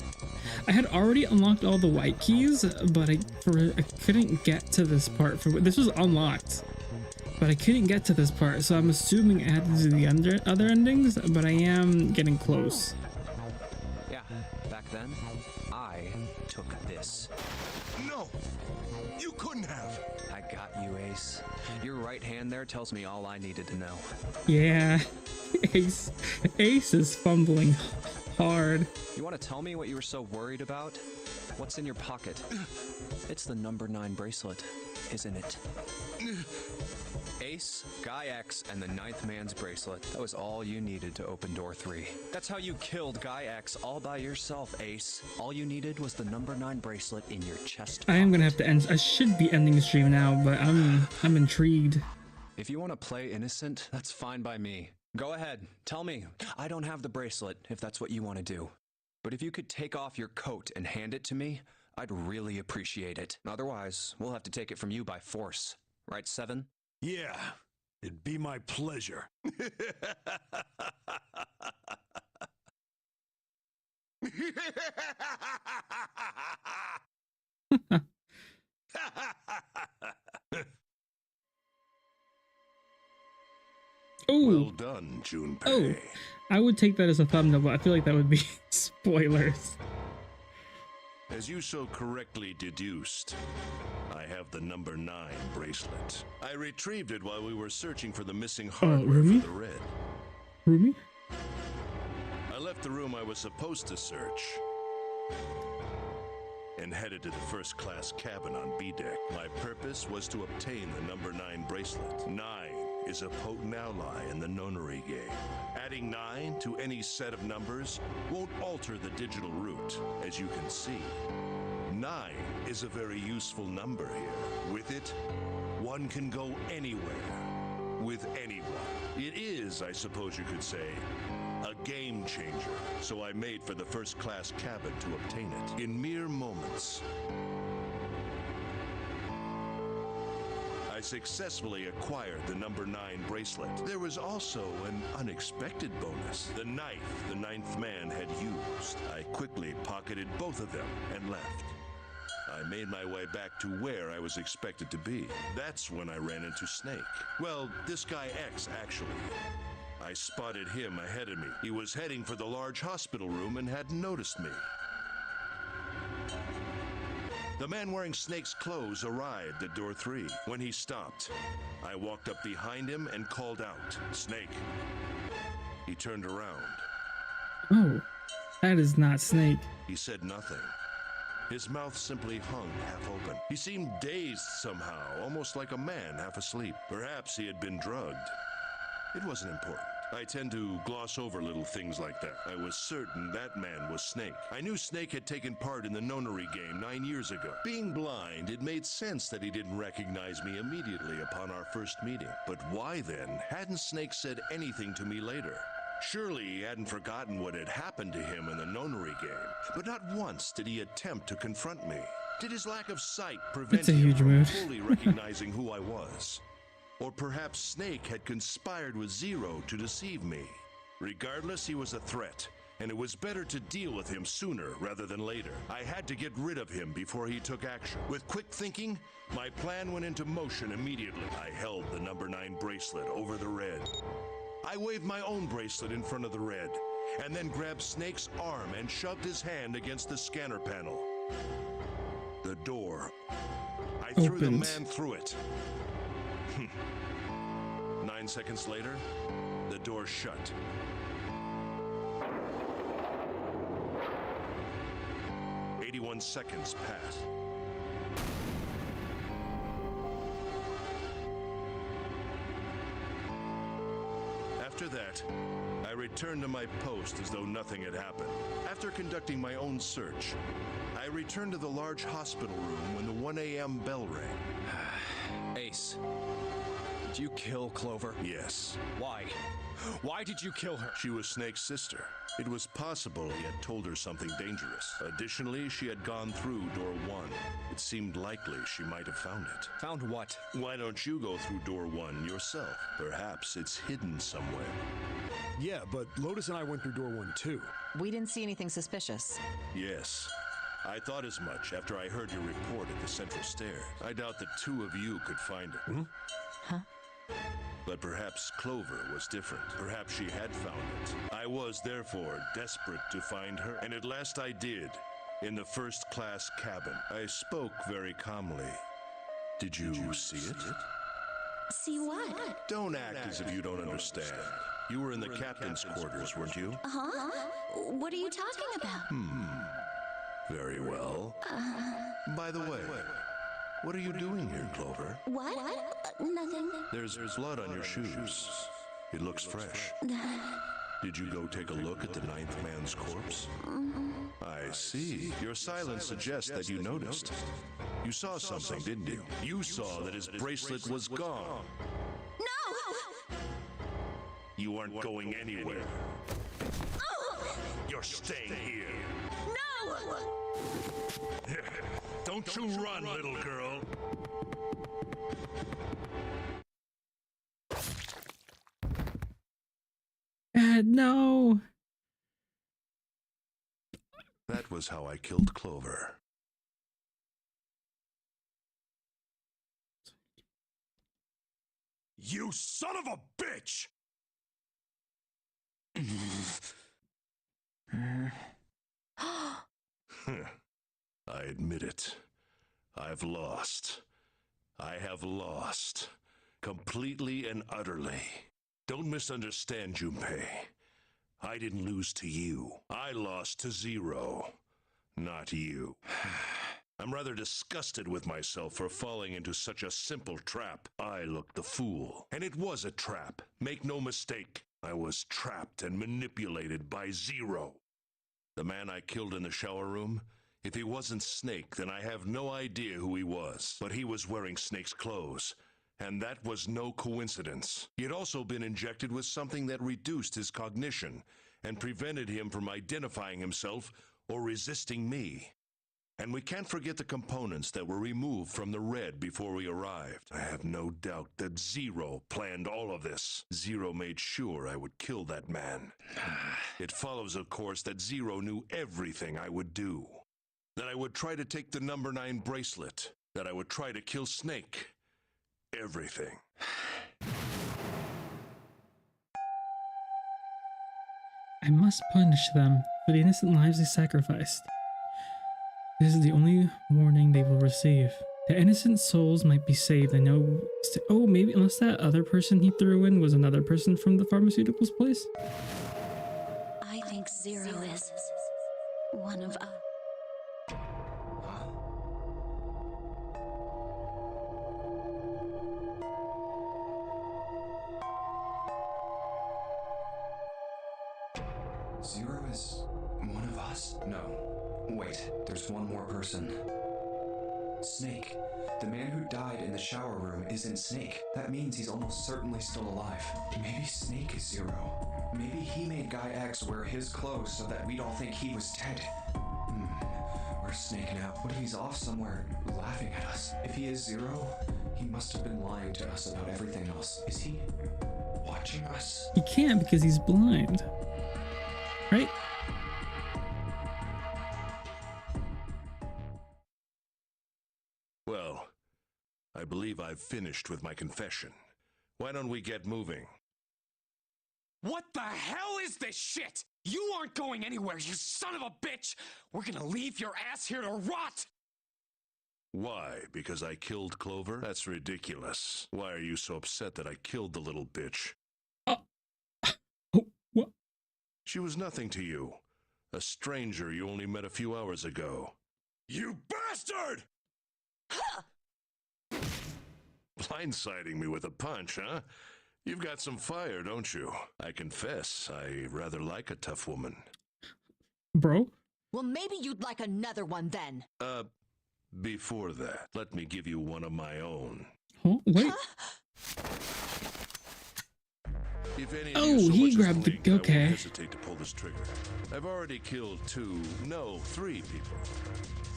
[SPEAKER 1] I had already unlocked all the white keys, but I couldn't get to this part. This was unlocked, but I couldn't get to this part, so I'm assuming I had to do the other endings, but I am getting close.
[SPEAKER 8] Yeah, back then, I took this.
[SPEAKER 3] No! You couldn't have!
[SPEAKER 8] I got you, Ace. Your right hand there tells me all I needed to know.
[SPEAKER 1] Yeah, Ace is fumbling hard.
[SPEAKER 8] You want to tell me what you were so worried about? What's in your pocket? It's the number 9 bracelet, isn't it? Ace, Guy X, and the 9th man's bracelet. That was all you needed to open door 3. That's how you killed Guy X all by yourself, Ace. All you needed was the number 9 bracelet in your chest
[SPEAKER 1] I am
[SPEAKER 8] pocket.
[SPEAKER 1] gonna have to end. I should be ending the stream now, but I'm intrigued.
[SPEAKER 8] If you want to play innocent, that's fine by me. Go ahead, tell me. I don't have the bracelet, if that's what you want to do. But if you could take off your coat and hand it to me, I'd really appreciate it. Otherwise, we'll have to take it from you by force. Right, Seven?
[SPEAKER 6] Yeah, it'd be my pleasure.
[SPEAKER 1] Oh,
[SPEAKER 3] Well done, Junpei.
[SPEAKER 1] oh, I would take that as a thumbnail, but I feel like that would be spoilers.
[SPEAKER 3] As you so correctly deduced, I I have the number 9 bracelet. I retrieved it while we were searching for the missing hardware
[SPEAKER 1] Rumi?
[SPEAKER 3] for the red.
[SPEAKER 1] Rumi?
[SPEAKER 3] I left the room I was supposed to search and headed to the first-class cabin on B-deck. My purpose was to obtain the number 9 bracelet. 9 is a potent ally in the Nonary Game. Adding 9 to any set of numbers won't alter the digital root, as you can see. 9 is a very useful number here. With it, one can go anywhere, with anyone. It is, I suppose you could say, a game changer. So I made for the first-class cabin to obtain it. In mere moments, I successfully acquired the number 9 bracelet. There was also an unexpected bonus. The knife the 9th man had used. I quickly pocketed both of them and left. I made my way back to where I was expected to be. That's when I ran into Snake. Well, this guy X, actually. I spotted him ahead of me. He was heading for the large hospital room and hadn't noticed me. The man wearing Snake's clothes arrived at door 3. When he stopped, I walked up behind him and called out, "Snake." He turned around.
[SPEAKER 1] Oh, that is not Snake.
[SPEAKER 3] He said nothing. His mouth simply hung half open. He seemed dazed somehow, almost like a man half asleep. Perhaps he had been drugged. It wasn't important. I tend to gloss over little things like that. I was certain that man was Snake. I knew Snake had taken part in the Nonary Game 9 years ago. Being blind, it made sense that he didn't recognize me immediately upon our first meeting. But why then hadn't Snake said anything to me later? Surely he hadn't forgotten what had happened to him in the Nonary Game. But not once did he attempt to confront me. Did his lack of sight prevent
[SPEAKER 1] It's a
[SPEAKER 3] him
[SPEAKER 1] huge
[SPEAKER 3] from
[SPEAKER 1] mood.
[SPEAKER 3] fully recognizing who I was? Or perhaps Snake had conspired with Zero to deceive me. Regardless, he was a threat, and it was better to deal with him sooner rather than later. I had to get rid of him before he took action. With quick thinking, my plan went into motion immediately. I held the number 9 bracelet over the red. I waved my own bracelet in front of the red, and then grabbed Snake's arm and shoved his hand against the scanner panel. The door. I threw the
[SPEAKER 1] Opened.
[SPEAKER 3] man through it. 9 seconds later, the door shut. "81 seconds passed. After that, I returned to my post as though nothing had happened. After conducting my own search, I returned to the large hospital room when the 1 a.m. bell rang.
[SPEAKER 8] Ace, did you kill Clover?
[SPEAKER 3] Yes.
[SPEAKER 8] Why? Why did you kill her?
[SPEAKER 3] She was Snake's sister. It was possible he had told her something dangerous. Additionally, she had gone through door 1. It seemed likely she might have found it.
[SPEAKER 8] Found what?
[SPEAKER 3] Why don't you go through door 1 yourself? Perhaps it's hidden somewhere.
[SPEAKER 6] Yeah, but Lotus and I went through door 1 too.
[SPEAKER 7] We didn't see anything suspicious.
[SPEAKER 3] Yes. I thought as much after I heard your report at the central stairs. I doubt the 2 of you could find her.
[SPEAKER 7] Huh?
[SPEAKER 3] But perhaps Clover was different. Perhaps she had found it. I was, therefore, desperate to find her, and at last I did, in the first-class cabin. I spoke very calmly. Did you see it?
[SPEAKER 4] See what?
[SPEAKER 3] Don't act as if you don't understand. You were in the captain's quarters, weren't you?
[SPEAKER 4] Huh? What are you talking about?
[SPEAKER 3] Very well. By the way, what are you doing here, Clover?
[SPEAKER 4] What? Nothing.
[SPEAKER 3] There's blood on your shoes. It looks fresh. Did you go take a look at the 9th man's corpse? I see. Your silence suggests that you noticed. You saw something, didn't you? You saw that his bracelet was gone.
[SPEAKER 4] No!
[SPEAKER 3] You aren't going anywhere. You're staying here.
[SPEAKER 4] No!
[SPEAKER 3] Don't you run, little girl.
[SPEAKER 1] Dad, no.
[SPEAKER 3] That was how I killed Clover.
[SPEAKER 6] You son of a bitch!
[SPEAKER 3] I admit it. I've lost. I have lost. Completely and utterly. Don't misunderstand, Junpei. I didn't lose to you. I lost to Zero. Not you. I'm rather disgusted with myself for falling into such a simple trap. I looked the fool. And it was a trap. Make no mistake. I was trapped and manipulated by Zero. The man I killed in the shower room? If he wasn't Snake, then I have no idea who he was. But he was wearing Snake's clothes. And that was no coincidence. He had also been injected with something that reduced his cognition and prevented him from identifying himself or resisting me. And we can't forget the components that were removed from the red before we arrived. I have no doubt that Zero planned all of this. Zero made sure I would kill that man. It follows, of course, that Zero knew everything I would do. That I would try to take the number 9 bracelet. That I would try to kill Snake. Everything.
[SPEAKER 1] I must punish them for the innocent lives they sacrificed. This is the only warning they will receive. The innocent souls might be saved. I know. Oh, maybe unless that other person he threw in was another person from the pharmaceuticals place.
[SPEAKER 4] I think Zero is one of us.
[SPEAKER 5] Zero is one of us? No. Wait, there's one more person. Snake. The man who died in the shower room isn't Snake. That means he's almost certainly still alive. Maybe Snake is Zero. Maybe he made Guy X wear his clothes so that we'd all think he was dead. Where's Snake now? What if he's off somewhere laughing at us? If he is Zero, he must have been lying to us about everything else. Is he watching us?
[SPEAKER 1] He can't because he's blind. Right?
[SPEAKER 3] Well, I believe I've finished with my confession. Why don't we get moving?
[SPEAKER 2] What the hell is this shit? You aren't going anywhere, you son of a bitch! We're gonna leave your ass here to rot!
[SPEAKER 3] Why? Because I killed Clover? That's ridiculous. Why are you so upset that I killed the little bitch?
[SPEAKER 1] What?
[SPEAKER 3] She was nothing to you. A stranger you only met a few hours ago. You bastard! Blindsiding me with a punch, huh? You've got some fire, don't you? I confess, I rather like a tough woman.
[SPEAKER 1] Bro?
[SPEAKER 7] Well, maybe you'd like another one then.
[SPEAKER 3] Before that, let me give you one of my own.
[SPEAKER 1] Huh? Wait.
[SPEAKER 3] If any
[SPEAKER 1] Oh,
[SPEAKER 3] of you so
[SPEAKER 1] he
[SPEAKER 3] much as
[SPEAKER 1] grabbed
[SPEAKER 3] blink,
[SPEAKER 1] the.
[SPEAKER 3] I
[SPEAKER 1] Okay.
[SPEAKER 3] won't hesitate to pull this trigger. I've already killed 3 people.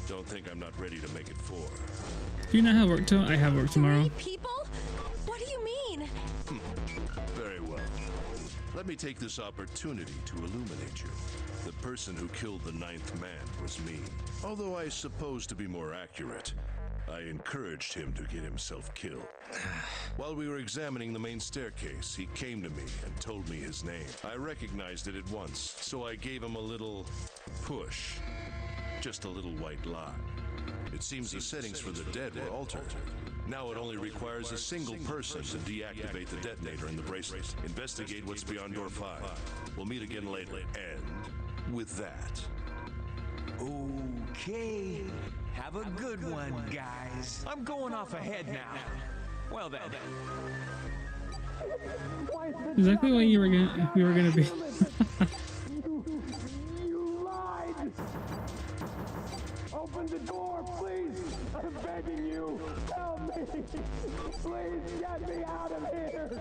[SPEAKER 3] Don't think I'm not ready to make it 4.
[SPEAKER 1] Do you not have work tomorrow? I have work tomorrow.
[SPEAKER 7] 3 people? What do you mean?
[SPEAKER 3] Very well. Let me take this opportunity to illuminate you. The person who killed the 9th man was me. Although I suppose to be more accurate, I encouraged him to get himself killed. While we were examining the main staircase, he came to me and told me his name. I recognized it at once, so I gave him a little push. Just a little white lie. It seems the settings for the dead were altered. Now it only requires a single person to deactivate the detonator in the bracelet. Investigate what's beyond door 5. We'll meet again later. And with that...
[SPEAKER 10] Okay. Have a good one, guys. I'm going off ahead now. Well then.
[SPEAKER 1] Exactly what you were gonna be.
[SPEAKER 11] You lied! Open the door, please! I'm begging you! Help me! Please get me out of here!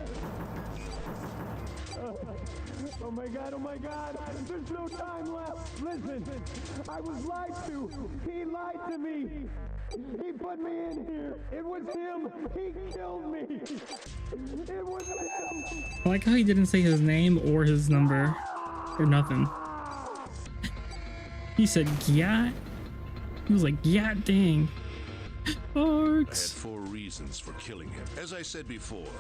[SPEAKER 11] Oh my god, there's no time left! Listen, I was lied to! He lied to me! He put me in here! It was him! He killed me! It was him!
[SPEAKER 1] I like how he didn't say his name or his number or nothing. He said, yeah. He was like, yeah, dang. Orcs.
[SPEAKER 3] I had 4 reasons for killing him. As I said before,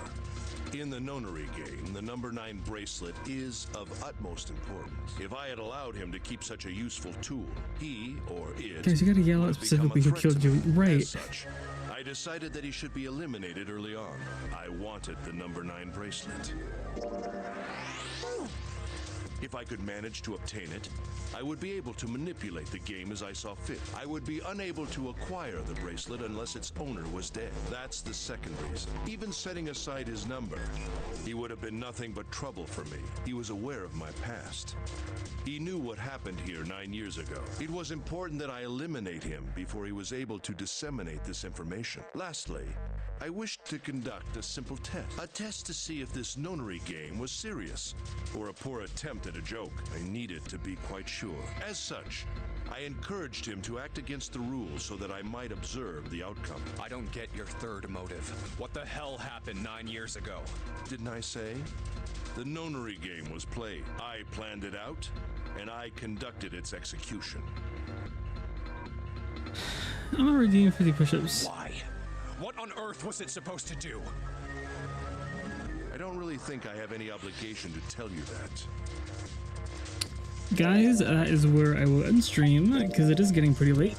[SPEAKER 3] in the Nonary game, the number 9 bracelet is of utmost importance. If I had allowed him to keep such a useful tool, he or it
[SPEAKER 1] Guys, you gotta yell out
[SPEAKER 3] would have become
[SPEAKER 1] specifically
[SPEAKER 3] a
[SPEAKER 1] who
[SPEAKER 3] threat
[SPEAKER 1] killed
[SPEAKER 3] to
[SPEAKER 1] you.
[SPEAKER 3] me.
[SPEAKER 1] Right.
[SPEAKER 3] As such, I I decided that he should be eliminated early on. I wanted the number 9 bracelet. If I could manage to obtain it, I would be able to manipulate the game as I saw fit. I would be unable to acquire the bracelet unless its owner was dead. That's the second reason. Even setting aside his number, he would have been nothing but trouble for me. He was aware of my past. He knew what happened here 9 years ago. It was important that I eliminate him before he was able to disseminate this information. Lastly, I wished to conduct a simple test. A test to see if this Nonary game was serious or a poor attempt at a joke. I needed to be quite sure. As such, I encouraged him to act against the rules so that I might observe the outcome.
[SPEAKER 2] I don't get your third motive. What the hell happened 9 years ago?
[SPEAKER 3] Didn't I say? The Nonary game was played. I planned it out, and I conducted its execution.
[SPEAKER 1] I'm gonna redeem 50 push-ups.
[SPEAKER 2] Why? What on earth was it supposed to do?
[SPEAKER 3] I don't really think I have any obligation to tell you that.
[SPEAKER 1] Guys, that is where I will end stream because it is getting pretty late.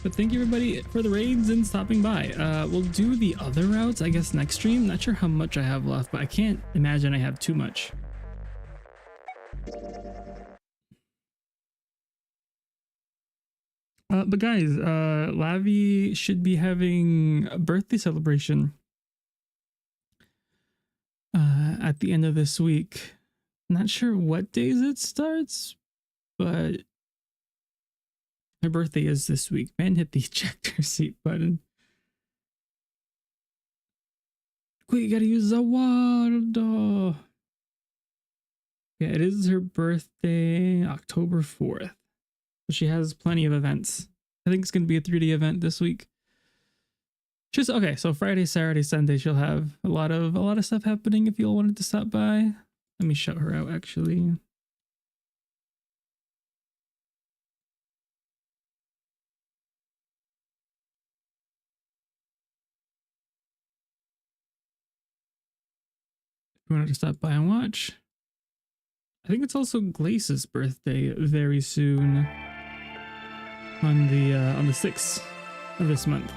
[SPEAKER 1] But thank you everybody for the raids and stopping by. We'll do the other routes, I guess, next stream. Not sure how much I have left, but I can't imagine I have too much. But guys, Lavi should be having a birthday celebration at the end of this week. Not sure what days it starts, but her birthday is this week. Man, hit the ejector seat button. Quick, you gotta use the water. Yeah, it is her birthday, October 4th. She has plenty of events. I think it's going to be a 3-day event this week. Okay, so Friday, Saturday, Sunday, she'll have a lot of stuff happening if you all wanted to stop by. Let me shout her out, actually. If you wanted to stop by and watch. I think it's also Glace's birthday very soon. On the 6th of this month.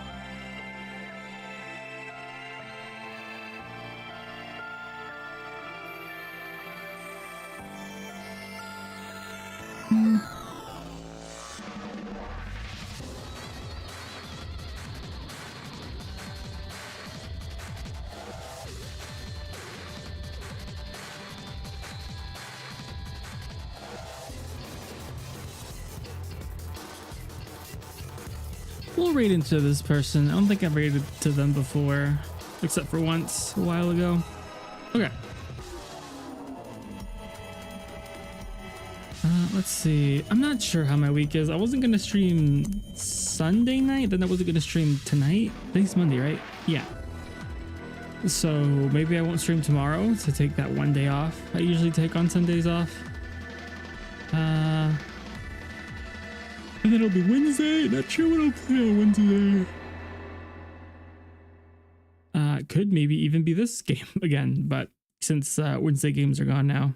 [SPEAKER 1] We'll raid into this person. I don't think I've raided to them before, except for once a while ago. Okay. Let's see. I'm not sure how my week is. I wasn't going to stream Sunday night, then I wasn't going to stream tonight. Today's Monday, right? Yeah. So maybe I won't stream tomorrow to take that one day off. I usually take on Sundays off. And then it'll be Wednesday. Not sure what I'll play on Wednesday. Could maybe even be this game again, but since Wednesday games are gone now.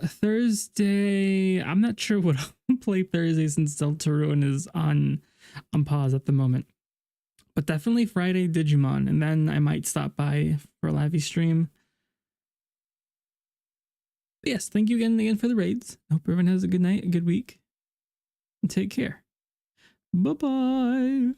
[SPEAKER 1] Thursday, I'm not sure what I'll play Thursday since Deltarune is on pause at the moment. But definitely Friday Digimon, and then I might stop by for a live stream. But yes, thank you again for the raids. Hope everyone has a good night, a good week. And take care. Bye-bye.